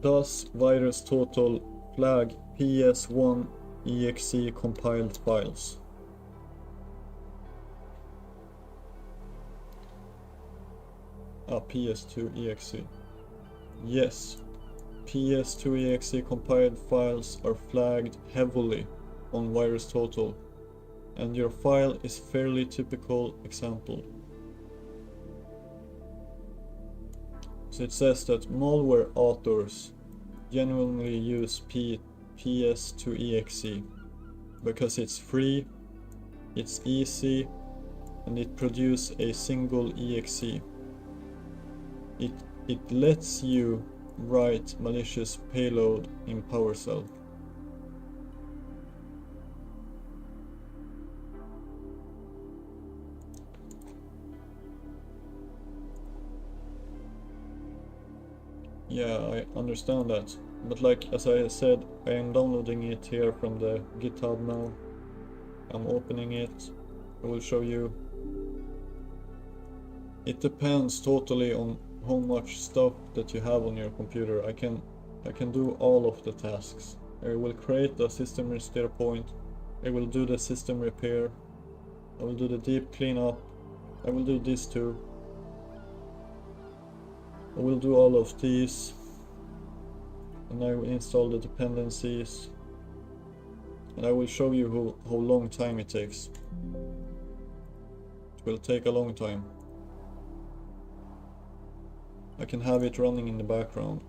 Does virus total flag PS1 exe compiled files? PS2 exe. Yes, PS2 exe compiled files are flagged heavily on virus total, and your file is fairly typical example. So it says that malware authors genuinely use PS to exe because it's free, it's easy, and it produces a single exe. It lets you write malicious payload in PowerShell. Yeah, I understand that. But like as I said, I am downloading it here from the GitHub now. I'm opening it. I will show you. It depends totally on how much stuff that you have on your computer. I can do all of the tasks. I will create a system restore point. I will do the system repair. I will do the deep cleanup. I will do this too. I will do all of these. And I will install the dependencies. And I will show you how long time it takes. It will take a long time. I can have it running in the background.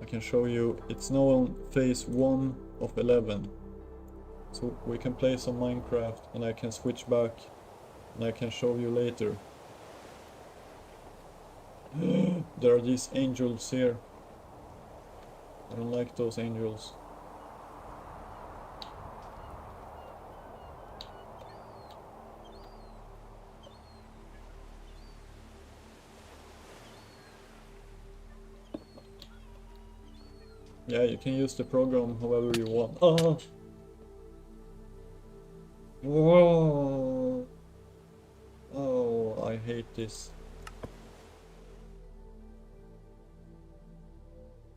I can show you, it's now on phase 1 of 11. So we can play some Minecraft and I can switch back and I can show you later. There are these angels here. I don't like those angels. Yeah, you can use the program however you want. Oh! Whoa! Oh, I hate this.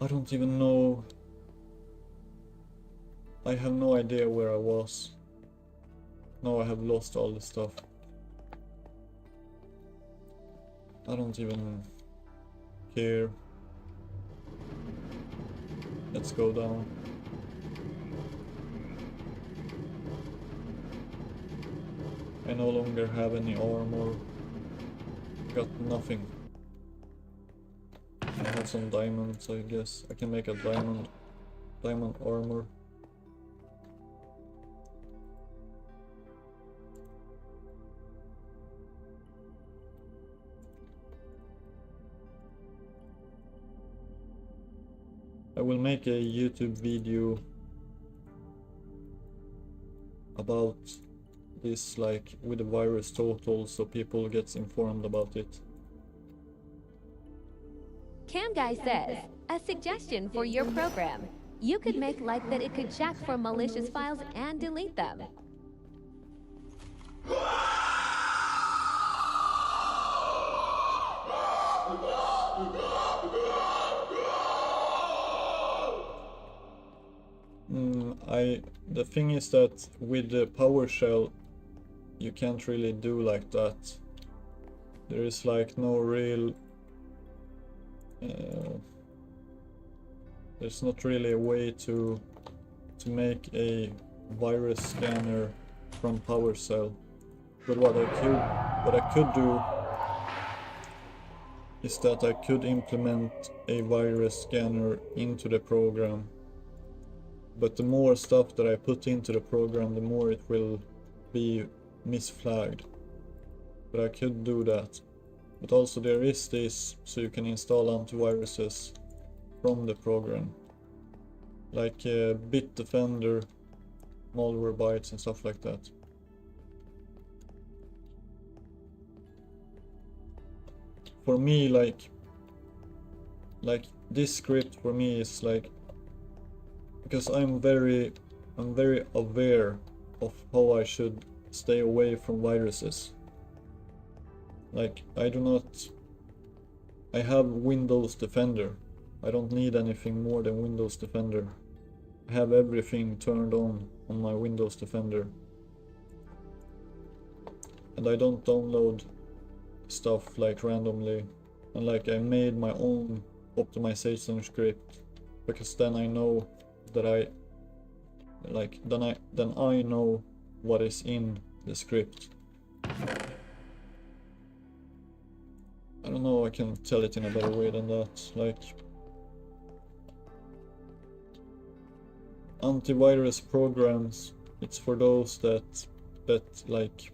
I don't even know. I have no idea where I was. Now I have lost all the stuff. I don't even care. Let's go down. I no longer have any armor. Got nothing. I have some diamonds, I guess. I can make a diamond armor. I will make a YouTube video about this, like with the virus total, so people gets informed about it.
Cam Guy says, a suggestion for your program. You could make like that it could check for malicious files and delete them. The thing is that with the PowerShell you can't really do like that. There is like no real there's not really a way to make a virus scanner from PowerShell. But what I could do is that I could implement a virus scanner into the program. But the more stuff that I put into the program, the more it will be misflagged. But I could do that. But also there is this, so you can install antiviruses from the program. Like Bitdefender, Malwarebytes and stuff like that. For me, like this script for me is like, because I'm very aware of how I should stay away from viruses. Like I have Windows Defender. I don't need anything more than Windows Defender. I have everything turned on my Windows Defender. And I don't download stuff like randomly. And like I made my own optimization script, because then I know that then I know what is in the script. I don't know, I can tell it in a better way than that. Like, antivirus programs, it's for those that like,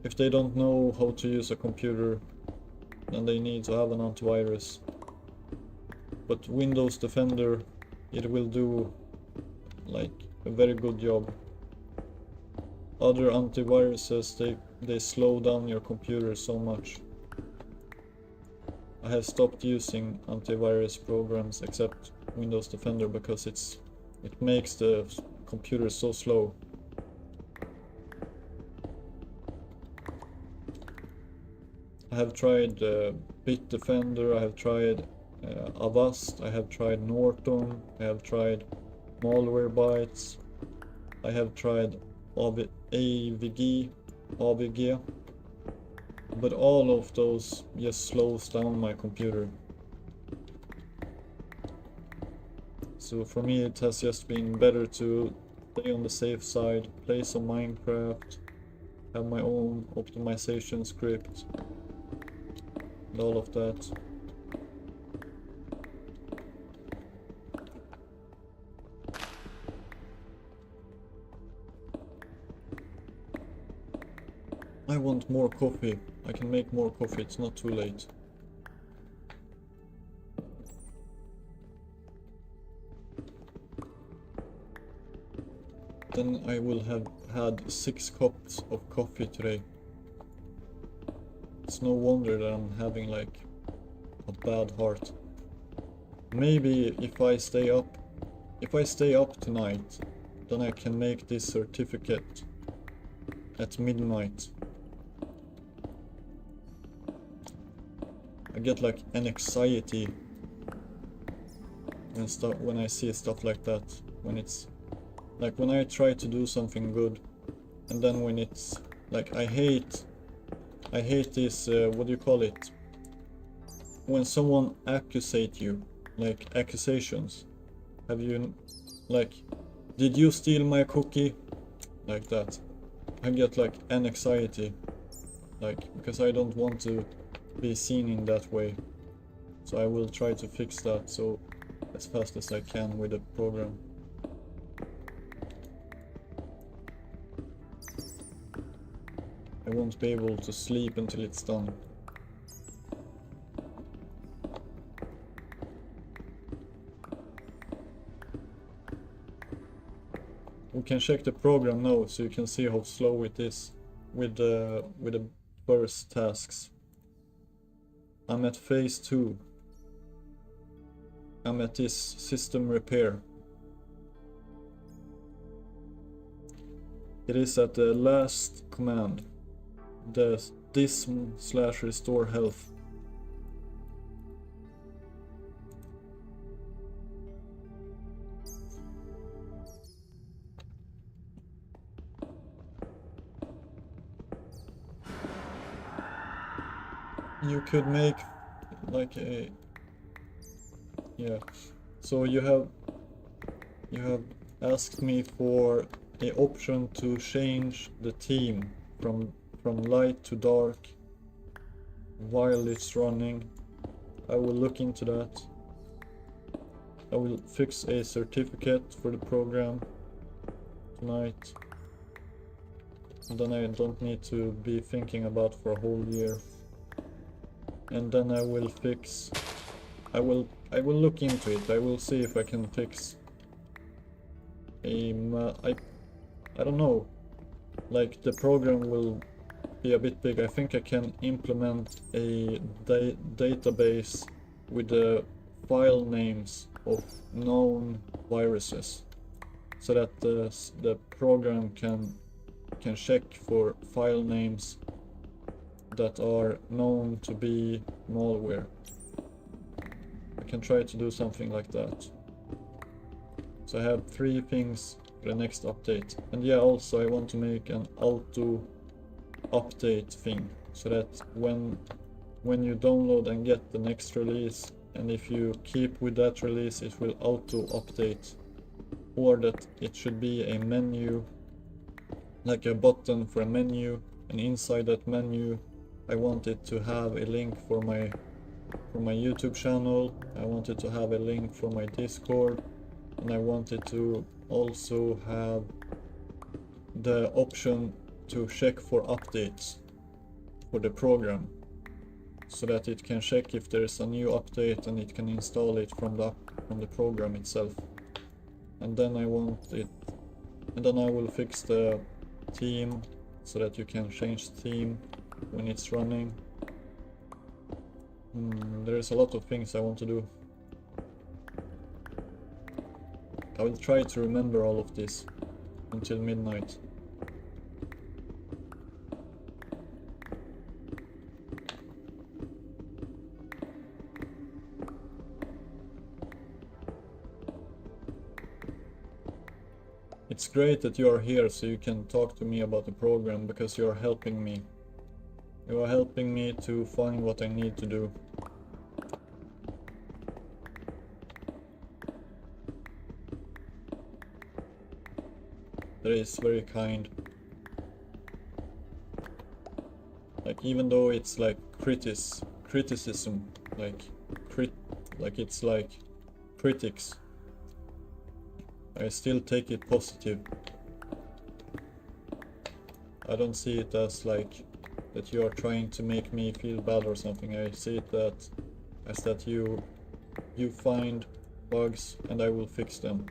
if they don't know how to use a computer, then they need to have an antivirus. But Windows Defender, it will do like a very good job. Other antiviruses, they slow down your computer so much. I have stopped using antivirus programs except Windows Defender because it makes the computer so slow. I have tried Bitdefender, I have tried Avast, I have tried Norton, I have tried Malwarebytes, I have tried AVG, but all of those just slows down my computer. So for me it has just been better to stay on the safe side, play some Minecraft, have my own optimization script, and all of that. I want more coffee. I can make more coffee, it's not too late. Then I will have had 6 cups of coffee today. It's no wonder that I'm having like a bad heart. Maybe if I stay up tonight, then I can make this certificate at midnight. I get like an anxiety when I see stuff like that. When it's like when I try to do something good, and then when it's like I hate this what do you call it? When someone accusate you, like accusations. Have you like, did you steal my cookie? Like that. I get like an anxiety, like because I don't want to be seen in that way. So I will try to fix that so as fast as I can with the program. I won't be able to sleep until it's done. We can check the program now so you can see how slow it is with the first tasks. I'm at phase 2. I'm at this system repair. It is at the last command, the dism/restore health. You could make like a, yeah, so you have asked me for a option to change the theme from light to dark while it's running. I will look into that. I will fix a certificate for the program tonight, and then I don't need to be thinking about for a whole year. And then I will fix, I will look into it. I will see if I can fix a I don't know, like the program will be a bit big. I think I can implement a database with the file names of known viruses, so that the program can check for file names that are known to be malware. I can try to do something like that. So I have 3 things for the next update. And yeah, also I want to make an auto update thing, so that when you download and get the next release, and if you keep with that release, it will auto update. Or that it should be a menu, like a button for a menu, and inside that menu I wanted to have a link for my YouTube channel, I wanted to have a link for my Discord, and I wanted to also have the option to check for updates for the program, so that it can check if there is a new update and it can install it from the program itself. And then I will fix the theme so that you can change theme when it's running. There's a lot of things I want to do. I will try to remember all of this until midnight. It's great that you are here so you can talk to me about the program, because you are helping me. You are helping me to find what I need to do. That is very kind. Like, even though it's like criticism, like it's like critics, I still take it positive. I don't see it as like that you are trying to make me feel bad or something. I see it as that you find bugs and I will fix them.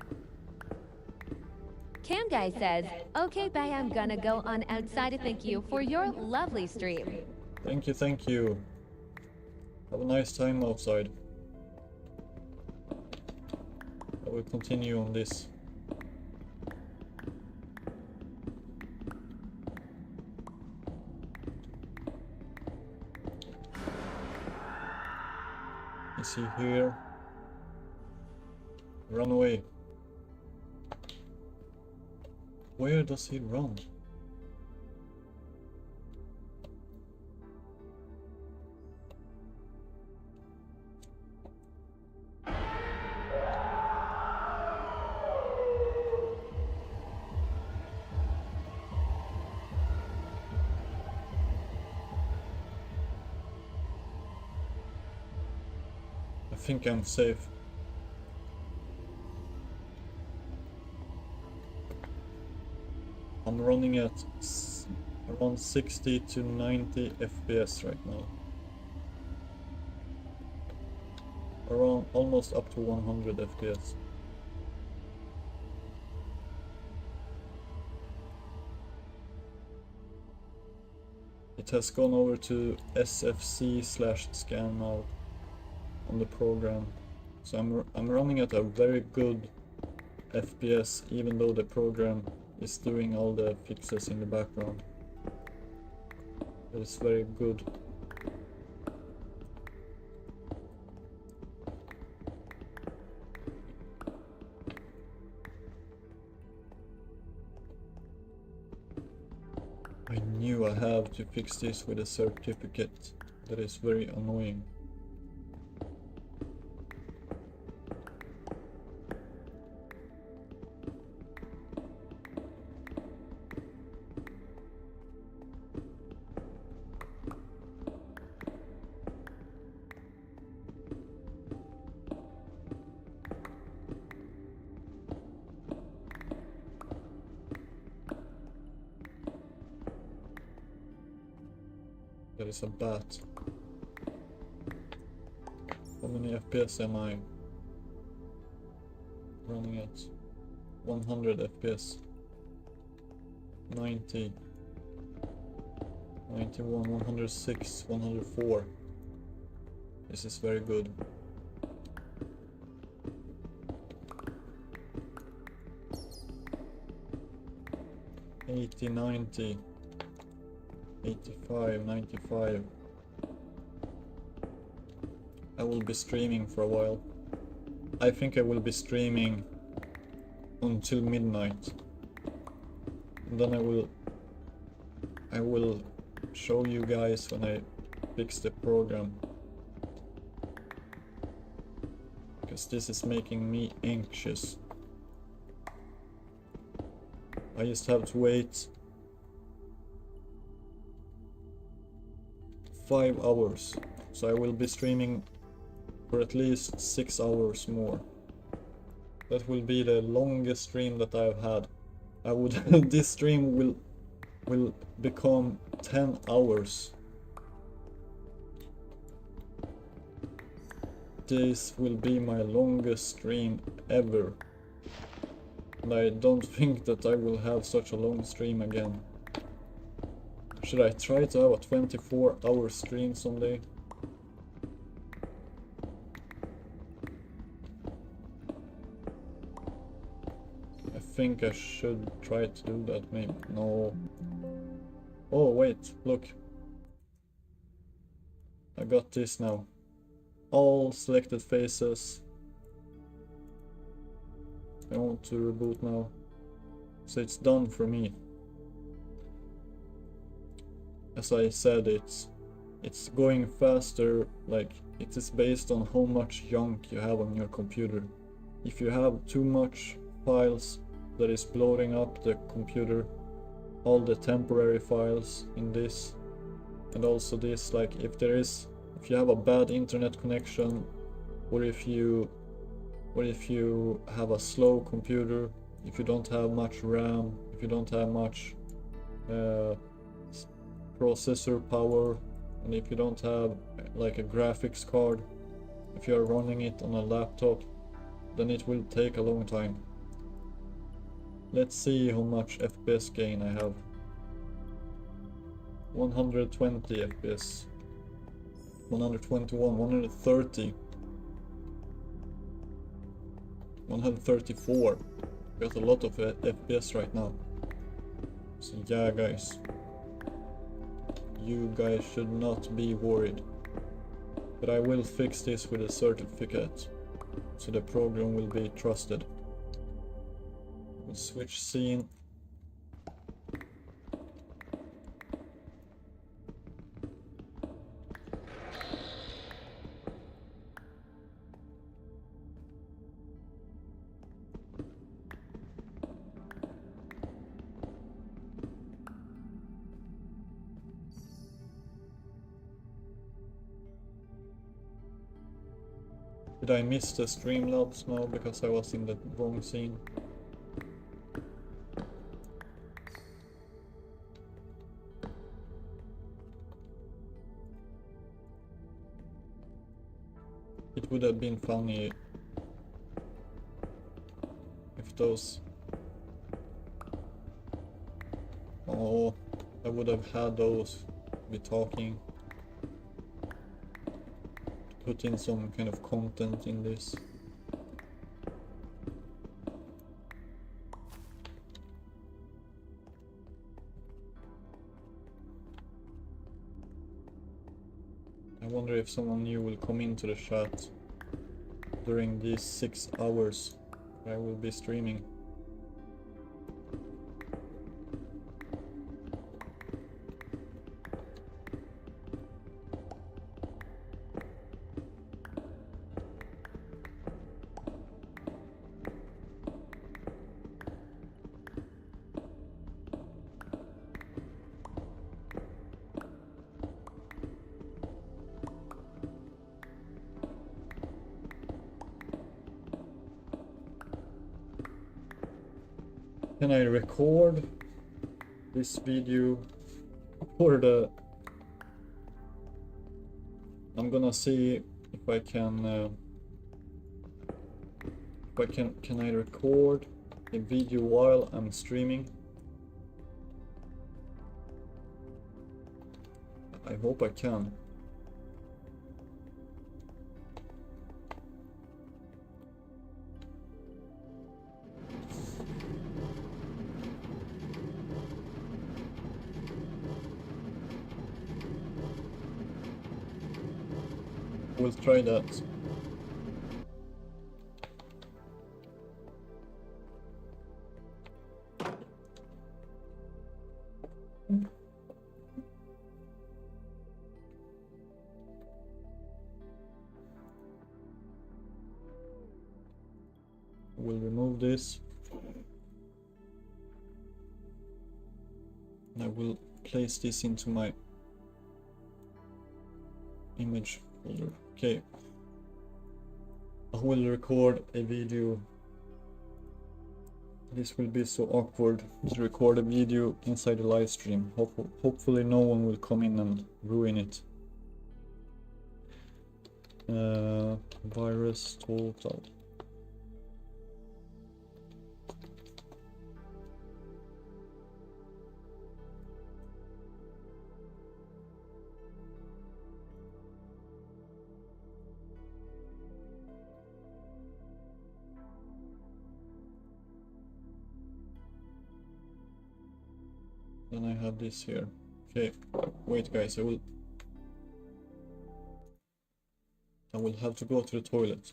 Cam Guy says, okay, bye, I'm gonna go on outside. Thank you for your lovely stream.
Thank you, thank you. Have a nice time outside. I will continue on this. Is he here? Run away. Where does he run? I think I'm safe. I'm running at around 60 to 90 FPS right now. Around almost up to 100 FPS. It has gone over to SFC/scan now on the program. So I'm running at a very good FPS, even though the program is doing all the fixes in the background. It is very good. I knew I have to fix this with a certificate. That is very annoying. There is a bat. How many FPS am I running at? 100 FPS. 90. 91, 106, 104. This is very good. '80, 90. 85, 95. I will be streaming for a while. I think I will be streaming until midnight. And then I will show you guys when I fix the program. Because this is making me anxious. I just have to wait 5 hours. So I will be streaming for at least 6 hours more. That will be the longest stream that I've had. I would this stream will become 10 hours. This will be my longest stream ever. And I don't think that I will have such a long stream again. Should I try to have a 24-hour stream someday? I think I should try to do that, maybe. No. Oh, wait, look. I got this now. All selected faces. I want to reboot now. So it's done for me. As I said, it's going faster, like it is based on how much junk you have on your computer. If you have too much files, that is bloating up the computer, all the temporary files in this, and also this, like if you have a bad internet connection, or if you have a slow computer, if you don't have much RAM, if you don't have much processor power, and if you don't have like a graphics card, if you are running it on a laptop, then it will take a long time. Let's see how much FPS gain I have. 120 FPS, 121, 130, 134. Got a lot of FPS right now. So yeah, guys, you guys should not be worried. But I will fix this with a certificate, so the program will be trusted. We'll switch scene. Did I miss the Streamlabs now because I was in the wrong scene? It would have been funny if those... Oh, I would have had those be talking. Put in some kind of content in this. I wonder if someone new will come into the chat during these 6 hours I will be streaming. Can I record this video for the... I'm gonna see if I can... Can I record a video while I'm streaming? I hope I can. We'll try that. We'll remove this. I will place this into my image folder. Okay. I will record a video. This will be so awkward to record a video inside a live stream. Hopefully no one will come in and ruin it. Virus total. Then I have this here. Okay, wait guys, I will have to go to the toilet.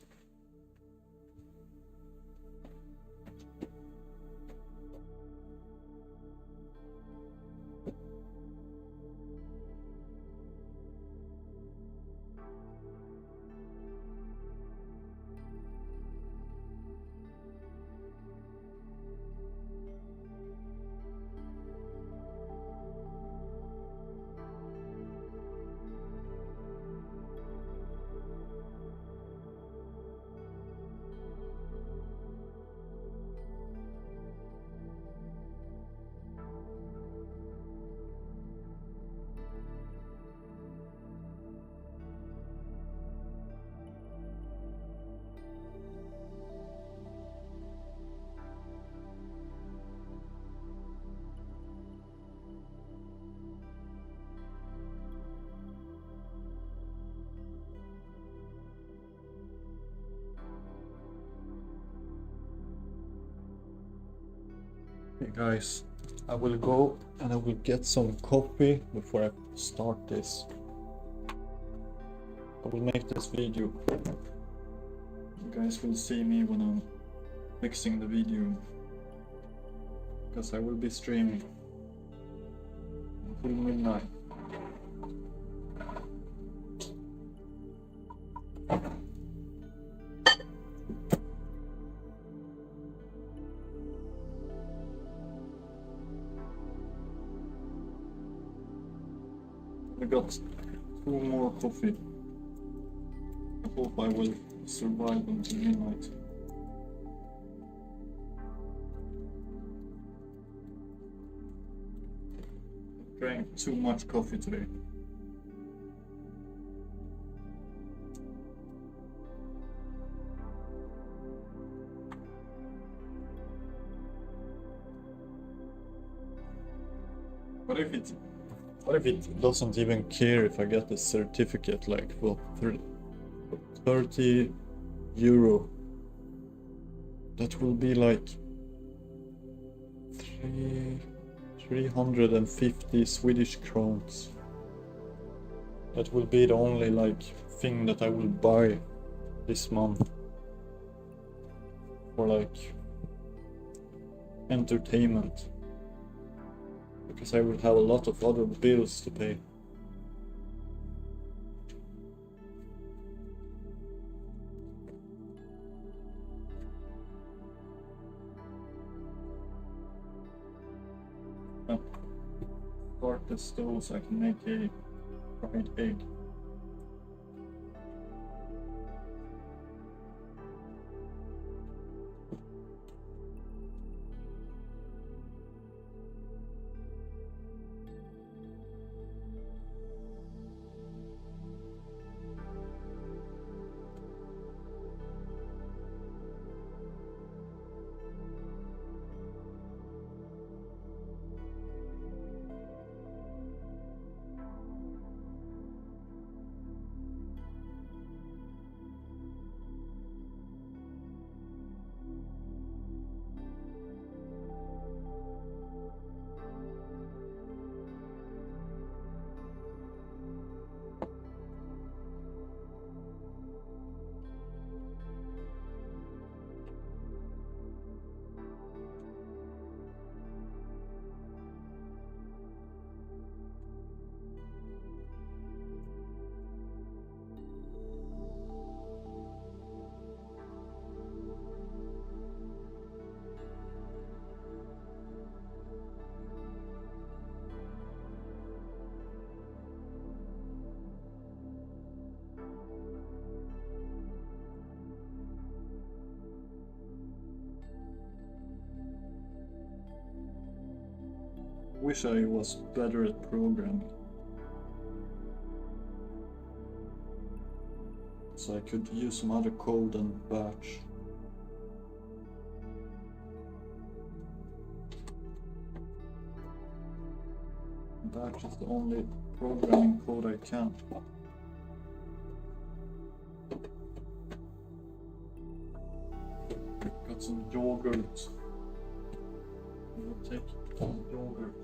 Okay guys, I will go and I will get some coffee before I start this. I will make this video. You guys will see me when I'm fixing the video, because I will be streaming until midnight. I got 2 more coffee. I hope I will survive until midnight. I drank too much coffee today. What if it doesn't even care if I get the certificate, like for 30 euro? That will be like 350 Swedish crowns. That will be the only like thing that I will buy this month for like entertainment. Because I will have a lot of other bills to pay. Start the stove so I can make a fried egg. Wish I was better at programming. So I could use some other code than batch. Batch is the only programming code I can. Got some yogurt. We'll take some yogurt.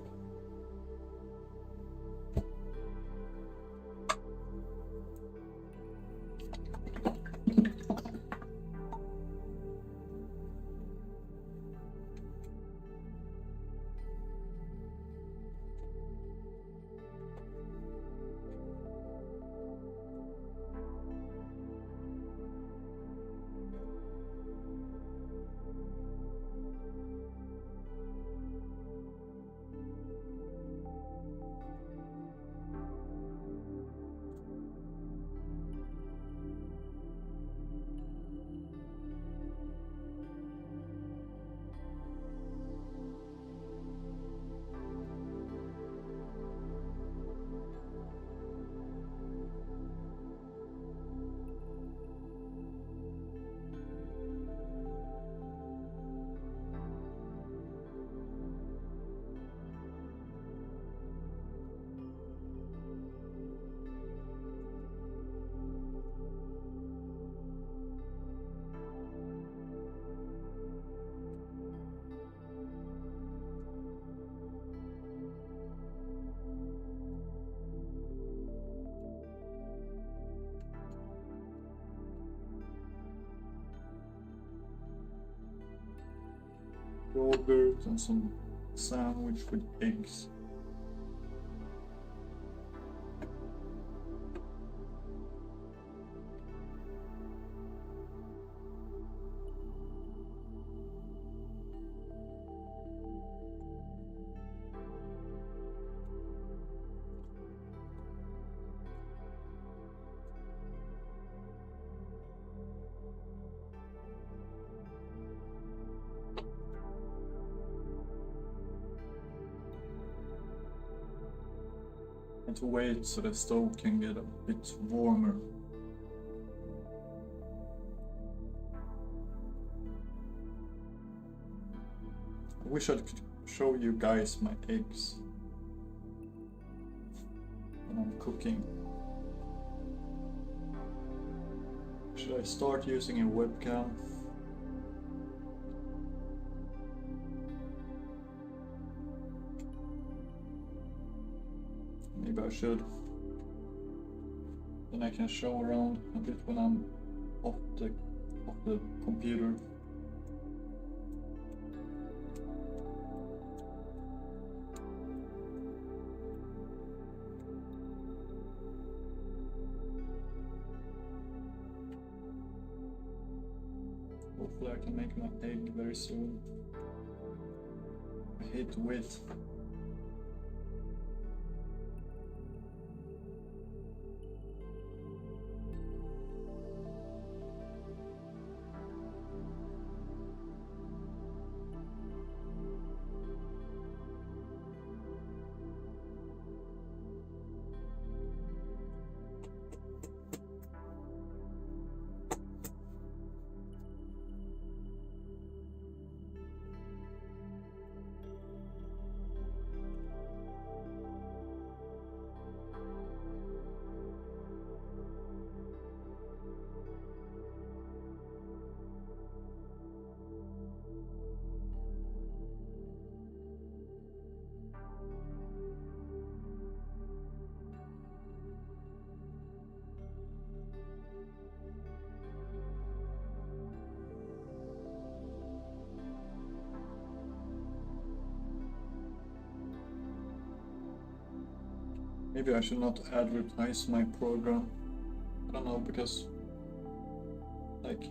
Yogurt and some sandwich with eggs. And to wait so the stove can get a bit warmer. I wish I could show you guys my eggs when I'm cooking. Should I start using a webcam? Maybe I should. Then I can show around a bit when I'm off the computer. Hopefully I can make my egg very soon. I hate to wait. Maybe I should not advertise my program. I don't know, because like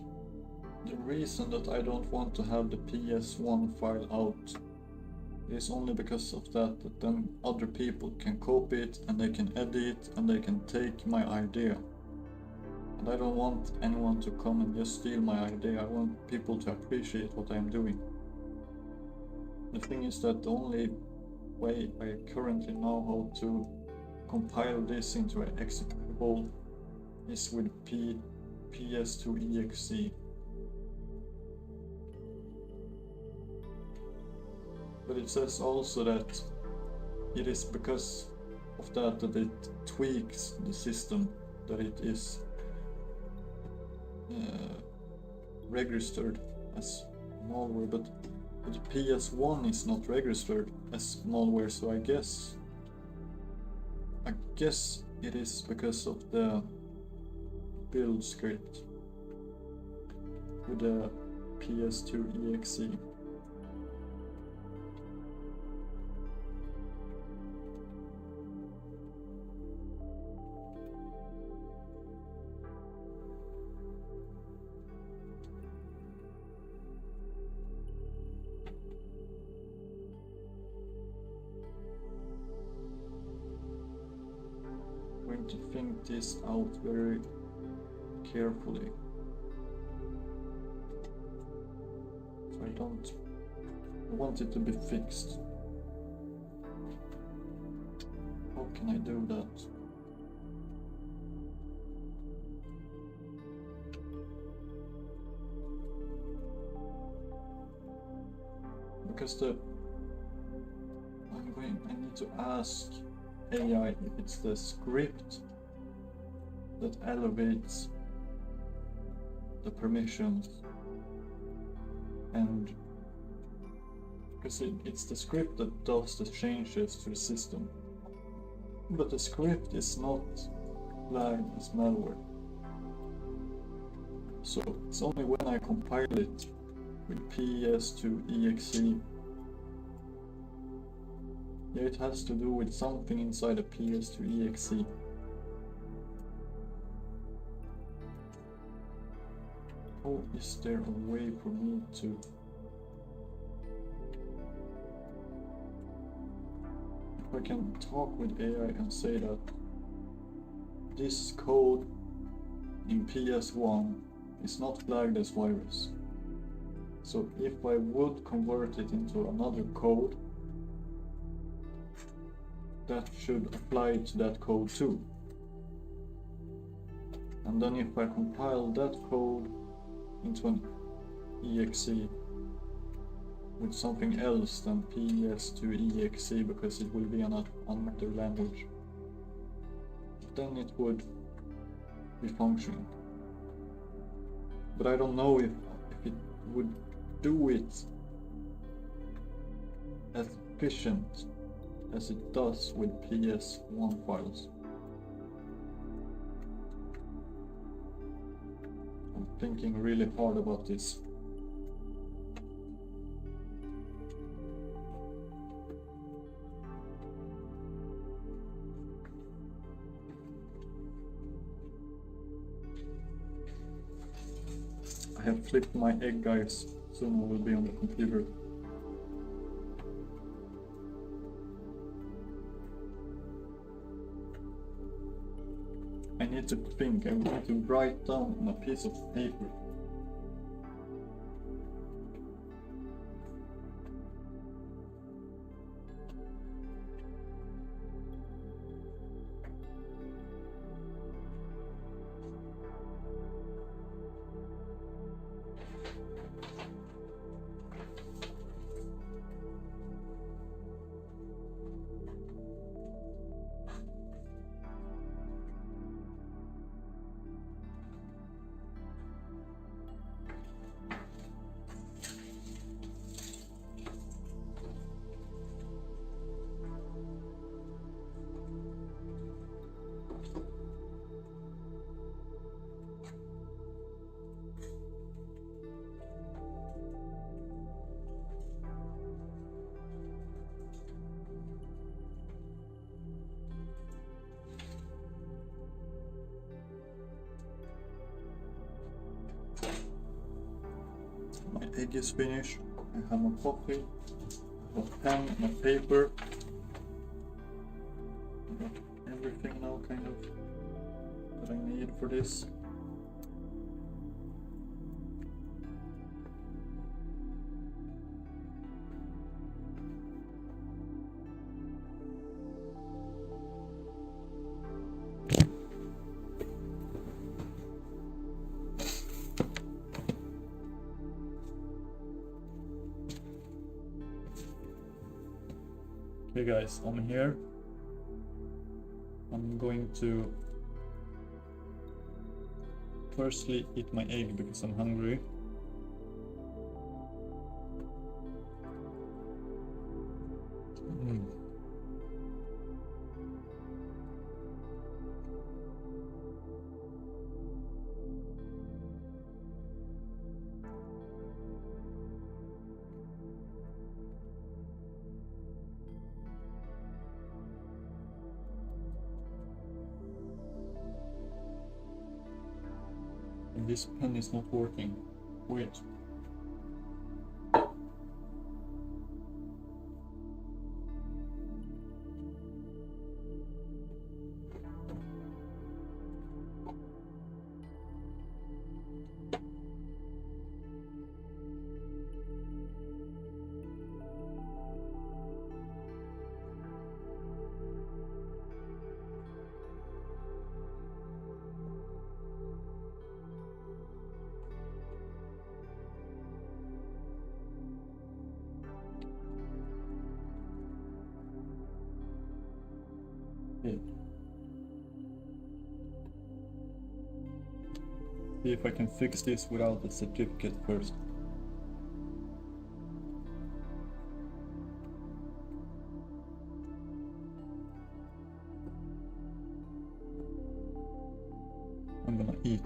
the reason that I don't want to have the PS1 file out is only because of that then other people can copy it and they can edit and they can take my idea. And I don't want anyone to come and just steal my idea. I want people to appreciate what I'm doing. The thing is that the only way I currently know how to compile this into an executable is with ps2exe. But it says also that it is because of that it tweaks the system, that it is registered as malware, but PS1 is not registered as malware, so I guess it is because of the build script with the ps2exe. Going to think this out very carefully, so I don't want it to be fixed. How can I do that? Because I need to ask AI if it's the script that elevates the permissions, and because it's the script that does the changes to the system, but the script is not flagged as malware, so it's only when I compile it with ps2exe. Yeah, it has to do with something inside a ps2exe. Oh, is there a way for me to... If I can talk with AI and say that this code in PS1 is not flagged as virus. So if I would convert it into another code, that should apply to that code too. And then if I compile that code into an exe with something else than ps2exe, because it will be another language, then it would be functioning. But I don't know if it would do it as efficient as it does with PS1 files. I'm thinking really hard about this. I have flipped my egg, guys. Soon I will be on the computer. I need to think, I need to write down on a piece of paper. My egg is finished. I have my coffee, I have a pen and a paper. I got everything now, kind of, that I need for this.
Okay guys, I'm here. I'm going to firstly eat my egg because I'm hungry. And this pen is not working. Wait. Okay. See if I can fix this without the certificate first. I'm gonna eat.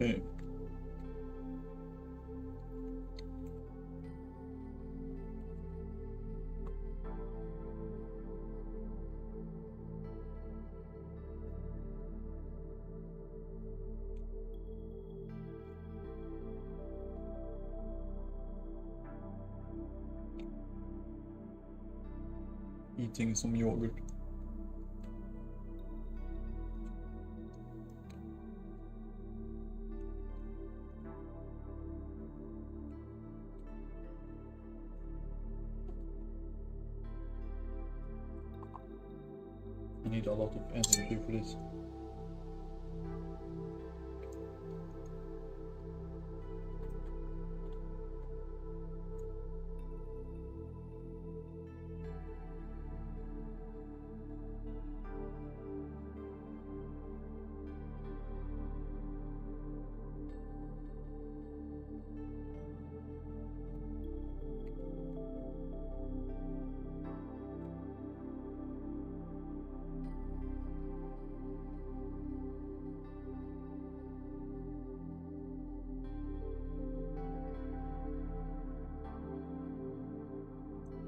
Okay. Eating some yogurt. I need a lot of energy for this.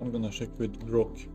I'm gonna check with Grok.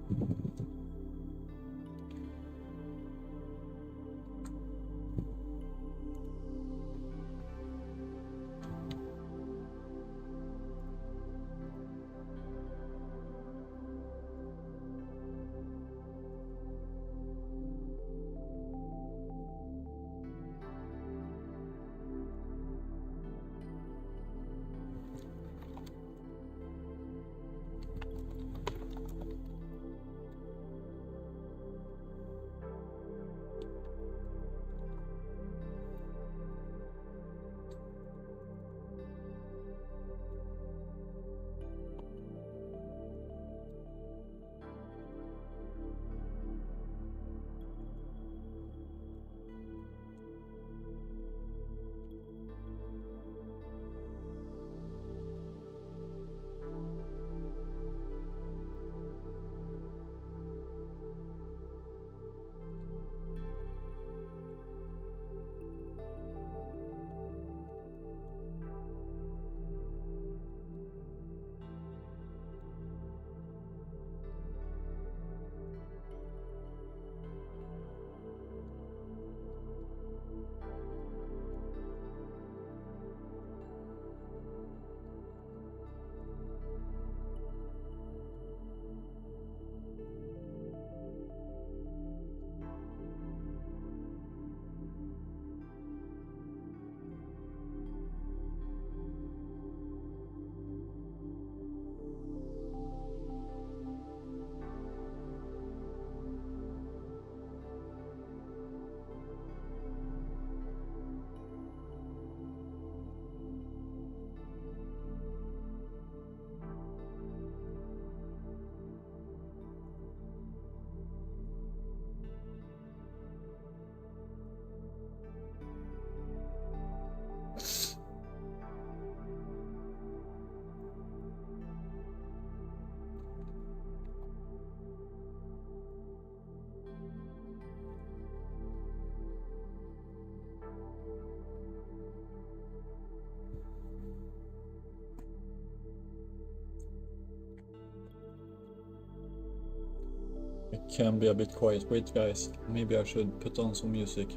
It can be a bit quiet. Wait guys, maybe I should put on some music.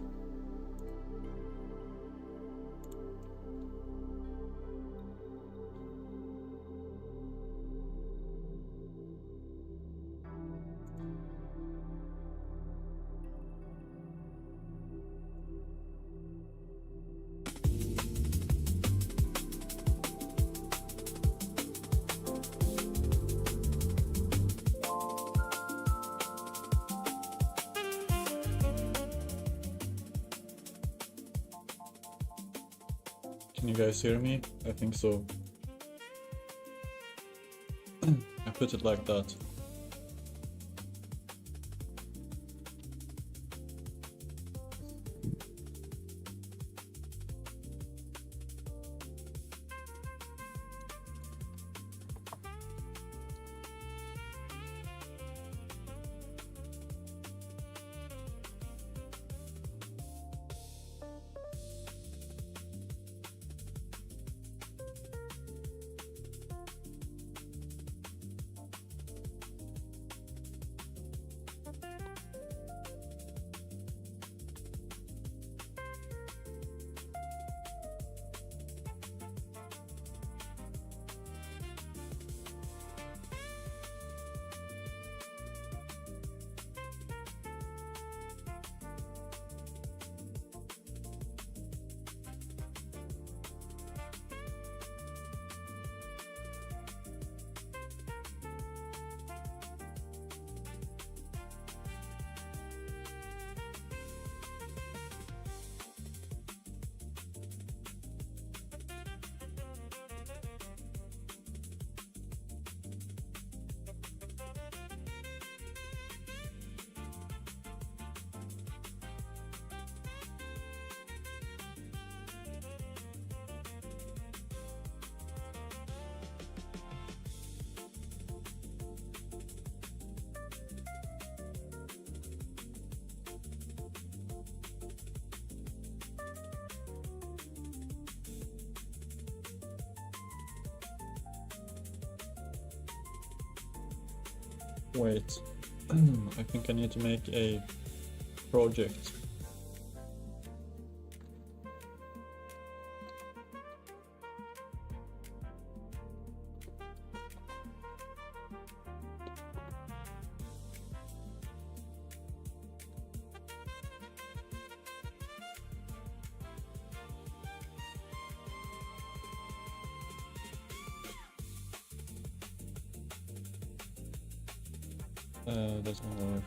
Can you guys hear me? I think so. I put it like that. Wait. I think I need to make a project. Doesn't work.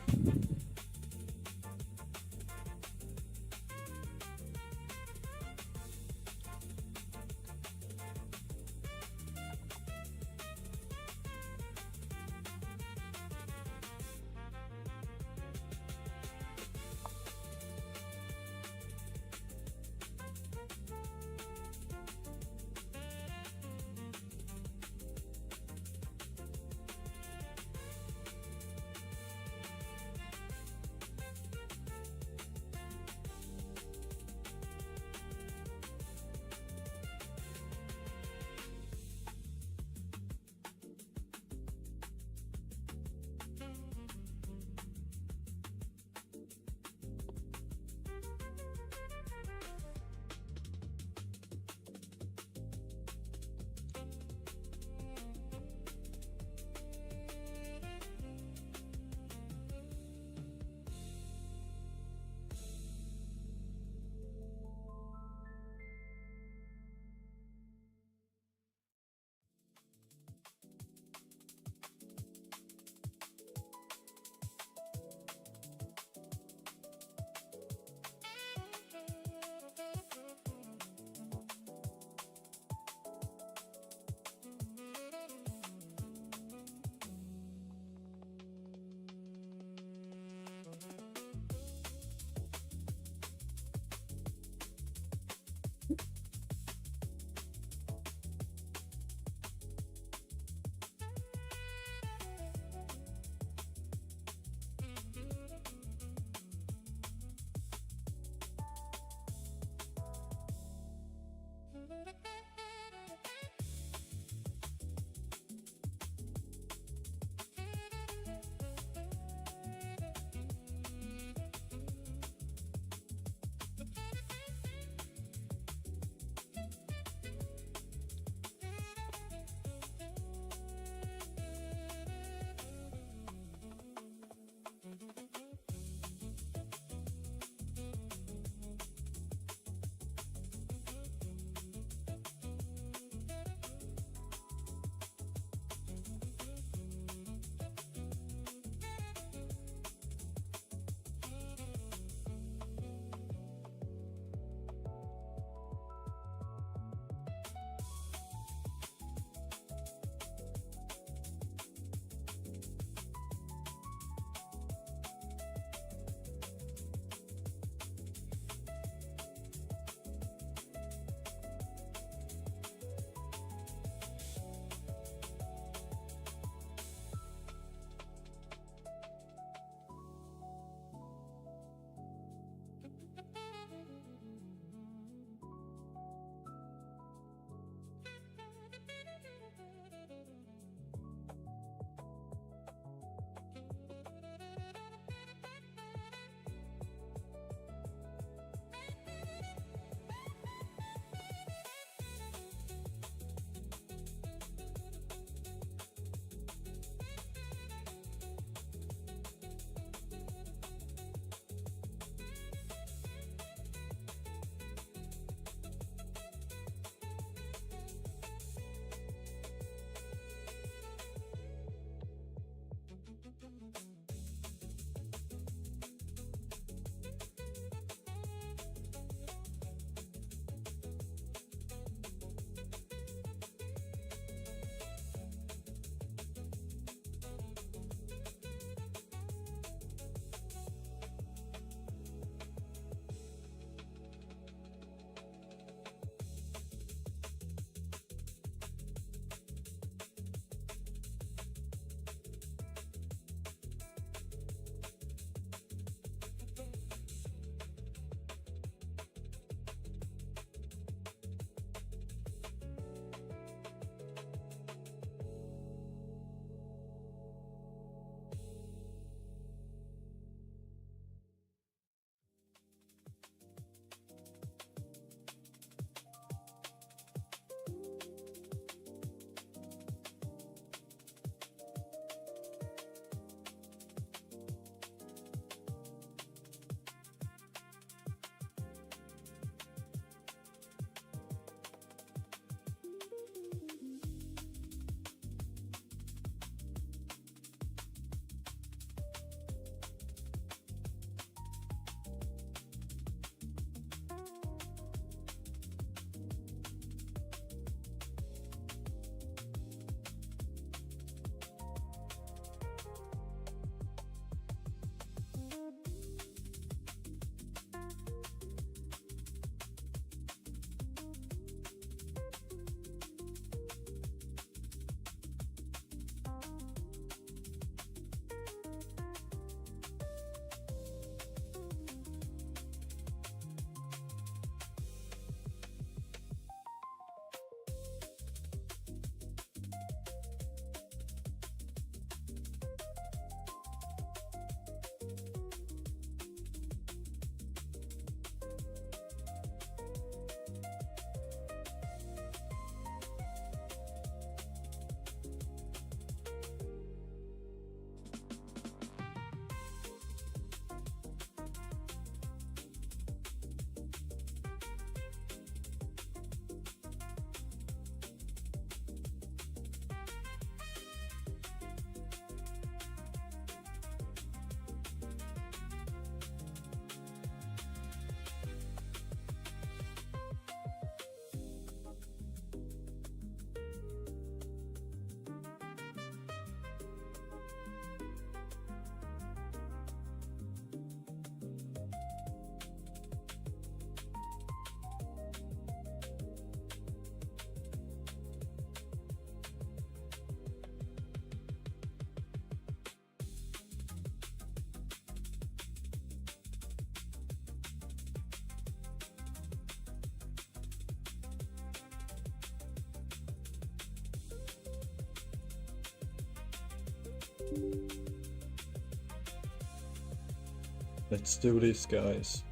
Let's do this, guys.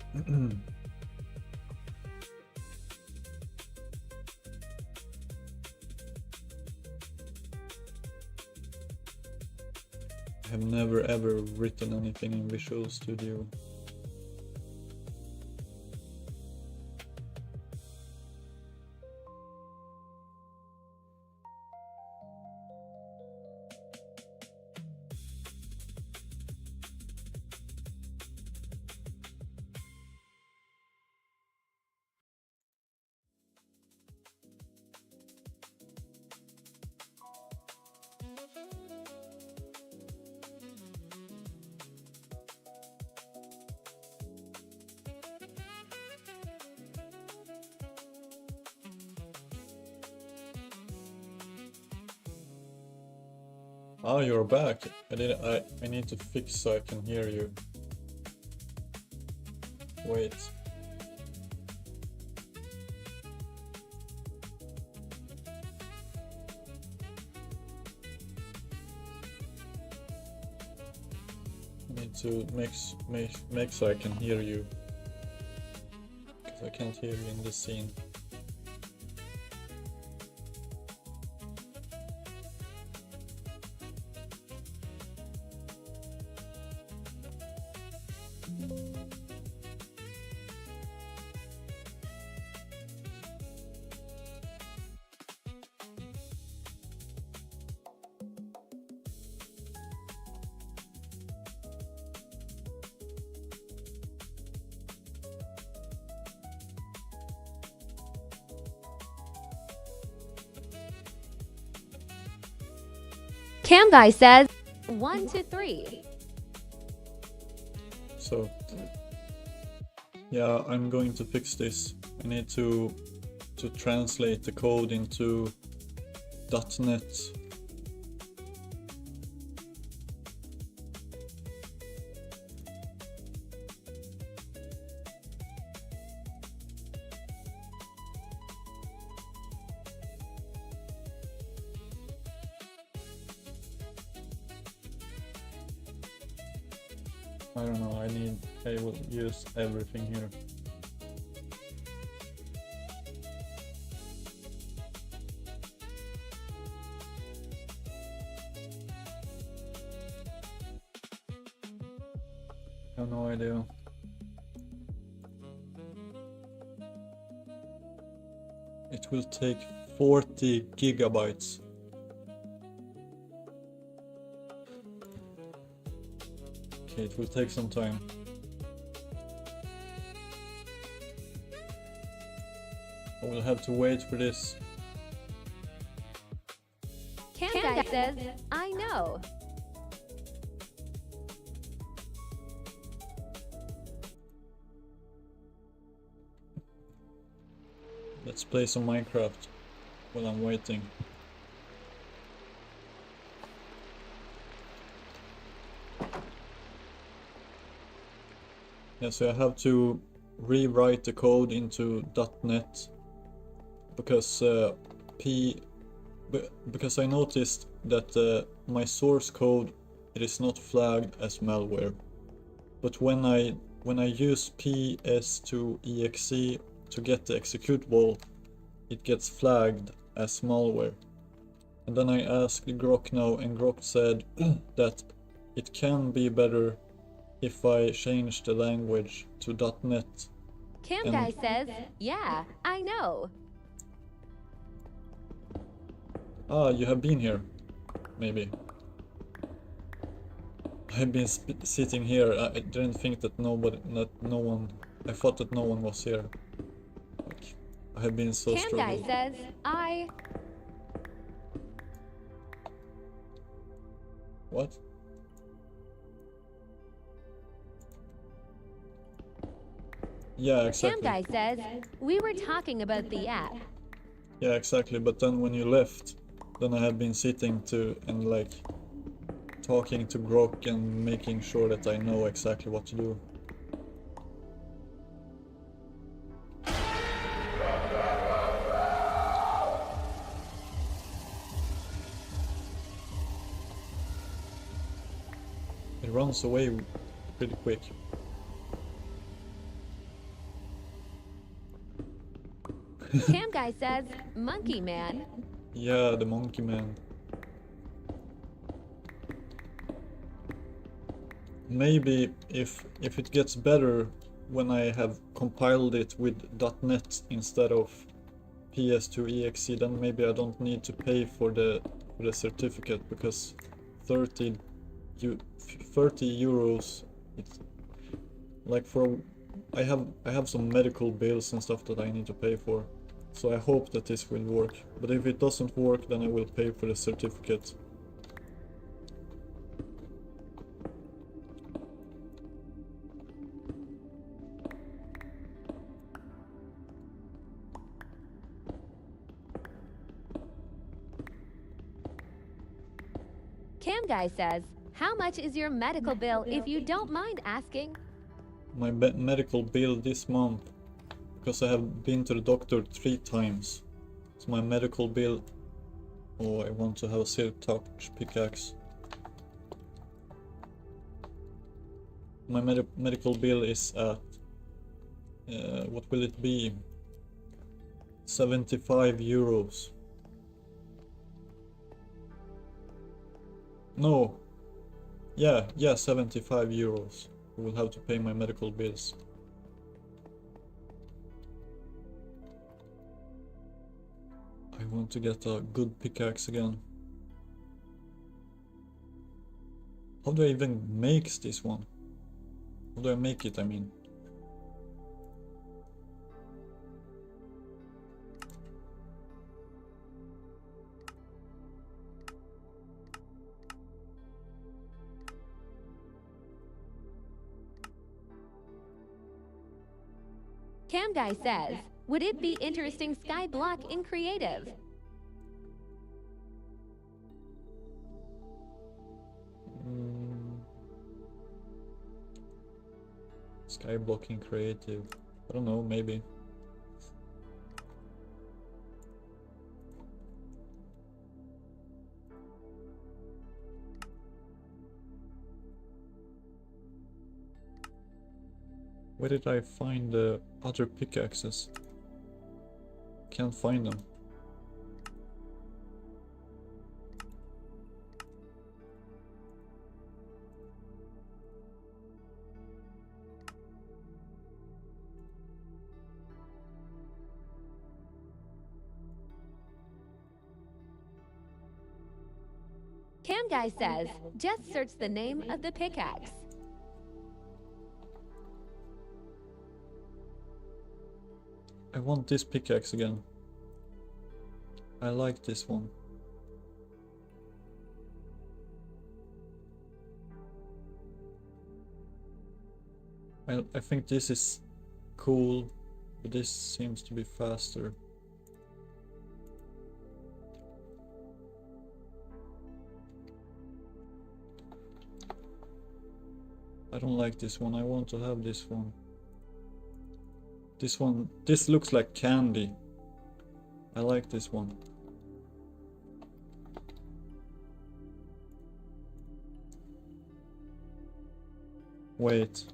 I have never ever written anything in Visual Studio. Ah, you're back. I need to fix so I can hear you. Wait. I need to make so I can hear you. Because I can't hear you in the scene.
Cam Guy says 1, 2, 3.
So, yeah, I'm going to fix this. I need to translate the code into .NET. I don't know, I will use everything here. I have no idea. It will take 40 gigabytes. Okay, it will take some time. I will have to wait for this.
Cam Guy says, I know.
Let's play some Minecraft while I'm waiting. Yeah, so I have to rewrite the code into .NET because because I noticed that my source code, it is not flagged as malware, but when I use ps2exe to get the executable, it gets flagged as malware. And then I asked Grok now, and Grok said that it can be better if I change the language to .NET.
Cam Guy says, yeah, I know.
Ah, you have been here, maybe. I've been sitting here. I didn't think that no one. I thought that no one was here. Like, I have been so
Cam Guy
struggling.
says, I.
What? Yeah, exactly.
Cam Guy says, we were talking about the app.
Yeah, exactly. But then when you left, then I have been sitting and like talking to Grok and making sure that I know exactly what to do. runs away pretty quick.
Cam Guy says, Monkey Man.
Yeah, the monkey man. Maybe if it gets better when I have compiled it with .NET instead of PS2 exe, then maybe I don't need to pay for the certificate, because 30 euros, it's like for I have some medical bills and stuff that I need to pay for. So I hope that this will work. But if it doesn't work, then I will pay for the certificate.
Cam Guy says, how much is your medical bill if you don't mind asking?
My medical bill this month, because I have been to the doctor 3 times. So my medical bill... Oh, I want to have a silk touch pickaxe. My medical bill is at... what will it be? 75 euros. No. Yeah, 75 euros. I will have to pay my medical bills. I want to get a good pickaxe again. How do I even make this one? How do I make it, I mean?
Cam Guy says, would it be interesting skyblock in creative?
Skyblocking creative. I don't know, maybe. Where did I find the other pickaxes? Can't find them.
Cam Guy says, just search the name of the pickaxe.
I want this pickaxe again. I like this one. I think this is cool, but this seems to be faster. I don't like this one. I want to have this one. This looks like candy. I like this one. Wait.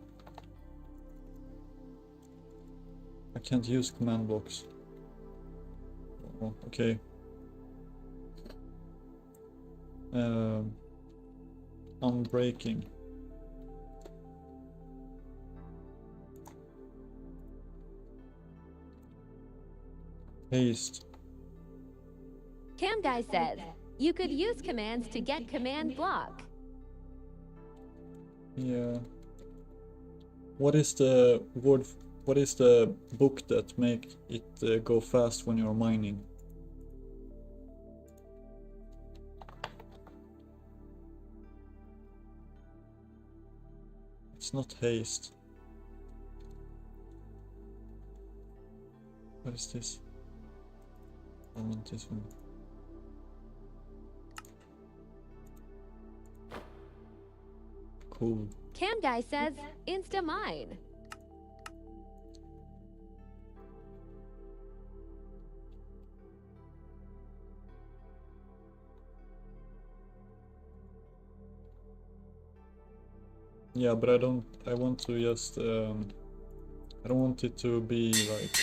I can't use command blocks. Oh, okay. Unbreaking. Haste.
Cam Guy says, you could use commands to get command block.
Yeah. What is the word? What is the book that make it go fast when you're mining? It's not haste. What is this? I want this one. Cool.
Cam Guy says, insta mine.
Yeah, but I want to just, I don't want it to be like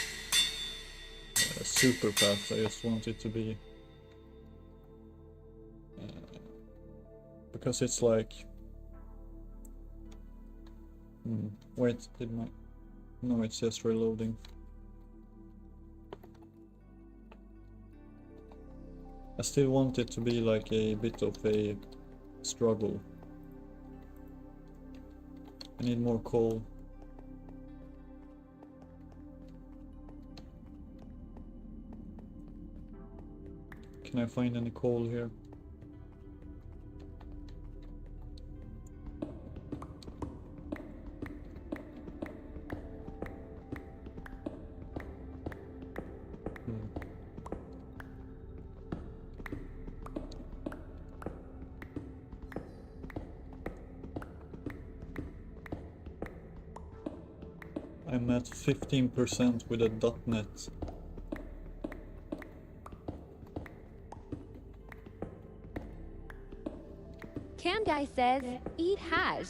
super fast. I just want it to be, because it's like, wait, no, it's just reloading. I still want it to be like a bit of a struggle. I need more coal. Can I find any coal here? I'm at 15% with a .NET.
Cam Guy says, eat hash.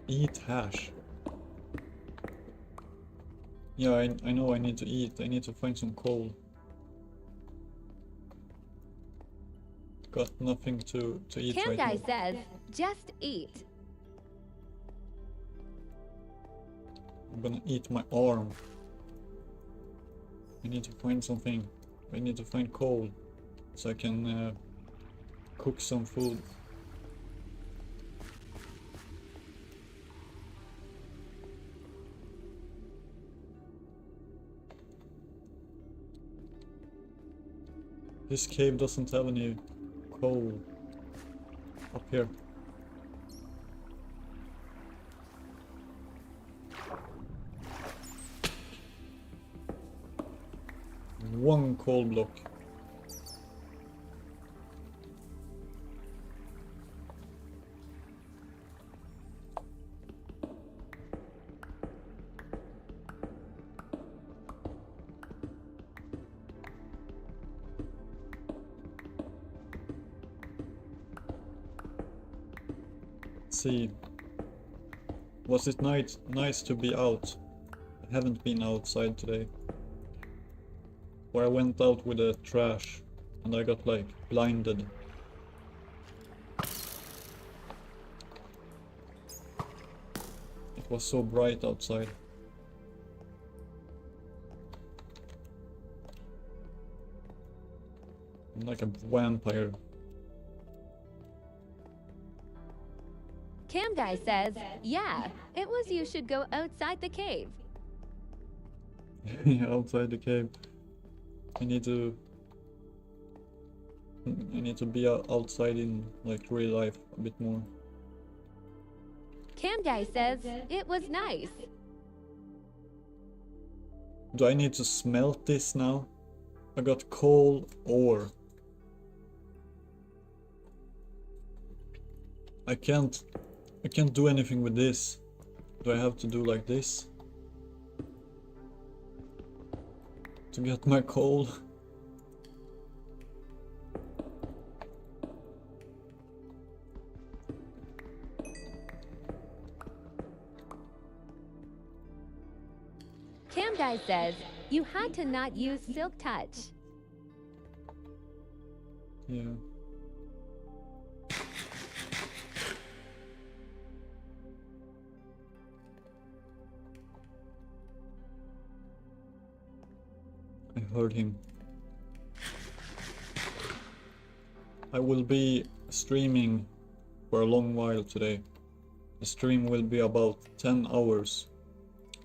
Eat hash. Yeah, I know I need to eat. I need to find some coal. Got nothing to eat
Cam
right
Guy
now.
says, just eat.
I'm gonna eat my arm. I need to find something. I need to find coal so I can cook some food. This cave doesn't have any coal up here. One coal block. See, was it nice to be out? I haven't been outside today. Where I went out with the trash and I got like blinded. It was so bright outside. I'm like a vampire.
Cam Guy says, yeah, it was you should go outside the cave.
Outside the cave. I need to be outside in like real life a bit more.
Cam Guy says, it was nice.
Do I need to smelt this now? I got coal ore. I can't do anything with this. Do I have to do like this to get my coal?
Cam Guy says, you had to not use Silk Touch.
Yeah. I heard him. I will be streaming for a long while today. The stream will be about 10 hours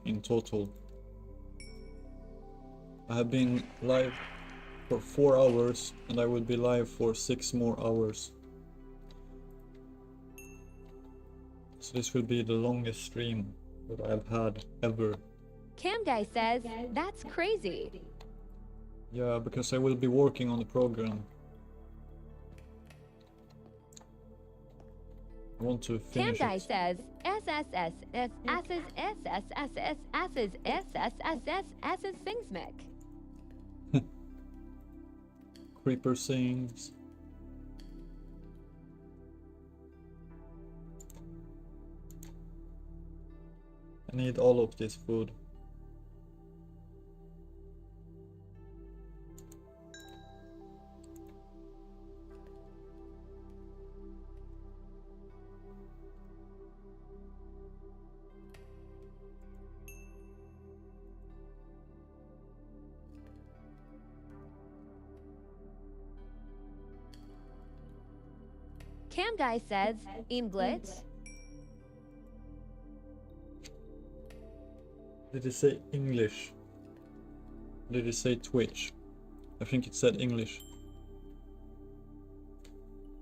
in total. I have been live for 4 hours and I will be live for 6 more hours. So this will be the longest stream that I've had ever.
Cam Guy says, that's crazy.
Yeah, because I will be working on the program. I want to
Cam
finish
Guy
it.
says, SSS Singsmic.
Creeper sings.
I need all of this food.
Cam Guy says, English.
Did it say English? Did it say Twitch? I think it said English.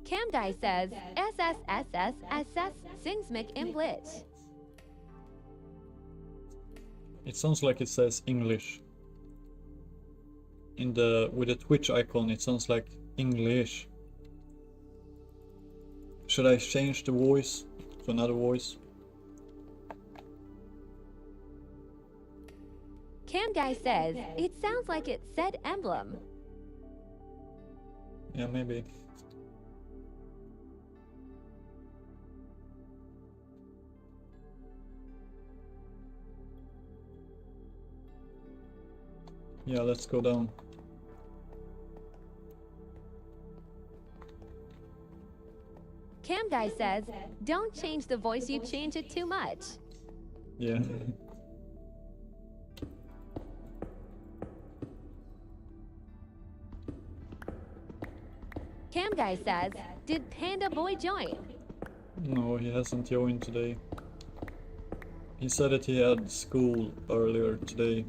Cam Guy says, SSSSSS sings Mick English.
It sounds like it says English. In the with the Twitch icon, it sounds like English. Should I change the voice to another voice?
Cam Guy says, it sounds like it said emblem.
Yeah, maybe. Yeah, let's go down.
Cam Guy says, don't change the voice, you change it too much.
Yeah.
Cam Guy says, did Panda Boy join?
No, he hasn't joined today. He said that he had school earlier today.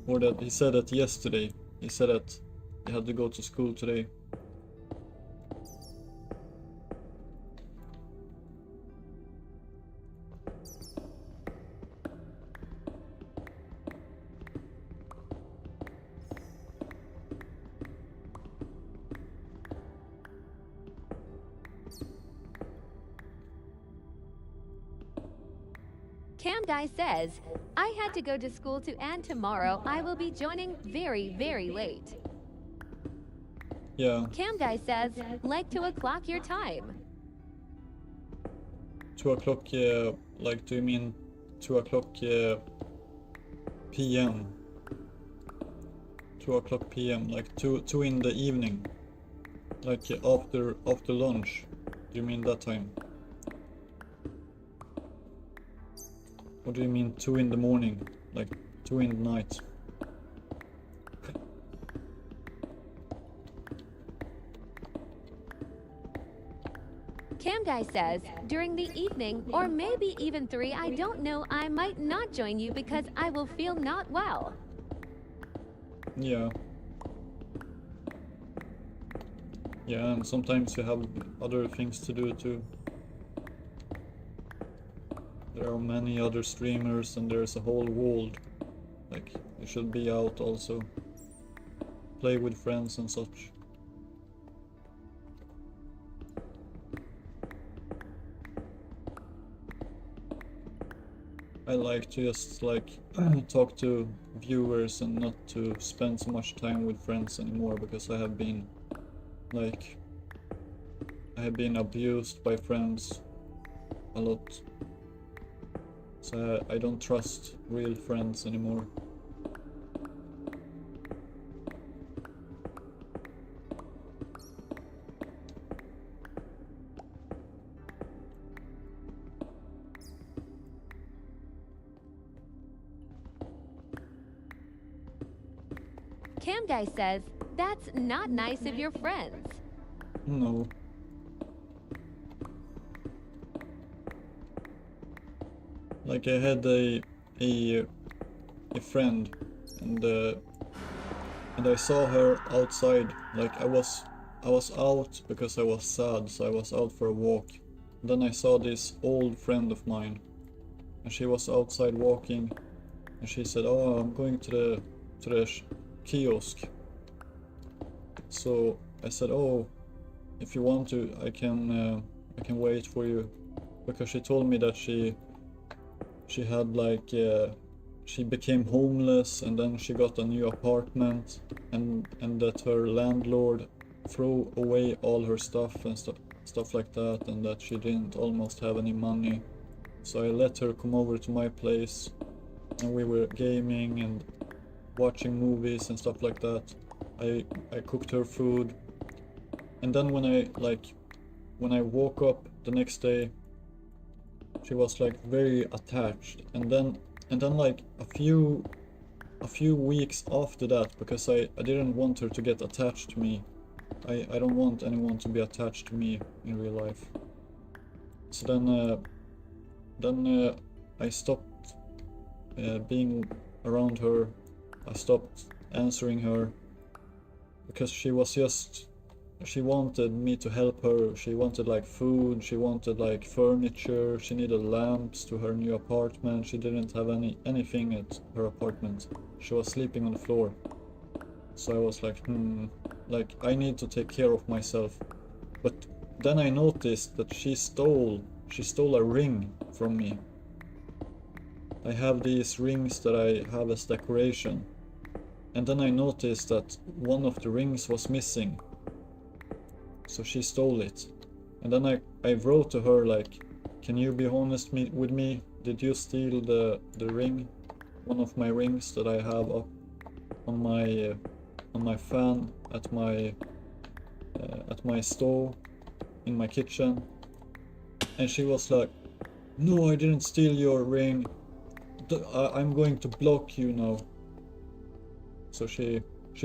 Or that he said that yesterday. He said that he had to go to school today.
Cam Guy says, I had to go to school too, and tomorrow I will be joining very, very late.
Yeah,
Cam Guy says, like 2 o'clock your time.
2 o'clock, like, do you mean 2 o'clock PM? 2 o'clock PM, like 2 in the evening? Like after lunch? Do you mean that time? Or do you mean 2 in the morning? Like 2 in the night?
Cam Guy says, during the evening, or maybe even 3, I don't know, I might not join you because I will feel not well.
Yeah. Yeah, and sometimes you have other things to do too. There are many other streamers and there's a whole world. Like, you should be out also. Play with friends and such. I like to just like talk to viewers and not to spend so much time with friends anymore, because I have been like abused by friends a lot. So I don't trust real friends anymore.
Cam Guy says, that's not nice of your friends.
No. Like, I had a friend, and I saw her outside. Like, I was out because I was sad, so I was out for a walk. Then I saw this old friend of mine, and she was outside walking, and she said, "Oh, I'm going to the kiosk." So I said, "Oh, if you want to, I can wait for you," because she told me that she had like she became homeless, and then she got a new apartment, and that her landlord threw away all her stuff and stuff like that, and that she didn't almost have any money.
So I let her come over to my place, and we were gaming and watching movies and stuff like that. I cooked her food, and then when I woke up the next day, she was like very attached, and then like a few weeks after that, because I didn't want her to get attached to me. I don't want anyone to be attached to me in real life. So then I stopped being around her. I stopped answering her because she wanted me to help her. She wanted like food, she wanted like furniture, she needed lamps to her new apartment. She didn't have anything at her apartment. She was sleeping on the floor. So I was like, like I need to take care of myself. But then I noticed that she stole a ring from me. I have these rings that I have as decoration. And then I noticed that one of the rings was missing. So she stole it. And then I wrote to her like, can you be honest with me? Did you steal the ring? One of my rings that I have up on my fan at my stove in my kitchen. And she was like, no, I didn't steal your ring. I'm going to block you now. So she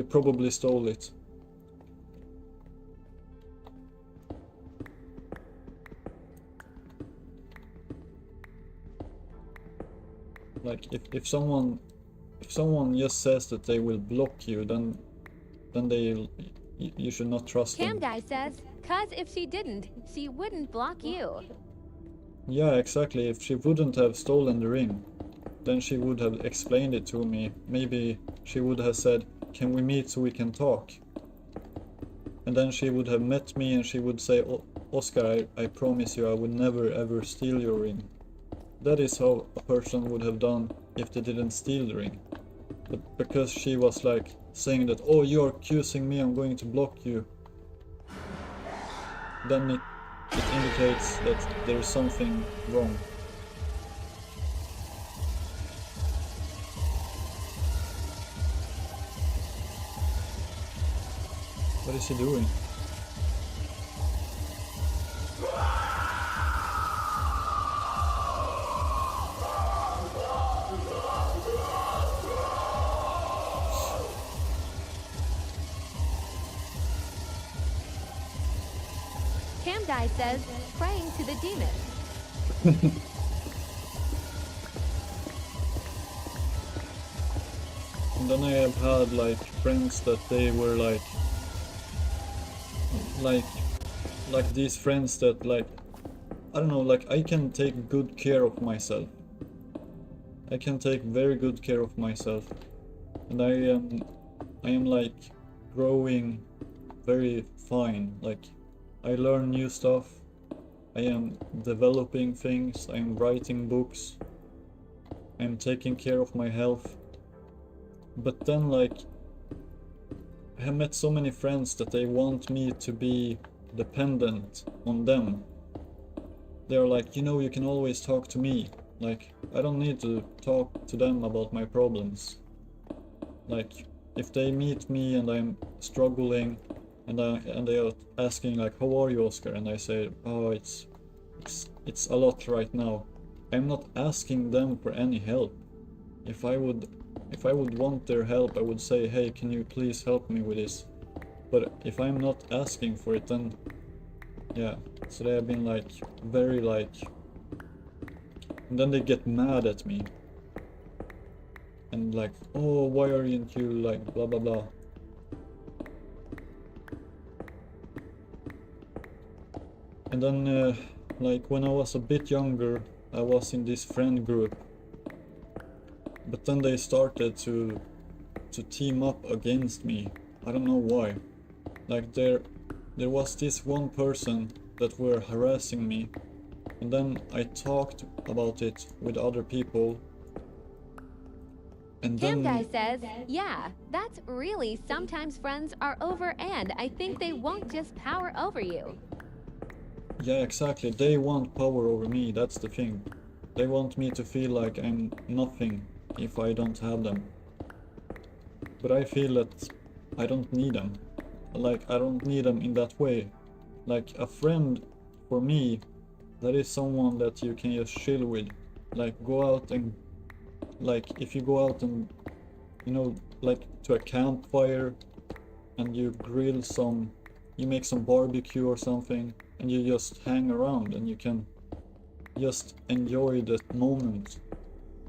probably stole it. Like if someone just says that they will block you, then you should not trust
Cam
them.
Guy says, cause if she didn't, she wouldn't block you.
Yeah, exactly. If she wouldn't have stolen the ring, then she would have explained it to me. Maybe she would have said, can we meet so we can talk? And then she would have met me and she would say, Oscar, I promise you I would never ever steal your ring. That is how a person would have done if they didn't steal the ring. But because she was like saying that, oh, you're accusing me, I'm going to block you, then it indicates that there is something wrong. What is he doing?
Cam Guy says, praying to the demons.
And then I have had like friends that they were like these friends that like, I don't know, like I can take good care of myself. I can take very good care of myself. And I am like growing very fine. Like I learn new stuff. I am developing things. I'm writing books. I'm taking care of my health. But then like I have met so many friends that they want me to be dependent on them. They're like, you know, you can always talk to me. Like, I don't need to talk to them about my problems. Like, if they meet me and I'm struggling and they are asking like, how are you, Oscar? And I say, oh, it's a lot right now. I'm not asking them for any help. If I would want their help, I would say, hey, can you please help me with this? But if I'm not asking for it, then yeah. So they have been like very like, and then they get mad at me and like, oh, why aren't you like blah blah blah. And then like when I was a bit younger, I was in this friend group, but then they started to team up against me. I don't know why. Like there was this one person that were harassing me, and then I talked about it with other people. And
Cam
then
Guy says, yeah, that's really sometimes friends are over and I think they won't just power over you.
yeah, exactly. They want power over me. That's the thing. They want me to feel like I'm nothing if I don't have them. But I feel that I don't need them. Like, I don't need them in that way. Like, a friend, for me, that is someone that you can just chill with. Like, go out and... Like, if you go out and, you know, like to a campfire and you grill some... You make some barbecue or something and you just hang around and you can just enjoy that moment.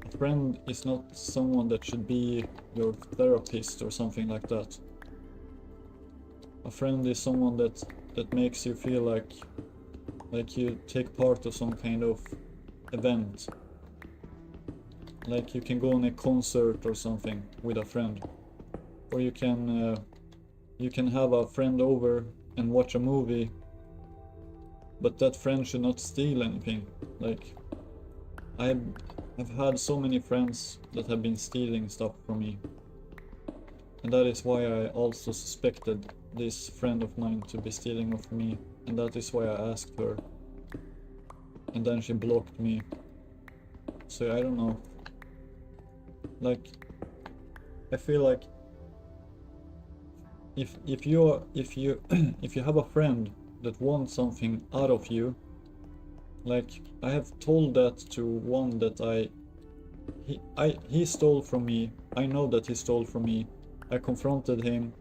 A friend is not someone that should be your therapist or something like that. A friend is someone that makes you feel like you take part of some kind of event. Like you can go on a concert or something with a friend, or you can have a friend over and watch a movie, but that friend should not steal anything. Like I've had so many friends that have been stealing stuff from me, and that is why I also suspected this friend of mine to be stealing of me, and that is why I asked her, and then she blocked me. So I don't know. Like, I feel like if you if you have a friend that wants something out of you, like I have told that to one that he stole from me. I know that he stole from me. I confronted him.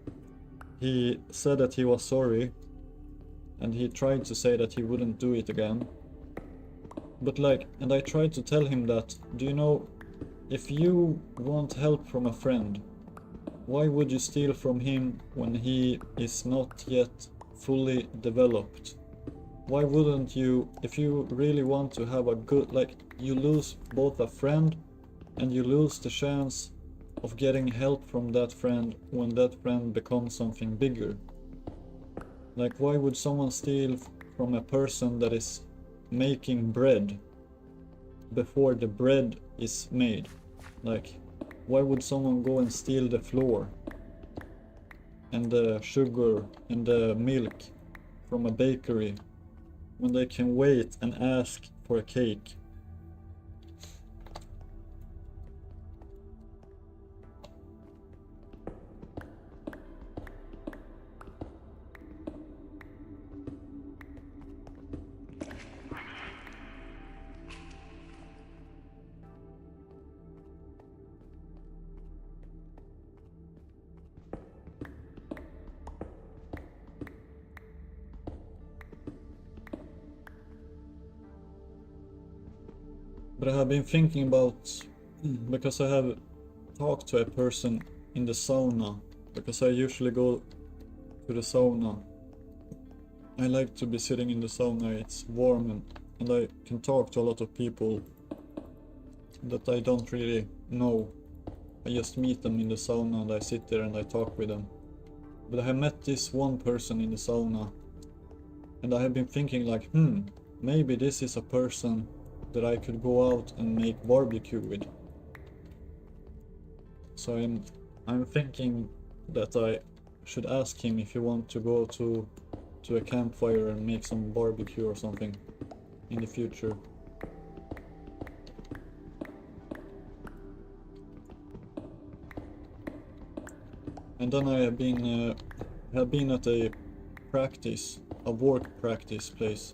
He said that he was sorry, and he tried to say that he wouldn't do it again. But like, and I tried to tell him that, do you know, if you want help from a friend, why would you steal from him when he is not yet fully developed? Why wouldn't you, if you really want to have a good, like, you lose both a friend and you lose the chance of getting help from that friend when that friend becomes something bigger. Like, why would someone steal from a person that is making bread before the bread is made? Like, why would someone go and steal the flour and the sugar and the milk from a bakery when they can wait and ask for a cake? But I have been thinking about, because I have talked to a person in the sauna, because I usually go to the sauna. I like to be sitting in the sauna, it's warm and I can talk to a lot of people that I don't really know. I just meet them in the sauna and I sit there and I talk with them. But I have met this one person in the sauna and I have been thinking like, maybe this is a person that I could go out and make barbecue with. So I'm thinking that I should ask him if he wants to go to a campfire and make some barbecue or something in the future. And then I have been at a work practice place.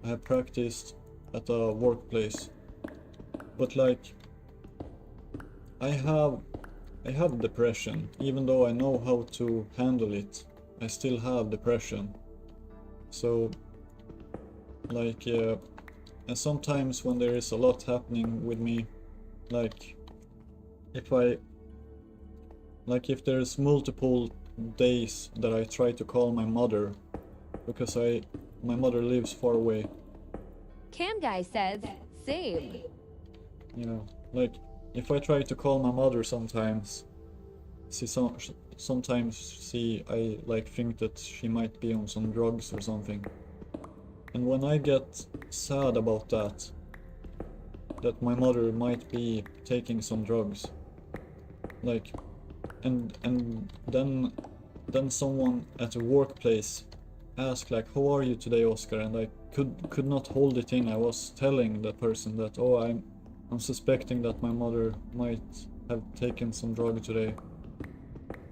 I have practiced at a workplace, but like I have depression. Even though I know how to handle it, I still have depression. So like and sometimes when there is a lot happening with me, like if there's multiple days that I try to call my mother, because my mother lives far away.
Cam Guy says, same.
You know, like if I try to call my mother sometimes, I like think that she might be on some drugs or something. And when I get sad about that my mother might be taking some drugs, like, and then someone at the workplace ask like, how are you today, Oscar? And could not hold it in. I was telling the person that, oh, I'm suspecting that my mother might have taken some drug today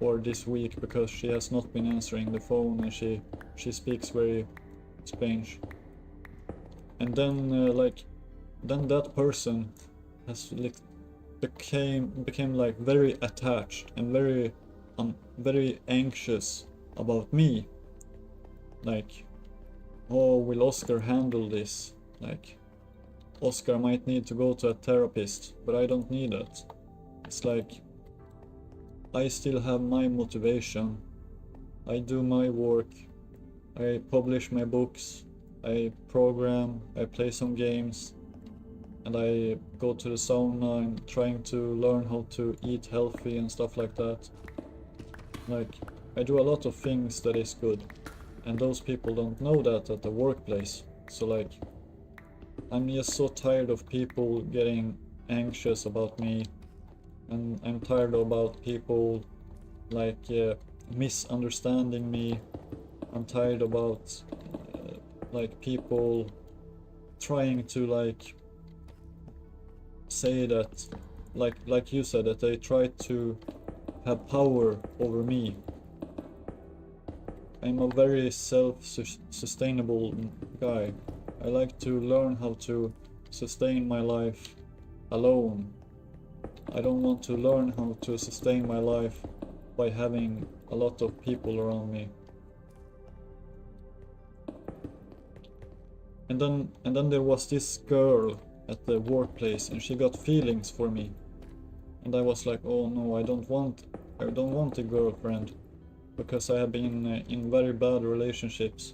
or this week, because she has not been answering the phone and she speaks very strange. And then then that person has like became like very attached and very anxious about me. Like, oh, will Oscar handle this? Like, Oscar might need to go to a therapist, but I don't need it. It's like, I still have my motivation. I do my work. I publish my books. I program. I play some games. And I go to the sauna. I'm trying to learn how to eat healthy and stuff like that. Like, I do a lot of things that is good. And those people don't know that at the workplace. So like, I'm just so tired of people getting anxious about me. And I'm tired about people like misunderstanding me. I'm tired about like people trying to like say that, like you said, that they try to have power over me. I'm a very self-sustainable guy. I like to learn how to sustain my life alone. I don't want to learn how to sustain my life by having a lot of people around me. And then there was this girl at the workplace, and she got feelings for me. And I was like, oh no, I don't want a girlfriend, because I have been in very bad relationships.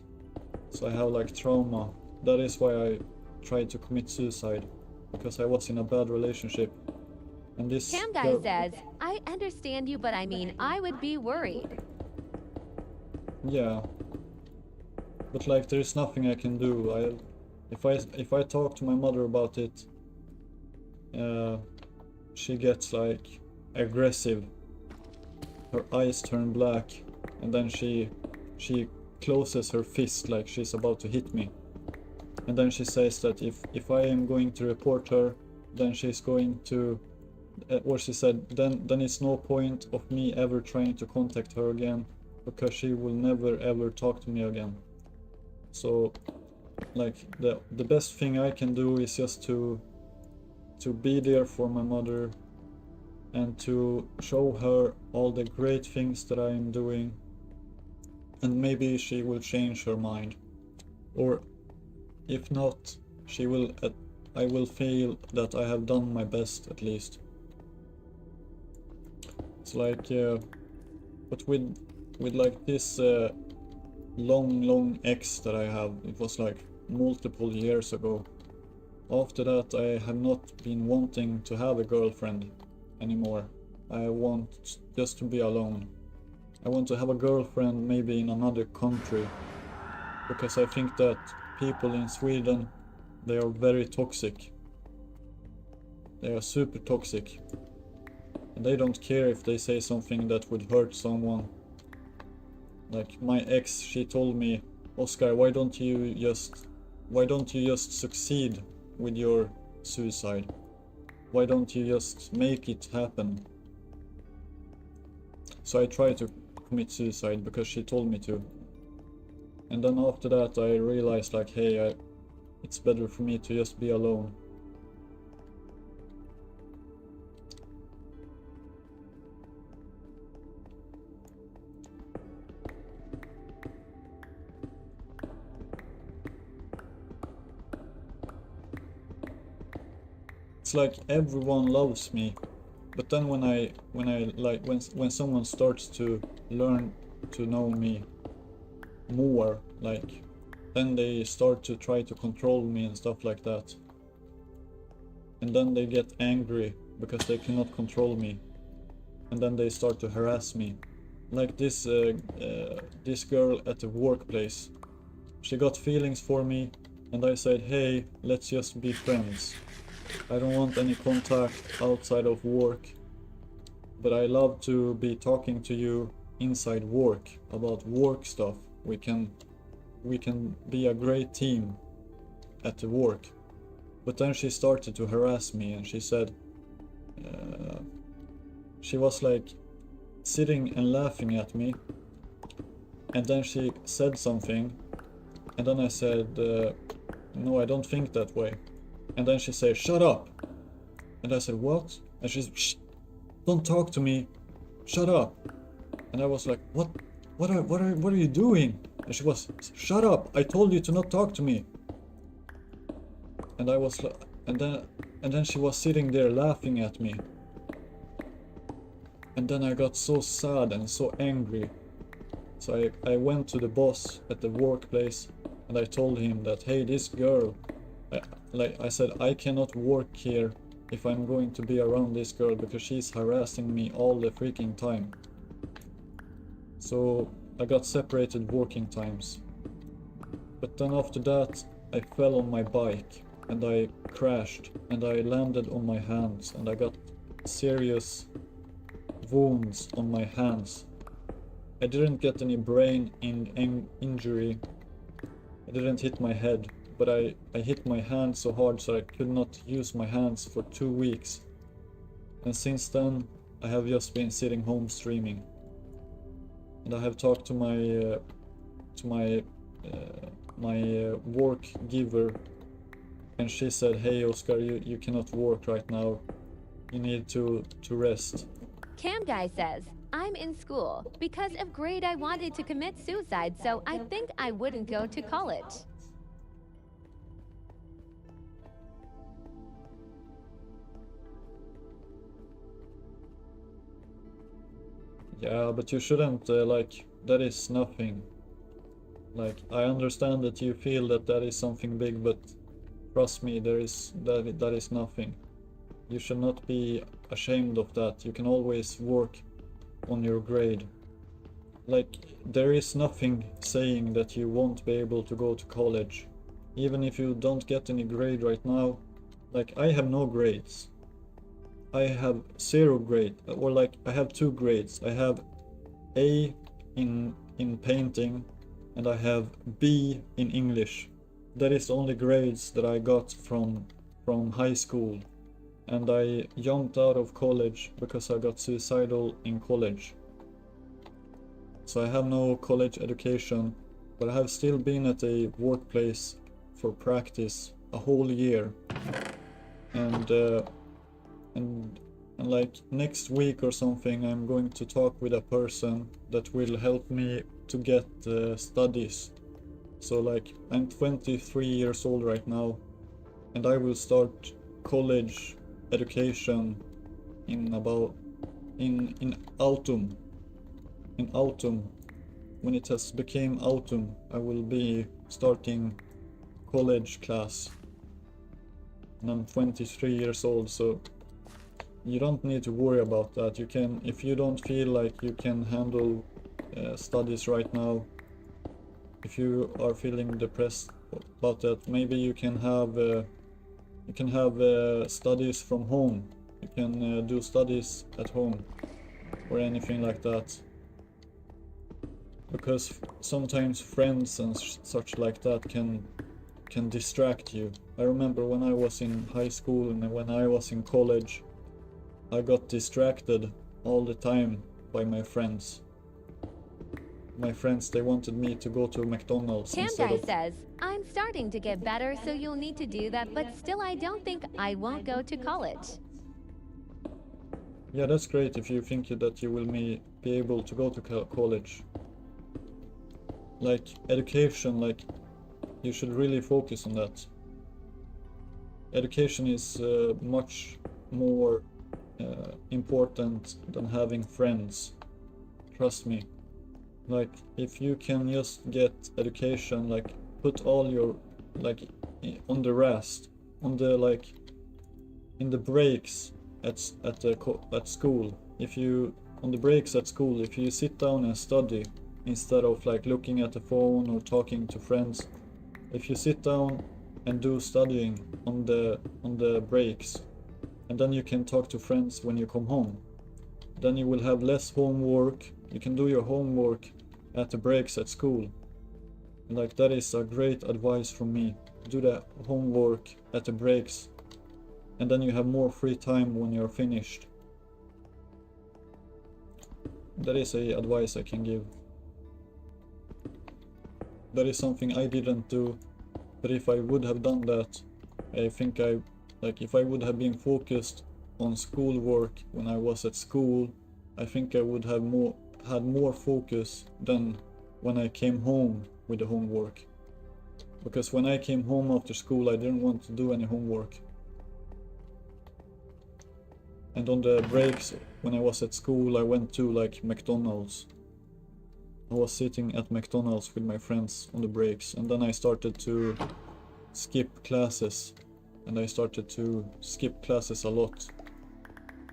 So I have like trauma. That is why I tried to commit suicide, because I was in a bad relationship. And this
Cam Guy says, I understand you, but I mean, I would be worried.
Yeah. But like, there's nothing I can do. If I talk to my mother about it, she gets like aggressive. Her eyes turn black, and then she closes her fist like she's about to hit me. And then she says that if I am going to report her, then she's going to, or she said, then it's no point of me ever trying to contact her again, because she will never ever talk to me again. So like, the best thing I can do is just to be there for my mother and to show her all the great things that I am doing, and maybe she will change her mind. Or if not, I will feel that I have done my best at least. It's like, but with like this long ex that I have, it was like multiple years ago. After that, I have not been wanting to have a girlfriend anymore. I want just to be alone. I want to have a girlfriend maybe in another country, because I think that people in Sweden, they are very toxic. They are super toxic. And they don't care if they say something that would hurt someone. Like my ex, she told me, Oscar, why don't you just succeed with your suicide? Why don't you just make it happen? So I tried to commit suicide because she told me to. And then after that I realized like, hey, it's better for me to just be alone. It's like everyone loves me, but then when someone starts to learn to know me more, like, then they start to try to control me and stuff like that. And then they get angry because they cannot control me, and then they start to harass me. Like this girl at the workplace, she got feelings for me, and I said, hey, let's just be friends. I don't want any contact outside of work, but I love to be talking to you inside work about work stuff. We can be a great team. at the work. But then she started to harass me, and she said, she was like sitting and laughing at me, and then she said something, and then I said, no, I don't think that way. And then she said, shut up. And I said, what? And she's, shh, don't talk to me, shut up. And I was like, what are you doing? And she was, shut up, I told you to not talk to me. And I was like, and then she was sitting there laughing at me. And then I got so sad and so angry. So I went to the boss at the workplace, and I told him that, hey, this girl, I said, I cannot work here if I'm going to be around this girl, because she's harassing me all the freaking time. So I got separated working times. But then after that, I fell on my bike and I crashed and I landed on my hands, and I got serious wounds on my hands. I didn't get any brain injury. I didn't hit my head, but I hit my hand so hard so I could not use my hands for 2 weeks. And since then, I have just been sitting home streaming. And I have talked to my work giver, and she said, hey Oscar, you cannot work right now. You need to rest.
Cam Guy says, I'm in school. Because of grade, I wanted to commit suicide, so I think I wouldn't go to college.
Yeah, but you shouldn't, like, that is nothing. Like, I understand that you feel that that is something big, but trust me, that is nothing. You should not be ashamed of that. You can always work on your grade. Like, there is nothing saying that you won't be able to go to college. Even if you don't get any grade right now. Like, I have no grades. I have 0 grade, or like I have 2 grades. I have A in painting, and I have B in English. That is the only grades that I got from high school. And I jumped out of college because I got suicidal in college. So I have no college education, but I have still been at a workplace for practice a whole year. And like next week or something, I'm going to talk with a person that will help me to get studies. So like, I'm 23 years old right now, and I will start college education in autumn. In autumn, when it has become autumn, I will be starting college class. And I'm 23 years old, so you don't need to worry about that. You can, if you don't feel like you can handle studies right now, if you are feeling depressed about that, maybe you can have studies from home. You can do studies at home or anything like that. Because sometimes friends and such like that can distract you. I remember when I was in high school and when I was in college, I got distracted all the time by my friends. My friends, they wanted me to go to McDonald's
Cam
instead
Guy
of...
says, I'm starting to get better, so you'll need to do that, but still I don't think I won't go to college.
Yeah, that's great if you think that you will be able to go to college. Like, education, like, you should really focus on that. Education is much more important than having friends. Trust me. Like, if you can just get education, like, put all your, like, on the rest, on the, like, in the breaks at school. If you, on the breaks at school, if you sit down and study instead of like looking at the phone or talking to friends, if you sit down and do studying on the breaks, and then you can talk to friends when you come home, then you will have less homework. You can do your homework at the breaks at school. Like, that is a great advice from me. do the homework at the breaks, and then you have more free time when you're finished. That is a advice I can give. That is something I didn't do, but if I would have done that, I think if I would have been focused on schoolwork when I was at school, I think I would have had more focus than when I came home with the homework. Because when I came home after school, I didn't want to do any homework. And on the breaks, when I was at school, I went to like McDonald's. I was sitting at McDonald's with my friends on the breaks, and then I started to skip classes. And I started to skip classes a lot.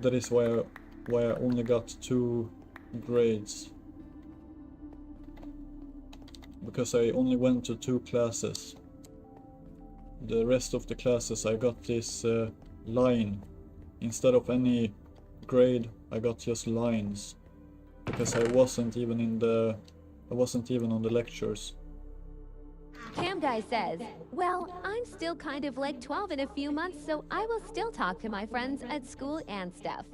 That is why I only got 2 grades. Because I only went to 2 classes. The rest of the classes I got this line. Instead of any grade, I got just lines. Because I wasn't even on the lectures.
Cam Guy says, well, I'm still kind of like 12 in a few months, so I will still talk to my friends at school and stuff.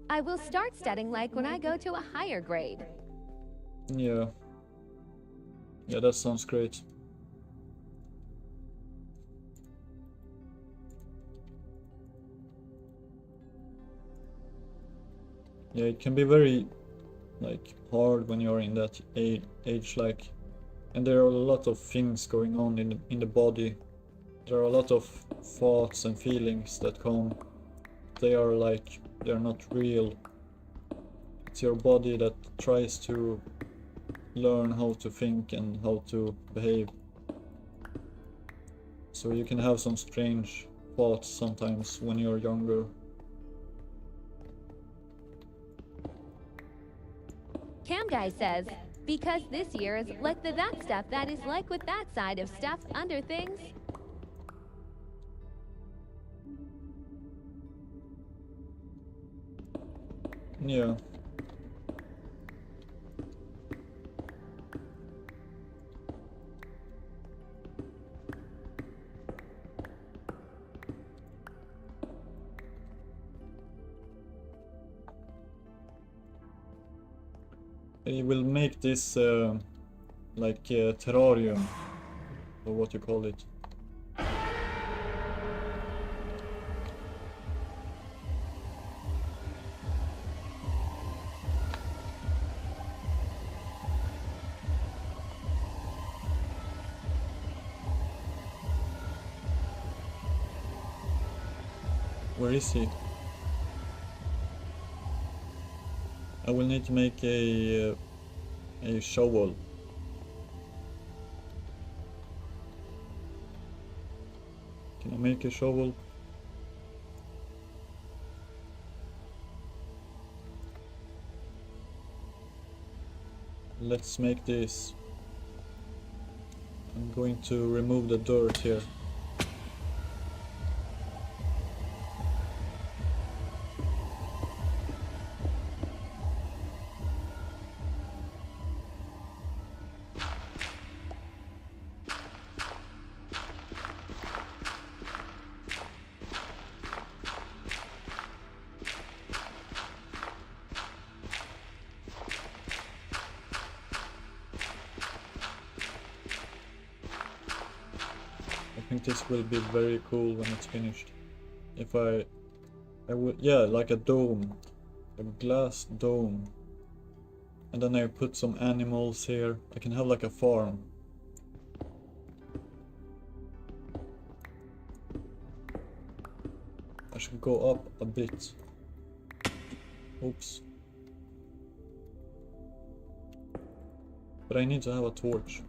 I will start studying like when I go to a higher grade.
Yeah. Yeah, that sounds great. Yeah, it can be very hard when you're in that age, and there are a lot of things going on in the body. There are a lot of thoughts and feelings that come. They're not real. It's your body that tries to learn how to think and how to behave. So you can have some strange thoughts sometimes when you're younger.
Cam Guy says, because this year is like the that stuff that is like with that side of stuff under things.
Yeah. I will make this terrarium, or what you call it. Where is he? I will need to make a shovel. Can I make a shovel? Let's make this. I'm going to remove the dirt here. I think this will be very cool when it's finished. If I would, yeah, like a dome, a glass dome. And then I put some animals here. I can have like a farm. I should go up a bit. Oops. But I need to have a torch,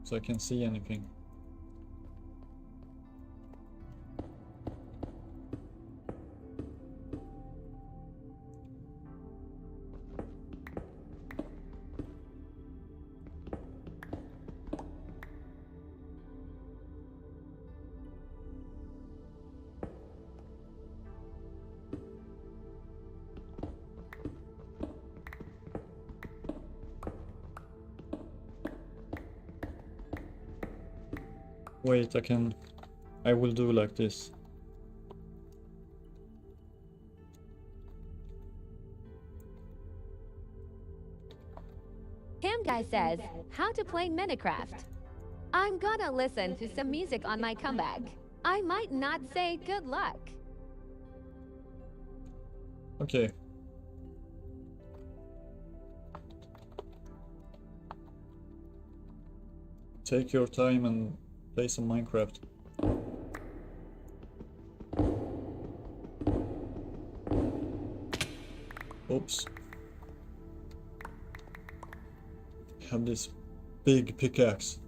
so I can see anything. Wait, I will do like this.
Cam Guy says, how to play Minecraft. I'm gonna listen to some music on my comeback. I might not say good luck.
Okay. Take your time and play some Minecraft. Oops. Have this big pickaxe.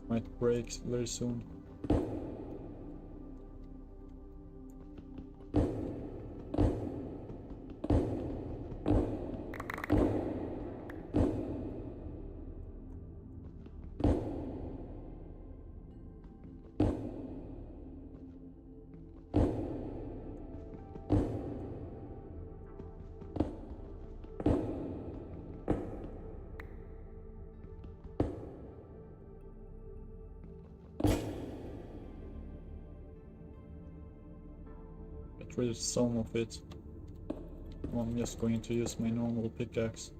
Might break very soon. Get rid of some of it. I'm just going to use my normal pickaxe.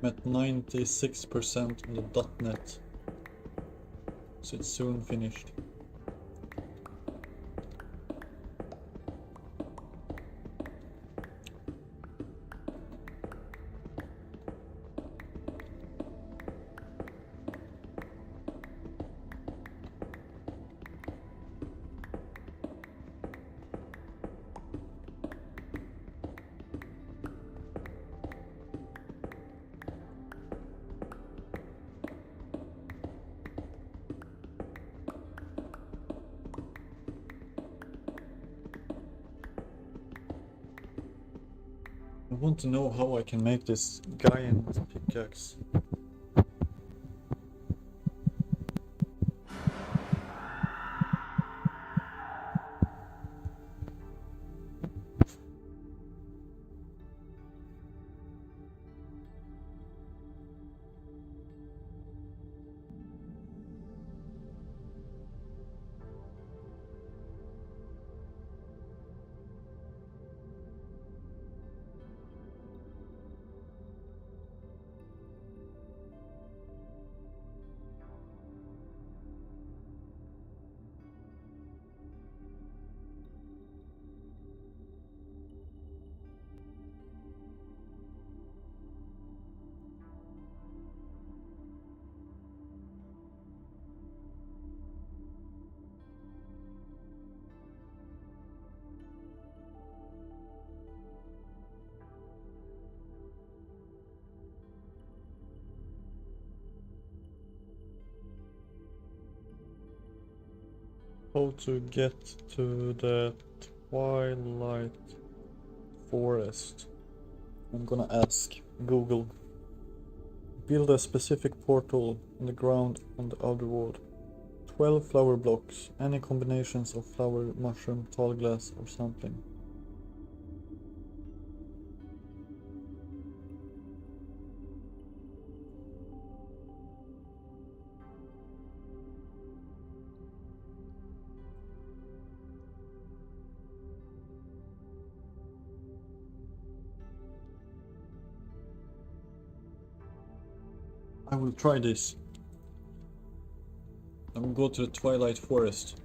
I'm at 96% on the .NET, so it's soon finished. I want to know how I can make this giant pickaxe. How to get to the Twilight Forest? I'm gonna ask Google. Build a specific portal in the ground on the outer wall. 12 flower blocks, any combinations of flower, mushroom, tall glass or something. I will try this. I will go to the Twilight Forest.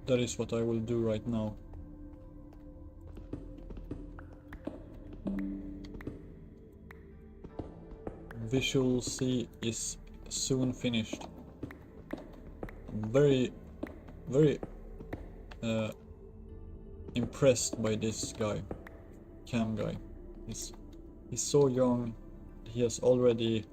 That is what I will do right now. Visual C is soon finished. I'm very impressed by this guy, Cam guy. He's so young. He has already